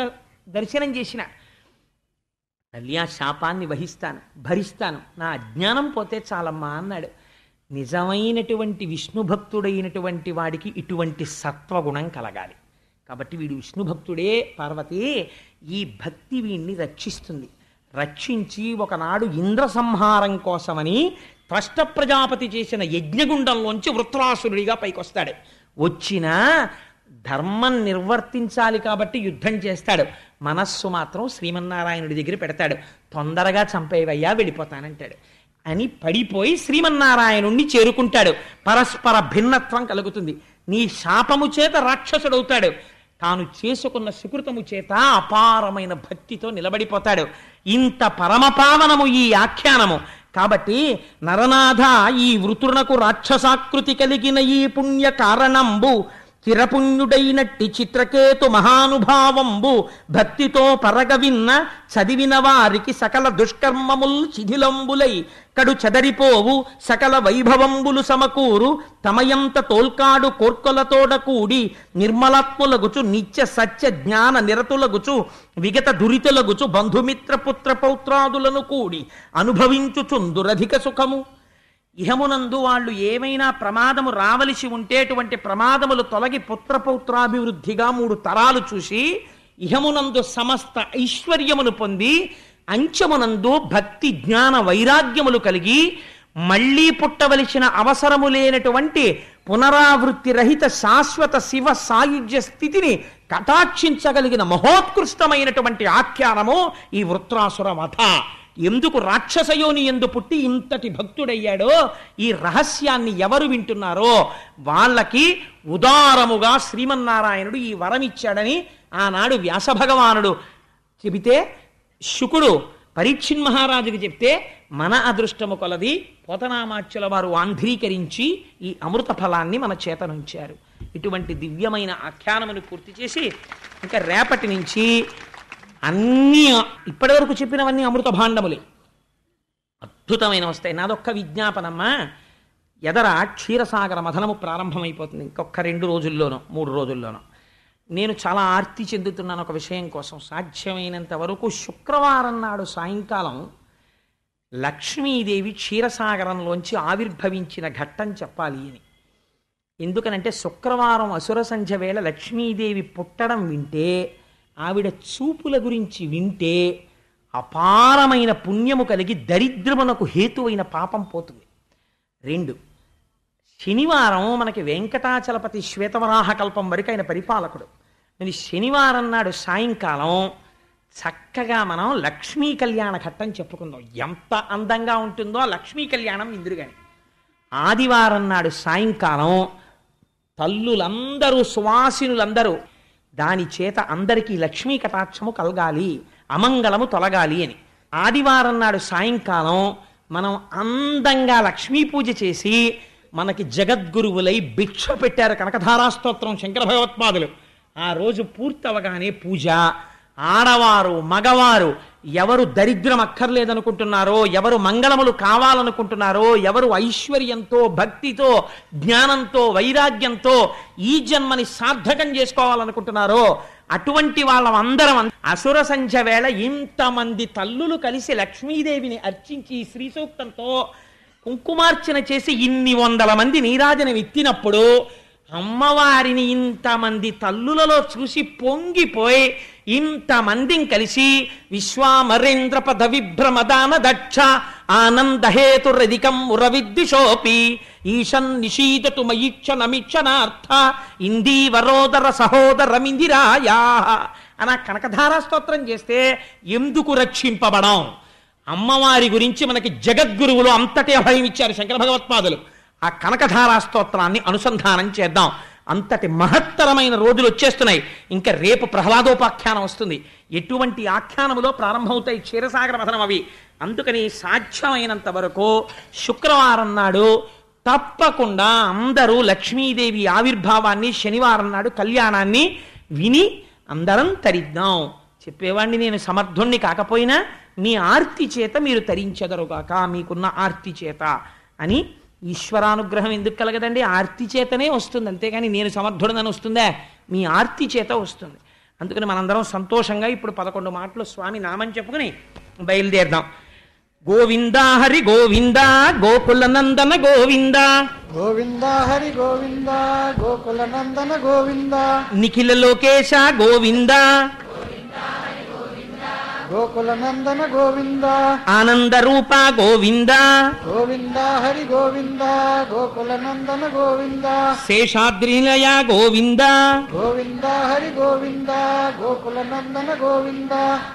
దర్శనం చేసిన. తల్లి, ఆ శాపాన్ని భరిస్తాను, నా అజ్ఞానం పోతే చాలమ్మా అన్నాడు. నిజమైనటువంటి విష్ణు భక్తుడైనటువంటి వాడికి ఇటువంటి సత్వగుణం కలగాలి. కాబట్టి వీడు విష్ణు భక్తుడే. పార్వతి, ఈ భక్తి వీడిని రక్షిస్తుంది. రక్షించి ఒకనాడు ఇంద్ర సంహారం కోసమని త్వష్ట ప్రజాపతి చేసిన యజ్ఞగుండంలోంచి వృత్రాసురుడిగా పైకొస్తాడు. వచ్చిన ధర్మం నిర్వర్తించాలి కాబట్టి యుద్ధం చేస్తాడు. మనస్సు మాత్రం శ్రీమన్నారాయణుడి దగ్గర పెడతాడు. తొందరగా చంపేవయ్యా, వెళ్ళిపోతానంటాడు అని పడిపోయి శ్రీమన్నారాయణుణ్ణి చేరుకుంటాడు. పరస్పర భిన్నత్వం కలుగుతుంది. నీ శాపము చేత రాక్షసుడవుతాడు, తాను చేసుకున్న సుకృతము చేత అపారమైన భక్తితో నిలబడిపోతాడు. ఇంత పరమపావనము ఈ ఆఖ్యానము. కాబట్టి నరనాథ, ఈ వృతునకు రాక్షసాకృతి కలిగిన ఈ పుణ్య కారణంబు చిరపుణ్యుడైనట్టి చిత్రకేతు మహానుభావంబు భక్తితో పరగవిన్న చదివిన వారికి సకల దుష్కర్మముల్ శిథిలంబులై కడు చెదరిపోవు సకల వైభవంబులు సమకూరు తమయంత తోల్కాడు కోర్కొలతోడ కూడి నిర్మలాత్ములగుచు నిత్య సత్య జ్ఞాన నిరతులగుచు విగత దురితులగుచు బంధుమిత్ర పుత్ర పౌత్రాదులను కూడి అనుభవించుచుందురధిక సుఖము. ఇహమునందు వాళ్ళు ఏమైనా ప్రమాదము రావలసి ఉంటేటువంటి ప్రమాదములు తొలగి పుత్రపౌత్రాభివృద్ధిగా 3 తరాలు చూసి ఇహమునందు సమస్త ఐశ్వర్యమును పొంది అంచమునందు భక్తి జ్ఞాన వైరాగ్యములు కలిగి మళ్లీ పుట్టవలసిన అవసరము లేనటువంటి పునరావృత్తి రహిత శాశ్వత శివ సాయుధ్య స్థితిని కటాక్షించగలిగిన మహోత్కృష్టమైనటువంటి ఆఖ్యానము ఈ వృత్రాసుర వధ. ఎందుకు రాక్షసయోని ఎందు పుట్టి ఇంతటి భక్తుడయ్యాడో ఈ రహస్యాన్ని ఎవరు వింటున్నారో వాళ్ళకి ఉదారముగా శ్రీమన్నారాయణుడు ఈ వరం ఇచ్చాడని ఆనాడు వ్యాసభగవానుడు చెబితే శుకుడు పరీక్షిన్ మహారాజుకి చెప్తే మన అదృష్టము కొలది పోతనామాచ్యుల వారు ఆంధ్రీకరించి ఈ అమృత ఫలాన్ని మన చేతనుంచారు. ఇటువంటి దివ్యమైన ఆఖ్యానమును పూర్తి చేసి ఇంకా రేపటి నుంచి అన్నీ ఇప్పటి వరకు చెప్పినవన్నీ అమృత భాండములే, అద్భుతమైన వస్తాయి. నాదొక్క విజ్ఞాపనమ్మా, ఎదర క్షీరసాగర మథనము ప్రారంభమైపోతుంది ఇంకొక 2 రోజుల్లోనో 3 రోజుల్లోనో. నేను చాలా ఆర్తి చెందుతున్నాను ఒక విషయం కోసం. సాధ్యమైనంత వరకు శుక్రవారం నాడు సాయంకాలం లక్ష్మీదేవి క్షీరసాగరంలోంచి ఆవిర్భవించిన ఘట్టం చెప్పాలి అని. ఎందుకనంటే శుక్రవారం అసుర సంధ్య వేళ లక్ష్మీదేవి పుట్టడం వింటే, ఆవిడ చూపుల గురించి వింటే అపారమైన పుణ్యము కలిగి దరిద్రమునకు హేతువైన పాపం పోతుంది. 2, శనివారం మనకి వెంకటాచలపతి శ్వేతవరాహ కల్పం వరకు ఆయన పరిపాలకుడు. మరి శనివారం నాడు సాయంకాలం చక్కగా మనం లక్ష్మీ కళ్యాణ ఘట్టం చెప్పుకుందాం. ఎంత అందంగా ఉంటుందో ఆ లక్ష్మీ కళ్యాణం ఇందురుగాని. ఆదివారం నాడు సాయంకాలం తల్లులందరూ సువాసినులందరూ దాని చేత అందరికీ లక్ష్మీ కటాక్షము కలగాలి, అమంగళము తొలగాలి అని ఆదివారం నాడు సాయంకాలం మనం అందంగా లక్ష్మీ పూజ చేసి, మనకి జగద్గురువులై భిక్ష పెట్టారు కనకధారాస్తోత్రం శంకర భగవత్పాదులు. ఆ రోజు పూర్తవగానే పూజ, ఆడవారు మగవారు ఎవరు దరిద్రం అక్కర్లేదనుకుంటున్నారో, ఎవరు మంగళములు కావాలనుకుంటున్నారో, ఎవరు ఐశ్వర్యంతో భక్తితో జ్ఞానంతో వైరాగ్యంతో ఈ జన్మని సార్థకం చేసుకోవాలనుకుంటున్నారో అటువంటి వాళ్ళందరం అసుర సంధ్య వేళ ఇంతమంది తల్లులు కలిసి లక్ష్మీదేవిని అర్చించి శ్రీ సూక్తంతో కుంకుమార్చన చేసి ఇన్ని 100 మంది నీరాజనం ఎత్తినప్పుడు అమ్మవారిని ఇంతమంది తల్లులలో చూసి పొంగిపోయి ఇంతమందిని కలిసి విశ్వామరేంద్ర పద విభ్రమదాన దక్ష ఆనందహేతురధికం ఉరవిద్విషోపి ఈశన్ నిషీదతు మయిక్షణమిక్షణార్థ ఇందీవరోదర సహోదరమిందిరాయా అన్న కనకధారా స్తోత్రం చేస్తే ఎందుకు రక్షింపబడం? అమ్మవారి గురించి మనకి జగద్గురువులు అంతటి అభయం ఇచ్చారు శంకర భగవత్పాదులు. ఆ కనకధారా స్తోత్రాన్ని అనుసంధానం చేద్దాం. అంతటి మహత్తరమైన రోజులు వచ్చేస్తున్నాయి. ఇంకా రేపు ప్రహ్లాదోపాఖ్యానం వస్తుంది. ఎటువంటి ఆఖ్యానములో ప్రారంభమవుతాయి క్షీరసాగర మథనం అవి. అందుకని సాధ్యమైనంత వరకు శుక్రవారం నాడు తప్పకుండా అందరూ లక్ష్మీదేవి ఆవిర్భావాన్ని, శనివారం నాడు కళ్యాణాన్ని విని అందరం తరిద్దాం. చెప్పేవాడిని నేను సమర్థుణ్ణి కాకపోయినా మీ ఆర్తి చేత మీరు తరించెదరుగాక, మీకున్న ఆర్తి చేత అని. ఈశ్వరానుగ్రహం ఎందుకు కలగదండి? ఆర్తి చేతనే వస్తుంది, అంతేగాని నేను సమర్థుడనని వస్తుందా? మీ ఆర్తి చేత వస్తుంది. అందుకని మనందరం సంతోషంగా ఇప్పుడు 11 మాటలు స్వామి నామని చెప్పుకుని బయలుదేరదాం. గోవింద హరి గోవింద గోకుల నందన గోవింద, గోవింద హరి గోవింద గోకుల నందన గోవింద, నిఖిల లోకేశ గోవింద గోకుల నందన గోవింద, ఆనంద రూప గోవింద, గోవింద హరి గోవింద గోకుల నందన గోవింద, శేషాద్రినిలయ గోవింద, గోవింద హరి గోవింద గోకుల నందన గోవింద,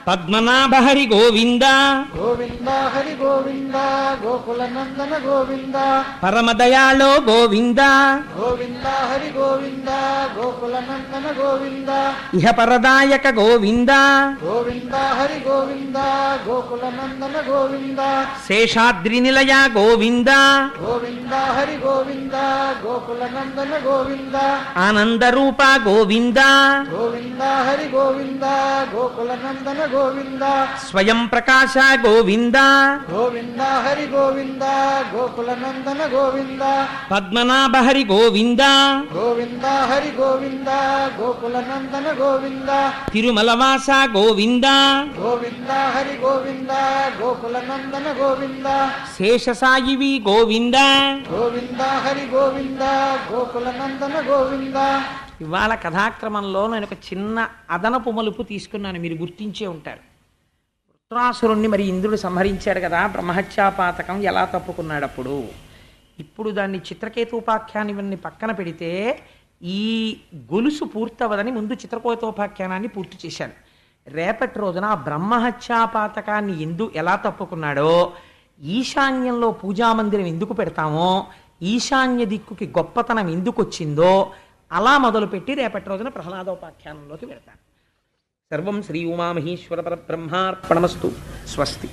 పద్మనాభ హరి గోవింద, గోవింద హరి గోవింద గోకుల నందన గోవింద, పరమదయాళో గోవింద, గోవింద హరి గోవింద గోకుల నందన గోవింద, ఇహ పరదాయక గోవింద, గోవింద హరి గోవింద గోకుల నందన గోవింద, శేషాద్రినిలయ గోవింద, గోవింద హరి హరి గోవింద గోకుల నందన గోవింద ఆనందరూప గోవింద గోవింద హరి గోవింద గోకుల నందన గోవింద స్వయం ప్రకాశ గోవింద గోవింద హరి గోవింద గోకుల నందన గోవింద పద్మనాభ హరి గోవింద గోవింద హరి గోవింద గోకుల నందన గోవింద తిరుమలవాస గోవింద గోవింద హరి గోవింద గోకుల నందన గోవింద శేషసాయివి గోవింద గోవింద హరి గోవింద గోకుల నందన గోవింద. ఇవాళ కథాక్రమంలో నేను ఒక చిన్న అదనపు మలుపు తీసుకున్నాను, మీరు గుర్తించే ఉంటారు. వృత్రాసురుణ్ణి మరి ఇంద్రుడు సంహరించాడు కదా, బ్రహ్మహత్యాపాతకం ఎలా తప్పుకున్నాడు అప్పుడు. ఇప్పుడు దాన్ని చిత్రకేతోపాఖ్యానాన్ని పక్కన పెడితే ఈ గొలుసు పూర్తవదని ముందు చిత్రకేతోపాఖ్యానాన్ని పూర్తి చేశాను. రేపటి రోజున ఆ బ్రహ్మహత్యాపాతకాన్ని ఎలా తప్పుకున్నాడో, ఈశాన్యంలో పూజామందిరం ఎందుకు పెడతామో, ఈశాన్య దిక్కుకి గొప్పతనం ఎందుకు వచ్చిందో అలా మొదలుపెట్టి రేపటి రోజున ప్రహ్లాదోపాఖ్యానంలోకి వెళ్తాను. సర్వం శ్రీ ఉమామహేశ్వర పరబ్రహ్మార్పణమస్తు. స్వస్తి.